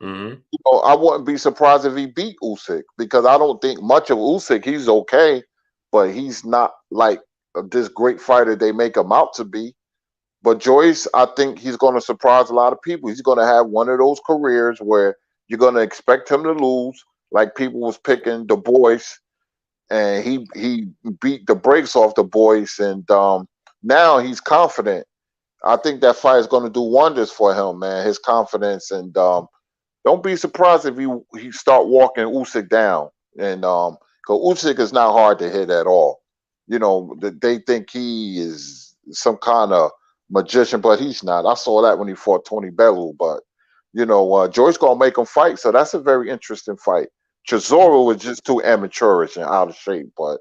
Mm-hmm. I wouldn't be surprised if he beat Usyk because I don't think much of Usyk. He's okay, but he's not like this great fighter they make him out to be. But Joyce, I think he's going to surprise a lot of people. He's going to have one of those careers where you're going to expect him to lose, like people was picking the Boys, and he beat the brakes off the Boys, and now he's confident. I think that fight is going to do wonders for him, man. His confidence, and don't be surprised if he start walking Usyk down, and because Usyk is not hard to hit at all. They think he is some kind of magician, but he's not. I saw that when he fought Tony Bellew, but Joyce gonna make him fight, so that's a very interesting fight. Chisora was just too amateurish and out of shape, but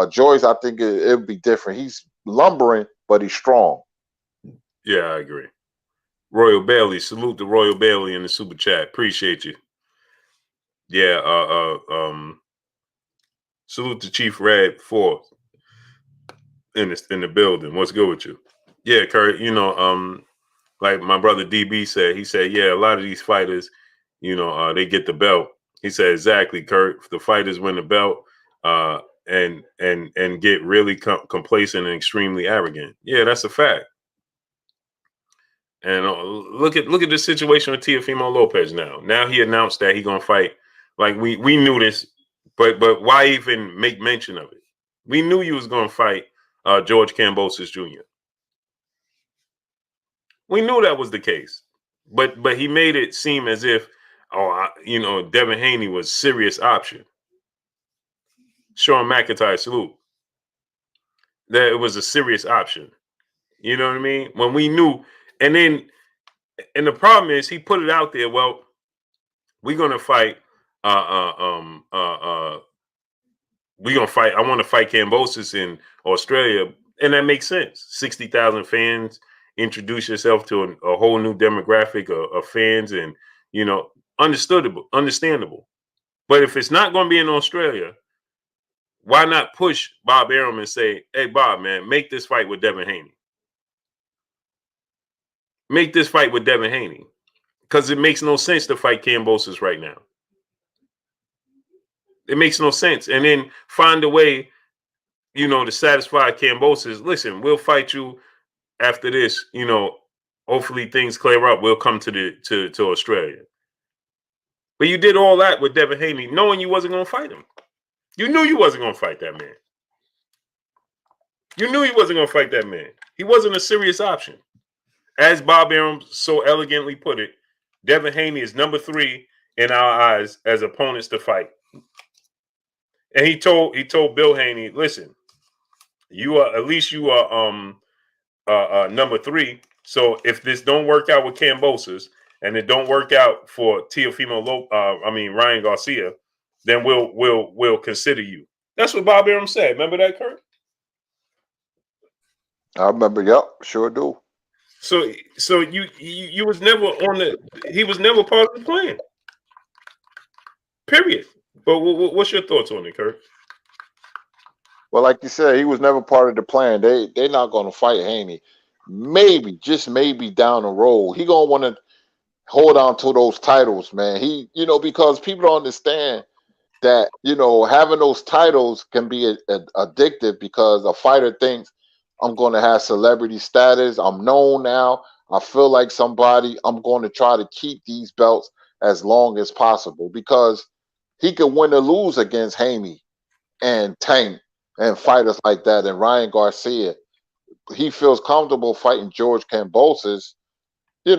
Joyce, I think it'll be different. He's lumbering, but he's strong. Yeah, I agree. Royal Bailey, salute to Royal Bailey in the super chat. Appreciate you. Yeah, salute to Chief Red 4 in the building. What's good with you? Yeah, Kurt, like my brother DB said, he said, yeah, a lot of these fighters, they get the belt. He said, exactly, Kurt. If the fighters win the belt, and get really complacent and extremely arrogant. Yeah, that's a fact. And look at the situation with Teofimo Lopez now. Now he announced that he's gonna fight. Like we knew this, but why even make mention of it? We knew he was gonna fight George Kambosos Jr. We knew that was the case, but he made it seem as if Devin Haney was serious option. Sean McIntyre, salute. That it was a serious option. You know what I mean? When we knew, and the problem is he put it out there. Well, we're gonna fight. We're gonna fight. I want to fight Kambosos in Australia, and that makes sense. 60,000 fans. Introduce yourself to a whole new demographic of fans, and understandable. But if it's not going to be in Australia, why not push Bob Arum and say, hey, Bob, man, make this fight with Devin Haney. Make this fight with Devin Haney. Because it makes no sense to fight Kambosos right now. It makes no sense. And then find a way, to satisfy Kambosos. Listen, we'll fight you after this, hopefully things clear up. We'll come to Australia. But you did all that with Devin Haney, knowing you wasn't going to fight him. You knew you wasn't going to fight that man. You knew you wasn't going to fight that man. He wasn't a serious option. As Bob Arum so elegantly put it, Devin Haney is number 3 in our eyes as opponents to fight. And he told Bill Haney, listen, you are number 3. So if this don't work out with Kambosos and it don't work out for Ryan Garcia, then we'll consider you. That's what Bob Arum said. Remember that, Kurt? I remember. Yep, sure do. So you was never he was never part of the plan. Period. But what's your thoughts on it, Kurt? Well, like you said, he was never part of the plan. They're not going to fight Haney. Maybe, just maybe down the road, he gonna want to hold on to those titles, man. He, because people don't understand that, having those titles can be addictive because a fighter thinks I'm going to have celebrity status. I'm known now. I feel like somebody. I'm going to try to keep these belts as long as possible because he could win or lose against Haney and Tank and fighters like that and Ryan Garcia. He feels comfortable fighting George Kambosos. He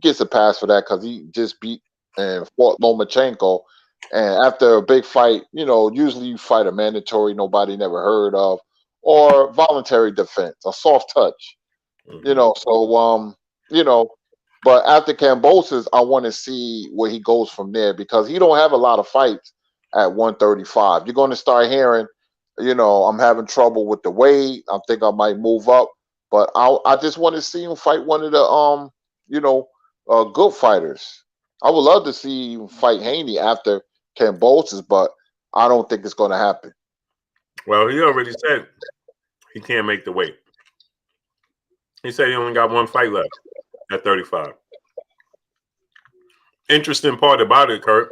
gets a pass for that because he just beat and fought Lomachenko. And after a big fight, usually you fight a mandatory nobody never heard of or voluntary defense, a soft touch. But after Kambosos, I want to see where he goes from there because he don't have a lot of fights at 135. You're going to start hearing, I'm having trouble with the weight. I think I might move up, but I just want to see him fight one of the good fighters. I would love to see him fight Haney after Kambosos, but I don't think it's going to happen. Well, he already said he can't make the weight. He said he only got one fight left at 35. Interesting part about it, Kurt,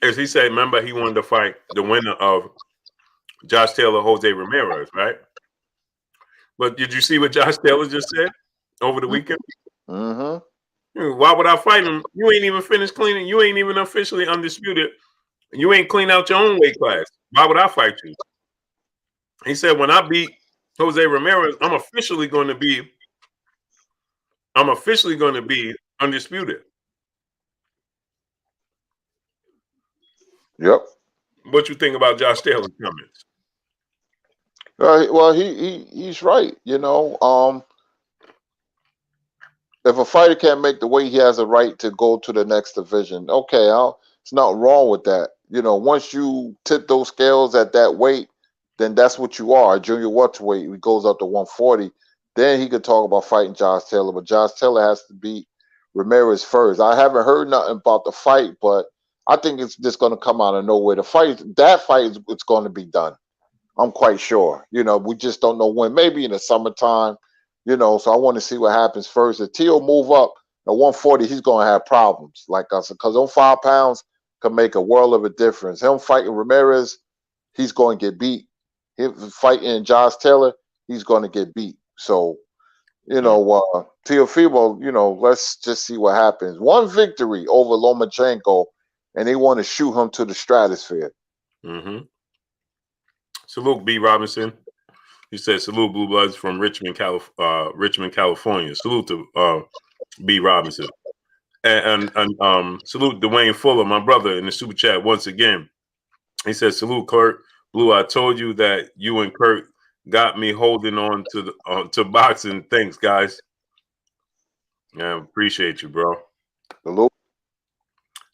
is he said, remember, he wanted to fight the winner of Josh Taylor, Jose Ramirez, right? But did you see what Josh Taylor just said over the weekend? Mm-hmm. Why would I fight him? You ain't even finished cleaning. You ain't even officially undisputed. You ain't clean out your own weight class. Why would I fight you? He said, when I beat Jose Ramirez, I'm officially going to be undisputed. Yep. What you think about Josh Taylor's comments? Well, he's right. If a fighter can't make the weight, he has a right to go to the next division. Okay, it's not wrong with that. Once you tip those scales at that weight, then that's what you are. A junior welterweight, he goes up to 140. Then he could talk about fighting Josh Taylor, but Josh Taylor has to beat Ramirez first. I haven't heard nothing about the fight, but I think it's just going to come out of nowhere. That fight, it's going to be done. I'm quite sure. We just don't know when. Maybe in the summertime. So I want to see what happens first. If Tio move up at 140, he's going to have problems like us because those 5 pounds can make a world of a difference. Him fighting Ramirez, he's going to get beat. Him fighting Josh Taylor, he's going to get beat. So, Teofimo, let's just see what happens. One victory over Lomachenko, and they want to shoot him to the stratosphere. Mm-hmm. Salute, B. Robinson. He said, salute, Blue Bloods from Richmond, California. Salute to B. Robinson. And salute Dwayne Fuller, my brother, in the super chat once again. He said, salute, Kurt. Blue, I told you that you and Kurt got me holding on to boxing. Thanks, guys. Yeah, appreciate you, bro. Salute.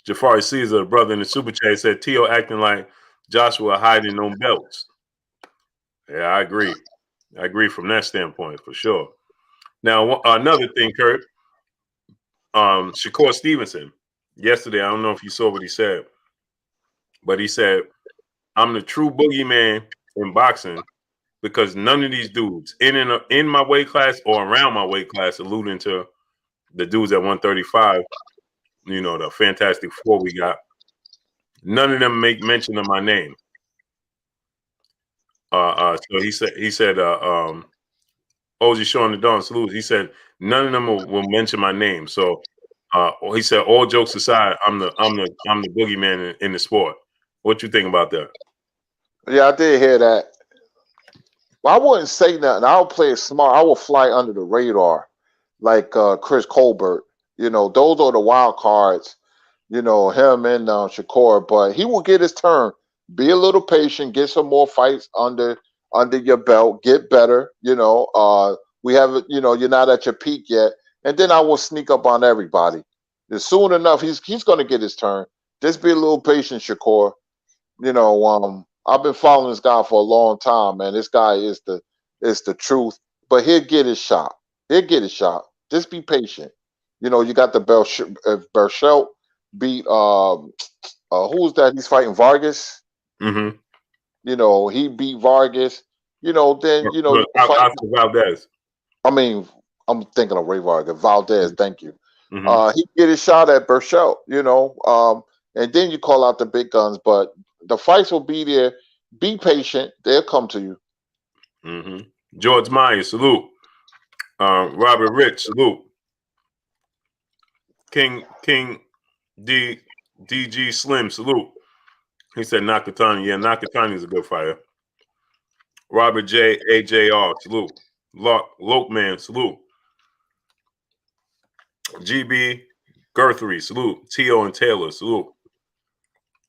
Jafari Caesar, brother in the super chat, said, Tio acting like Joshua hiding on belts. Yeah, I agree. I agree from that standpoint for sure. Now, another thing, Kurt, Shakur Stevenson, yesterday, I don't know if you saw what he said, But he said, I'm the true boogeyman in boxing because none of these dudes in my weight class or around my weight class, alluding to the dudes at 135, you know, the Fantastic Four we got, none of them make mention of my name. So he said, OG Sean the Dawn salute. He said none of them will mention my name. So he said, all jokes aside, I'm the boogeyman in the sport. What you think about that? Yeah, I did hear that. Well, I wouldn't say nothing. I'll play it smart. I will fly under the radar, like Chris Colbert. You know, those are the wild cards. You know, him and Shakur. But he will get his turn. Be a little patient. Get some more fights under your belt. Get better. You know, we have. You know, you're not at your peak yet. And then I will sneak up on everybody. Soon enough, he's going to get his turn. Just be a little patient, Shakur. You know, I've been following this guy for a long time, man. This guy is the truth. But he'll get his shot. He'll get his shot. Just be patient. You know, you got the Berchelt beat who's that? He's fighting Vargas. Mm-hmm. You know, he beat Vargas. You know, then you know Oscar Valdez. I mean, I'm thinking of Ray Vargas. Valdez, thank you. Mm-hmm. He get his shot at Berchelt, you know. And then you call out the big guns, but the fights will be there. Be patient; they'll come to you. Mm-hmm. George Myers, salute. Robert Rich, salute. King DG Slim, salute. He said Nakatani. Yeah, Nakatani is a good fighter. Robert J. AJR, salute. Lokeman, salute. GB Guthrie, salute. T.O. and Taylor, salute.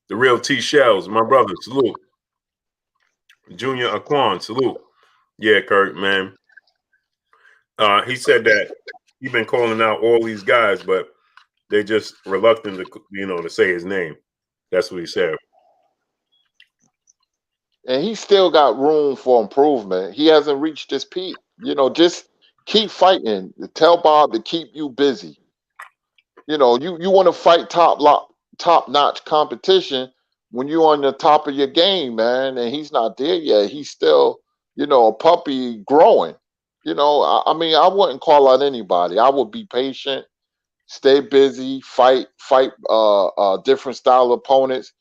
The real T Shells, my brother, salute. Junior Aquan, salute. Yeah, Kirk, man. He said that he's been calling out all these guys, but they just reluctant to, to say his name. That's what he said. And he still got room for improvement. He hasn't reached his peak. You know, just keep fighting. Tell Bob to keep you busy. You know, you want to fight top notch competition when you're on the top of your game, man. And he's not there yet. He's still, you know, a puppy growing. You know, I mean, I wouldn't call out anybody. I would be patient, stay busy, fight different style opponents,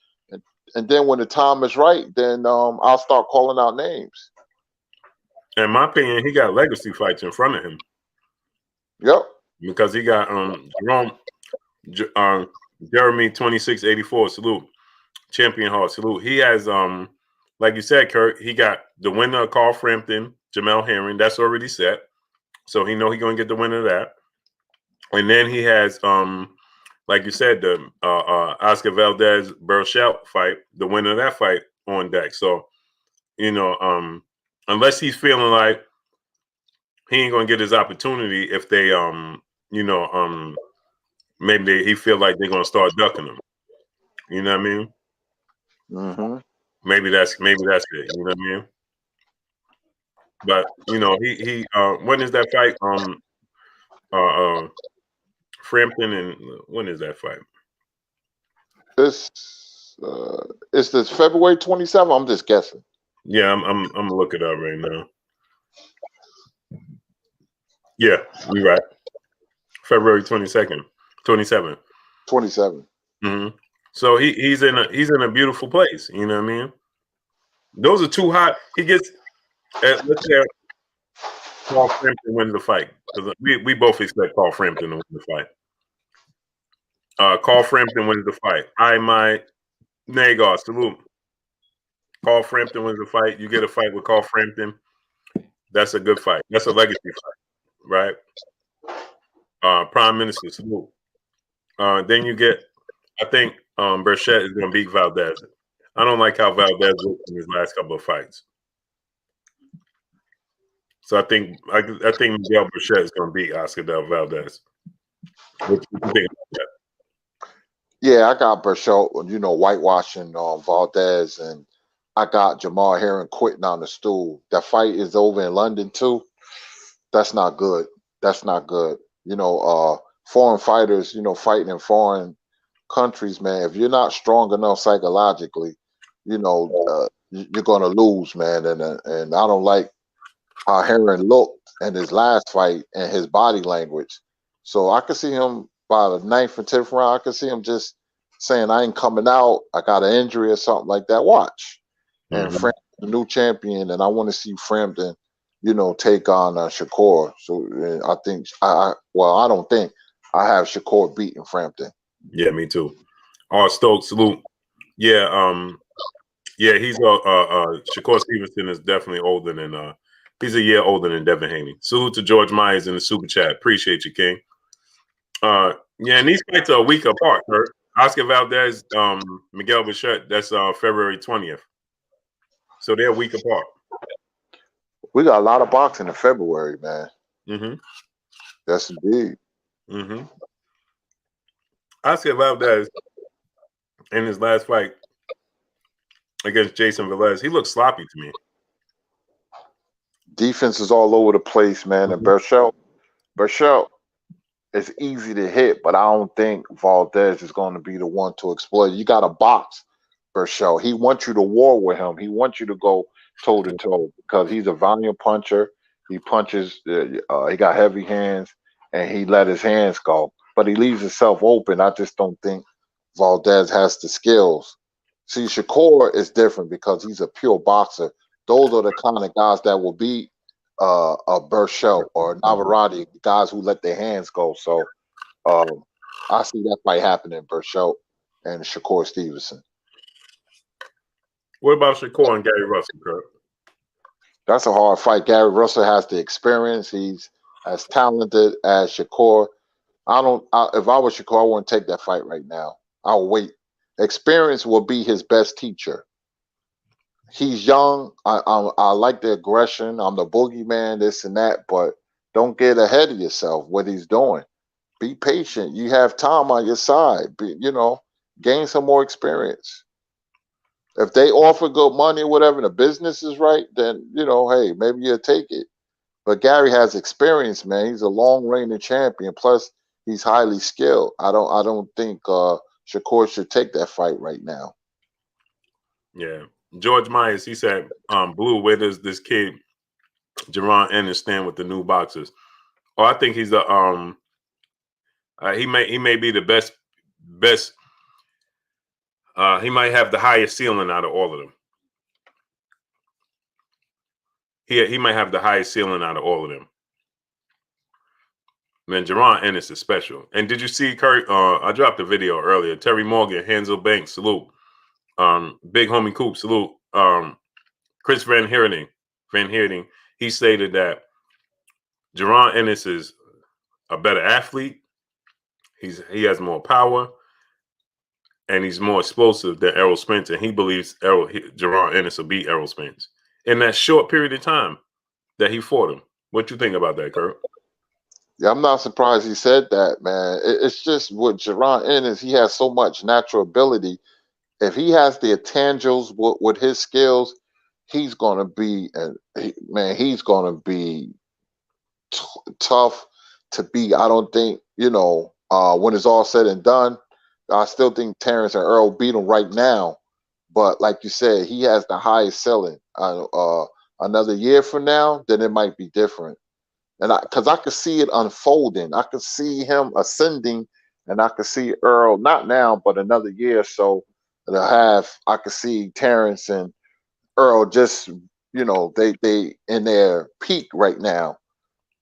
and then when the time is right, then I'll start calling out names. In my opinion, he got legacy fights in front of him. Yep. Because he got Jeremy 2684, salute. Champion Hall, salute. He has like you said, Kurt, he got the winner of Carl Frampton, Jamel Herring. That's already set. So he know he's gonna get the winner of that. And then he has like you said, the Oscar Valdez Berchelt fight, the winner of that fight on deck. So, unless he's feeling like he ain't gonna get his opportunity if they maybe he feel like they're gonna start ducking him. You know what I mean? Mm-hmm. Maybe that's it. You know what I mean? But he when is that fight? Frampton, and when is that fight? It's this February 27th. I'm just guessing. Yeah, I'm gonna look it up right now. Yeah, you're right. February 22nd, 27th. 27. Mm-hmm. So he's in a beautiful place. You know what I mean? Those are too hot. He gets. Let's say Carl Frampton wins the fight, because we both expect Carl Frampton to win the fight. Carl Frampton wins the fight. My Nagar, salute. Carl Frampton wins the fight. You get a fight with Carl Frampton. That's a good fight. That's a legacy fight, right? Prime Minister, salute. Then you get, I think Berchelt is going to beat Valdez. I don't like how Valdez looked in his last couple of fights. So I think Miguel Berchelt is going to beat Oscar Valdez. What do you think about that? Yeah, I got Berchelt, whitewashing Valdez, and I got Jamal Herring quitting on the stool. That fight is over in London too. That's not good. That's not good. Foreign fighters, fighting in foreign countries, man, if you're not strong enough psychologically, you're gonna lose, man. And I don't like how Heron looked in his last fight and his body language. So I could see him by the 9th or 10th round. I could see him just saying, "I ain't coming out. I got an injury or something like that." Watch. And Mhm. Frampton, the new champion, and I want to see Frampton, take on Shakur. So I think I don't think I have Shakur beating Frampton. Yeah, me too. Stokes, salute. Yeah, yeah, he's Shakur Stevenson is definitely older than he's a year older than Devin Haney. Salute to George Myers in the super chat. Appreciate you, King. Yeah, and these fights are a week apart, Kurt. Oscar Valdez, Miguel Bichette, that's February 20th. So they're a week apart. We got a lot of boxing in February, man. Mm-hmm. That's indeed. Mm-hmm. Oscar Valdez in his last fight against Jason Velez, he looked sloppy to me. Defense is all over the place, man. And Berchelt is easy to hit, but I don't think Valdez is going to be the one to exploit. You got to box Berchelt. He wants you to war with him. He wants you to go toe to toe because he's a volume puncher. He punches. He got heavy hands, and he let his hands go. But he leaves himself open. I just don't think Valdez has the skills. See, Shakur is different because he's a pure boxer. Those are the kind of guys that will beat a Berchelt or Navarrete, guys who let their hands go. So I see that fight happening, Berchelt and Shakur Stevenson. What about Shakur and Gary Russell, Kurt? That's a hard fight. Gary Russell has the experience. He's as talented as Shakur. If I was Shakur, I wouldn't take that fight right now. I'll wait. Experience will be his best teacher. He's young. I like the aggression. I'm the boogeyman, this and that, but don't get ahead of yourself. What he's doing. Be patient. You have time on your side. Gain some more experience. If they offer good money or whatever, and the business is right, then hey, maybe you'll take it. But Gary has experience, man. He's a long reigning champion. Plus, he's highly skilled. I don't think Shakur should take that fight right now. Yeah. George Myers, he said, Blue, where does this kid Jerron Ennis stand with the new boxers? Oh, I think he's he may be the best. He might have the highest ceiling out of all of them. He might have the highest ceiling out of all of them. Man, Jerron Ennis is special. And did you see Kurt? I dropped a video earlier. Terry Morgan, Hansel Banks, salute. Big homie Coop, salute. Chris Van Heerding, he stated that Jerron Ennis is a better athlete. He has more power, and he's more explosive than Errol Spence. And he believes Jerron Ennis will beat Errol Spence in that short period of time that he fought him. What you think about that, Kurt? Yeah, I'm not surprised he said that, man. It's just with Jerron Ennis, he has so much natural ability. If he has the intangibles with his skills, he's going to be, he's going to be tough to beat. I don't think, when it's all said and done, I still think Terrence and Earl beat him right now. But like you said, he has the highest ceiling. Another year from now, then it might be different. And because I could see it unfolding. I could see him ascending, and I could see Earl, not now, but another year or so, I could see Terrence and Earl just, they in their peak right now.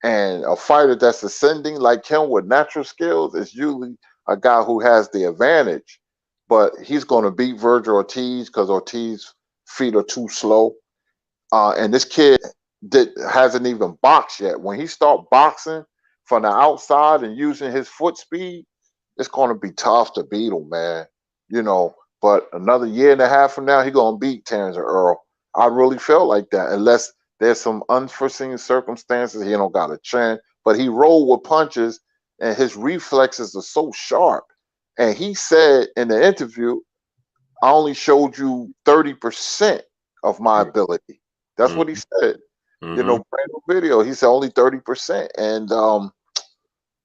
And a fighter that's ascending like him with natural skills is usually a guy who has the advantage. But he's going to beat Virgil Ortiz because Ortiz's feet are too slow. And this kid hasn't even boxed yet. When he start boxing from the outside and using his foot speed, it's going to be tough to beat him, man. But another year and a half from now, he's going to beat Terrence and Earl. I really felt like that, unless there's some unforeseen circumstances. He don't got a chin, but he rolled with punches, and his reflexes are so sharp. And he said in the interview, I only showed you 30% of my ability. That's what he said. Brand new video. He said only 30%. And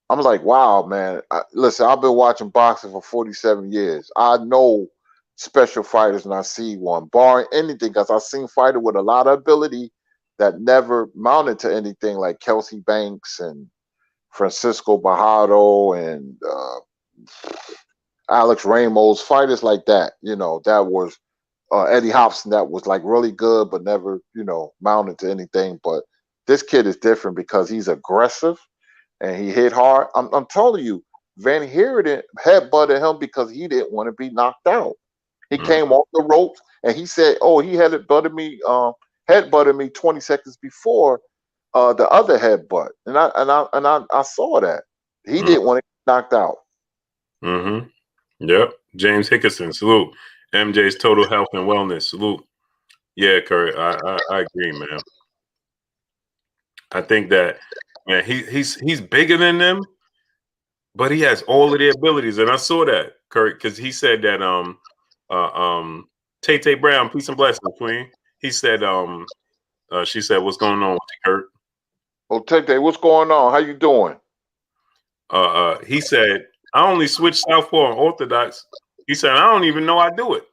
I'm like, wow, man. Listen, I've been watching boxing for 47 years. I know special fighters when I see one, barring anything, because I've seen fighters with a lot of ability that never mounted to anything, like Kelsey Banks and Francisco Bajado and Alex Ramos, fighters like that. That was Eddie Hobson, that was like really good, but never, mounted to anything. But this kid is different because he's aggressive and he hit hard. I'm telling you, Van Heerden headbutted him because he didn't want to be knocked out. He came off the ropes and he said, "Oh, he headbutted me 20 seconds before the other headbutt," and I saw that he didn't want to get knocked out. Mm-hmm. Yep. James Hickerson, salute. MJ's Total Health and Wellness, salute. Yeah, Kurt, I agree, man. I think that, man, he's bigger than them, but he has all of the abilities, and I saw that, Kurt, because he said that Tay Brown, peace and blessings, Queen. He said she said, "What's going on with you, Kurt?" Oh, Tay, what's going on? How you doing? He said, "I only switched southpaw and orthodox." He said, "I don't even know I do it."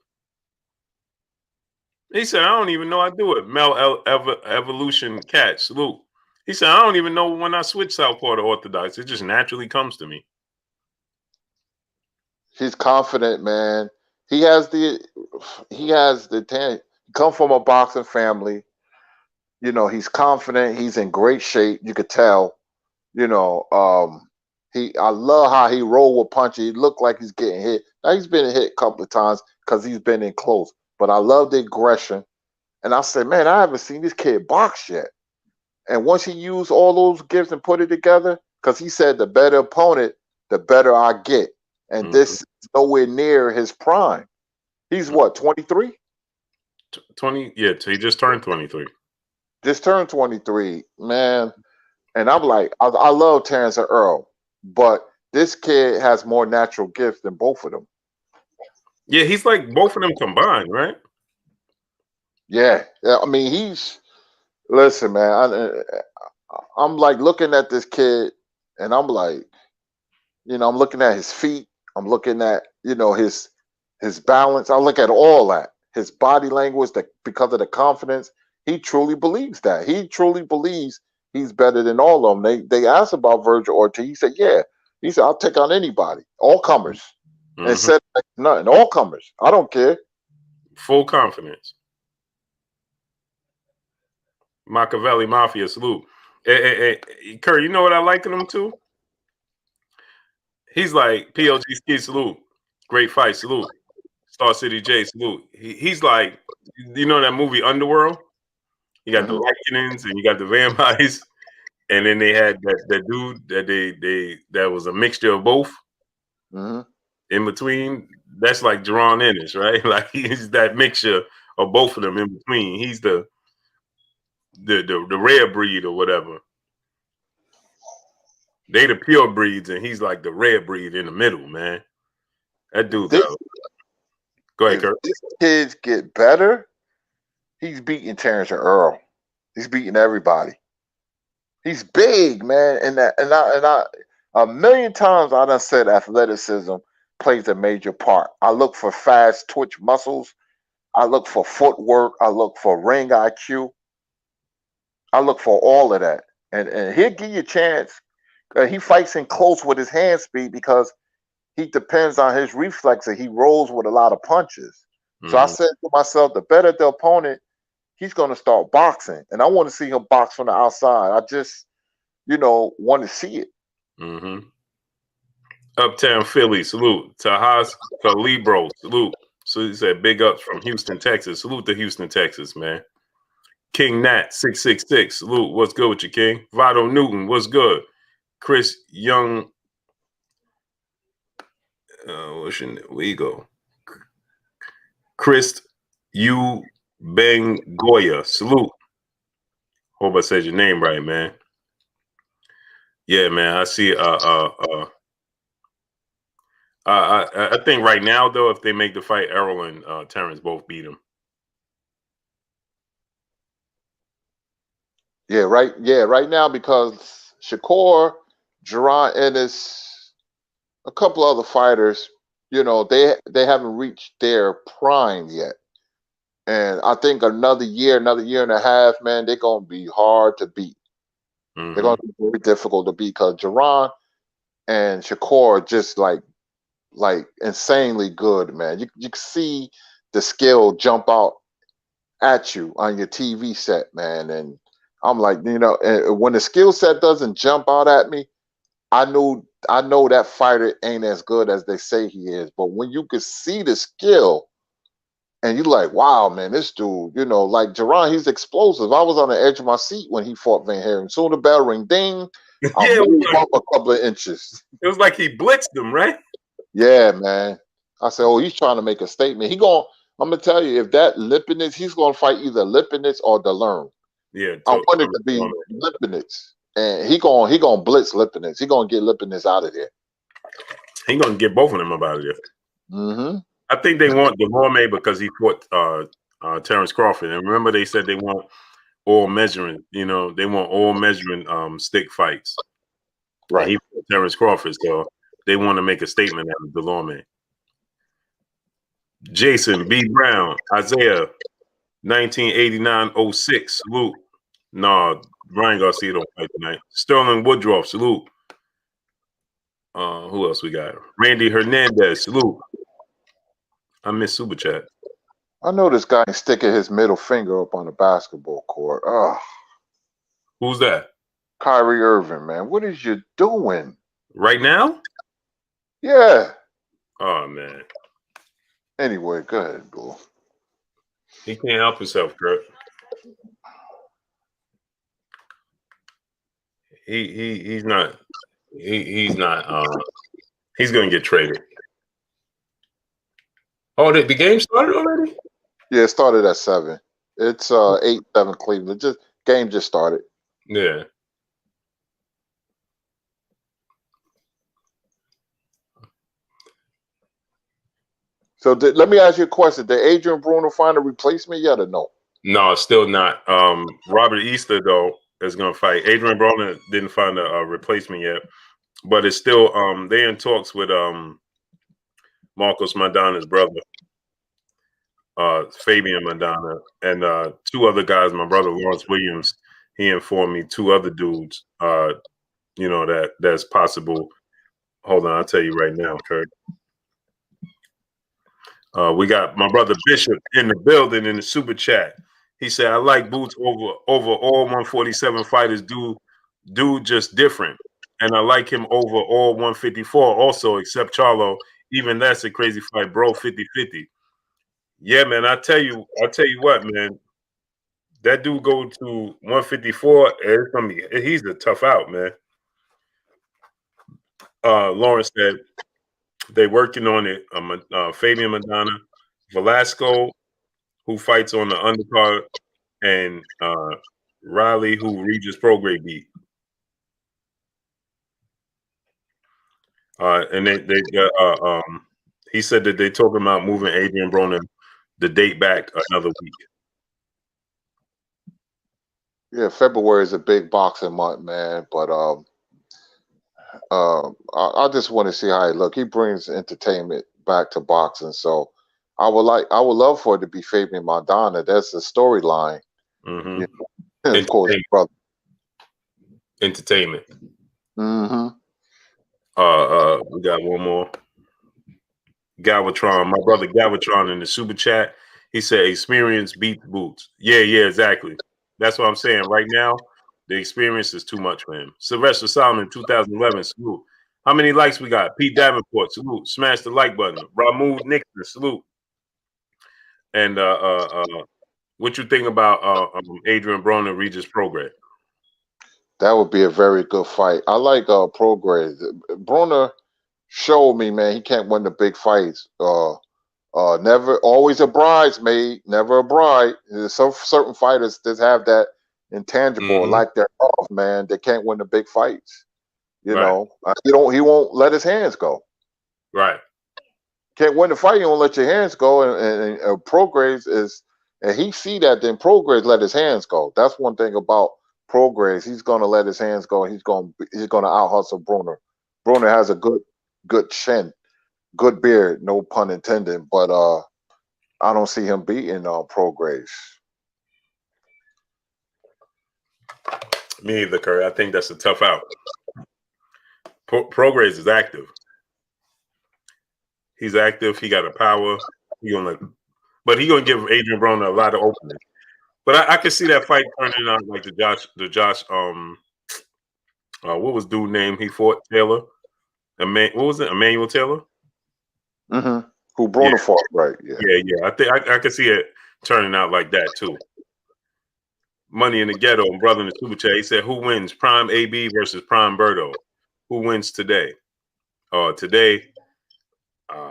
He said, "I don't even know I do it." Mel Evolution Cat, salute. He said, "I don't even know when I switch southpaw to orthodox. It just naturally comes to me." He's confident, man. He has the talent. He come from a boxing family. He's confident. He's in great shape. You could tell. I love how he rolled with punches. He looked like he's getting hit. Now he's been hit a couple of times because he's been in close. But I love the aggression. And I said, man, I haven't seen this kid box yet. And once he used all those gifts and put it together, because he said the better opponent, the better I get. And this is nowhere near his prime. He's what, 23? 20, yeah, so he just turned 23. Just turned 23, man. And I'm like, I love Terrence and Earl, but this kid has more natural gifts than both of them. Yeah, he's like both of them combined, right? Yeah. I mean, listen, man, I'm like looking at this kid and I'm like, I'm looking at his feet. I'm looking at, his balance. I look at all that, his body language, because of the confidence. He truly believes that. He truly believes he's better than all of them. They asked about Virgil Ortiz. He said, yeah. He said, I'll take on anybody, all comers. And said nothing, all comers. I don't care. Full confidence. Machiavelli Mafia, salute. Hey, Kurt, you know what I like in him too? He's like PLG Ski, salute. Great fight, salute. Star City J, salute. He's like, that movie Underworld? You got the Lycanins and you got the vampires, and then they had that dude that that was a mixture of both. In between. That's like Jerron Ennis, right? Like he's that mixture of both of them in between. He's the rare breed or whatever. They the pure breeds, and he's like the rare breed in the middle, man. That dude. Go ahead, Kurt. If these kids get better, he's beating Terrence and Earl. He's beating everybody. He's big, man, and I a million times I done said athleticism plays a major part. I look for fast twitch muscles. I look for footwork. I look for ring IQ. I look for all of that, and he'll give you a chance. He fights in close with his hand speed because he depends on his reflexes. He rolls with a lot of punches. So I said to myself, the better the opponent, he's going to start boxing. And I want to see him box from the outside. I just, want to see it. Uptown Philly, salute. Tahas Calibro, salute. So he said, big ups from Houston, Texas. Salute to Houston, Texas, man. King Nat 666, salute. What's good with you, King? Vado Newton, what's good? Chris Young, where you go? Chris U Bengoya, salute. Hope I said your name right, man. Yeah, man. I see. I think right now though, if they make the fight, Errol and Terrence both beat him. Yeah, right. Yeah, right now because Shakur Gerard Ennis, a couple other fighters, you know, they haven't reached their prime yet. And I think another year and a half, man, they're gonna be hard to beat. They're gonna be very difficult to beat because Gerard and Shakur are just like insanely good, man. You can see the skill jump out at you on your TV set, man. And I'm like, you know, and when the skill set doesn't jump out at me, I know that fighter ain't as good as they say he is. But when you can see the skill and you like, wow, man, this dude, you know, like Jerron, he's explosive. I was on the edge of my seat when he fought Van Haren. Soon the bell ring, ding, I moved up a couple of inches. It was like he blitzed him, right? Yeah, man. I said, oh, he's trying to make a statement. I'm gonna tell you, if that Lipinets, he's gonna fight either Lipinets or DeLerm. Yeah, I want it to be Lipinets. And he gonna blitz Lipinets. He gonna get Lipinets out of there. He gonna get both of them out of there. Mm-hmm. I think they want DeLorme because he fought Terrence Crawford. And remember, they said they want all measuring. You know, they want all measuring stick fights. Right. And he fought Terrence Crawford, so they want to make a statement out of DeLorme. Jason B. Brown, Isaiah, 1989-06. Salute. No, Ryan Garcia don't fight tonight. Sterling Woodruff, salute. Who else we got? Randy Hernandez, salute. I miss Super Chat. I know this guy sticking his middle finger up on the basketball court. Oh, who's that? Kyrie Irving, man. What is you doing? Right now? Yeah. Oh, man. Anyway, go ahead, Blue. He can't help himself, Kurt. He's not he's gonna get traded. Oh, the game started already? Yeah, it started at 7. It's 8-7 Cleveland. Game just started. Yeah. So let me ask you a question. Did Adrian Bruno find a replacement yet or no? No, still not. Robert Easter, though, is going to fight. Adrian Bruno didn't find a replacement yet. But it's still they're in talks with Marcos Maidana's brother, Fabian Maidana, and 2 other guys. My brother Lawrence Williams, he informed me 2 other dudes, you know, that's possible. Hold on, I'll tell you right now, Kurt. We got my brother Bishop in the building in the super chat. He said, "I like Boots over all 147 fighters. Do just different, and I like him over all 154 also, except Charlo. Even that's a crazy fight, bro. 50-50. Yeah, man. I tell you what, man. That dude go to 154. It's gonna be. He's a tough out, man." Lawrence said they working on it. Fabian Maidana, Velasco, who fights on the undercard, and Riley, who Regis Prograis beat. And he said that they talking about moving Adrian Broner the date back another week. Yeah, February is a big boxing month, man. But I just want to see how he look. He brings entertainment back to boxing, so I would love for it to be Fabian Maidana. That's the storyline. Mm-hmm. You know? Of course, brother. Entertainment. Mm-hmm. We got one more. Galvatron, my brother Galvatron in the super chat. He said experience beats Boots. Yeah, exactly. That's what I'm saying. Right now, the experience is too much for him. Sylvester Solomon, 2011, salute. How many likes we got? Pete Davenport, salute. Smash the like button. Ramoud Nixon, salute. And what you think about Adrian Broner and Regis Prograis? That would be a very good fight. I like Prograis. Broner showed me, man, he can't win the big fights. Never, always a bridesmaid, never a bride. There's some certain fighters that have that intangible, like they're off, man. They can't win the big fights. You know, he won't let his hands go. Right. Can't win the fight, you don't let your hands go. And Prograis is, and he see that, then Prograis let his hands go. That's one thing about Progress. He's gonna let his hands go. He's gonna out hustle Bruner. Bruner has a good chin, good beard, no pun intended. But I don't see him beating Progress. Me either, Curry. I think that's a tough out. Progress is active. He's active. He got a power. But he gonna give Adrian Broner a lot of openings. But I can see that fight turning out like the Josh. What was dude name he fought? Taylor. What was it? Emmanuel Taylor. Mm-hmm. Who Broner fought, right? Yeah. Yeah. I think I can see it turning out like that too. Money in the Ghetto, brother in the super chat. He said, "Who wins, Prime AB versus Prime Berto? Who wins today?" Today,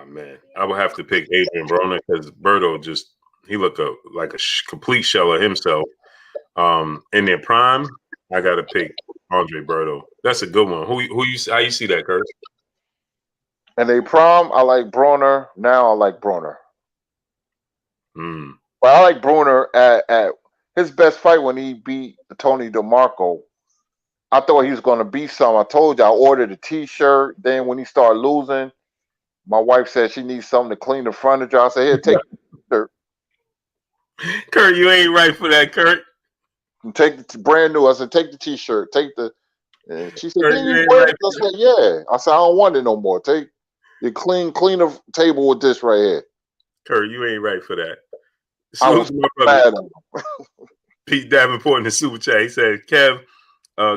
man, I would have to pick Adrian Broner because Berto he looked like a complete shell of himself. In their prime, I got to pick Andre Berto. That's a good one. How you see that, Kurt? And they prom, I like Broner. Now I like Broner. But I like Broner at his best fight when he beat Tony DeMarco. I thought he was going to beat some. I told you I ordered a T-shirt. Then when he started losing, my wife said she needs something to clean the furniture. I said, "Here, take the T-shirt." Kurt, you ain't right for that, Kurt. Take the brand new. I said, "Take the T-shirt. Take the." And she said, Kurt, "Didn't you wear it?" I said, "Yeah." I said, "I don't want it no more. Take the clean the table with this right here." Kurt, you ain't right for that. I was my brother, Pete Davenport in the super chat. He said, "Kev,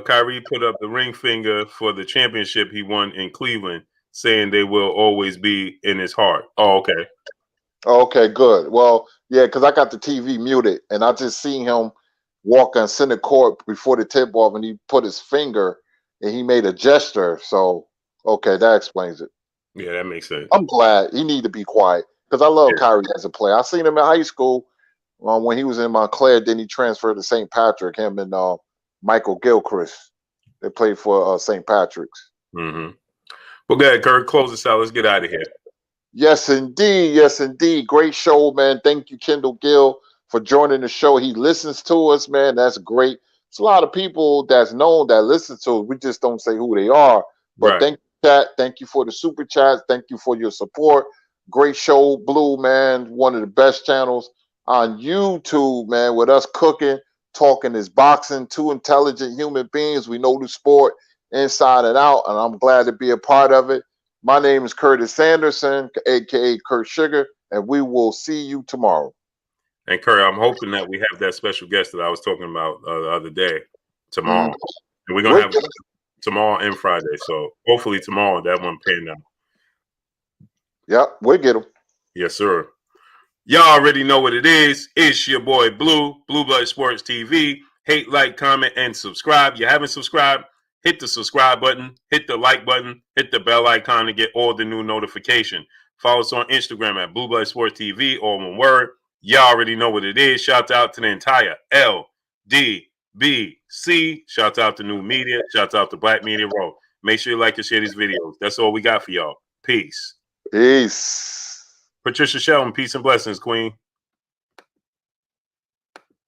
Kyrie put up the ring finger for the championship he won in Cleveland, saying they will always be in his heart." Oh, okay. Okay, good. Well, yeah, because I got the TV muted, and I just seen him walk on center court before the tip off, and he put his finger and he made a gesture. So, okay, that explains it. Yeah, that makes sense. I'm glad. He need to be quiet because I love Kyrie as a player. I seen him in high school when he was in Montclair. Then he transferred to St. Patrick. Him and Michael Gilchrist. They played for St. Patrick's. Mm-hmm. Well, go ahead, Kurt. Close this out. Let's get out of here. Yes, indeed. Yes, indeed. Great show, man. Thank you, Kendall Gill, for joining the show. He listens to us, man. That's great. It's a lot of people that's known that listen to us. We just don't say who they are. But thank you, chat. Thank you for the super chats. Thank you for your support. Great show, Blue, man. One of the best channels on YouTube, man, with us cooking, talking is boxing. Two intelligent human beings. We know the sport inside and out, and I'm glad to be a part of it. My name is Curtis Sanderson, a.k.a. Kurt Sugar, and we will see you tomorrow. And Kurt, I'm hoping that we have that special guest that I was talking about the other day tomorrow. And we're going to have tomorrow and Friday. So hopefully tomorrow that one panned out. Yep, we'll get him. Yes, sir. Y'all already know what it is. It's your boy Blue, Blue Blood Sports TV. Hate, like, comment, and subscribe. You haven't subscribed? Hit the subscribe button, hit the like button, hit the bell icon to get all the new notification. Follow us on Instagram at Blue Blood Sports TV, all one word. Y'all already know what it is. Shout out to the entire LDBC. Shout out to New Media. Shout out to Black Media Row. Make sure you like and share these videos. That's all we got for y'all. Peace. Peace. Patricia Shelton, peace and blessings, Queen.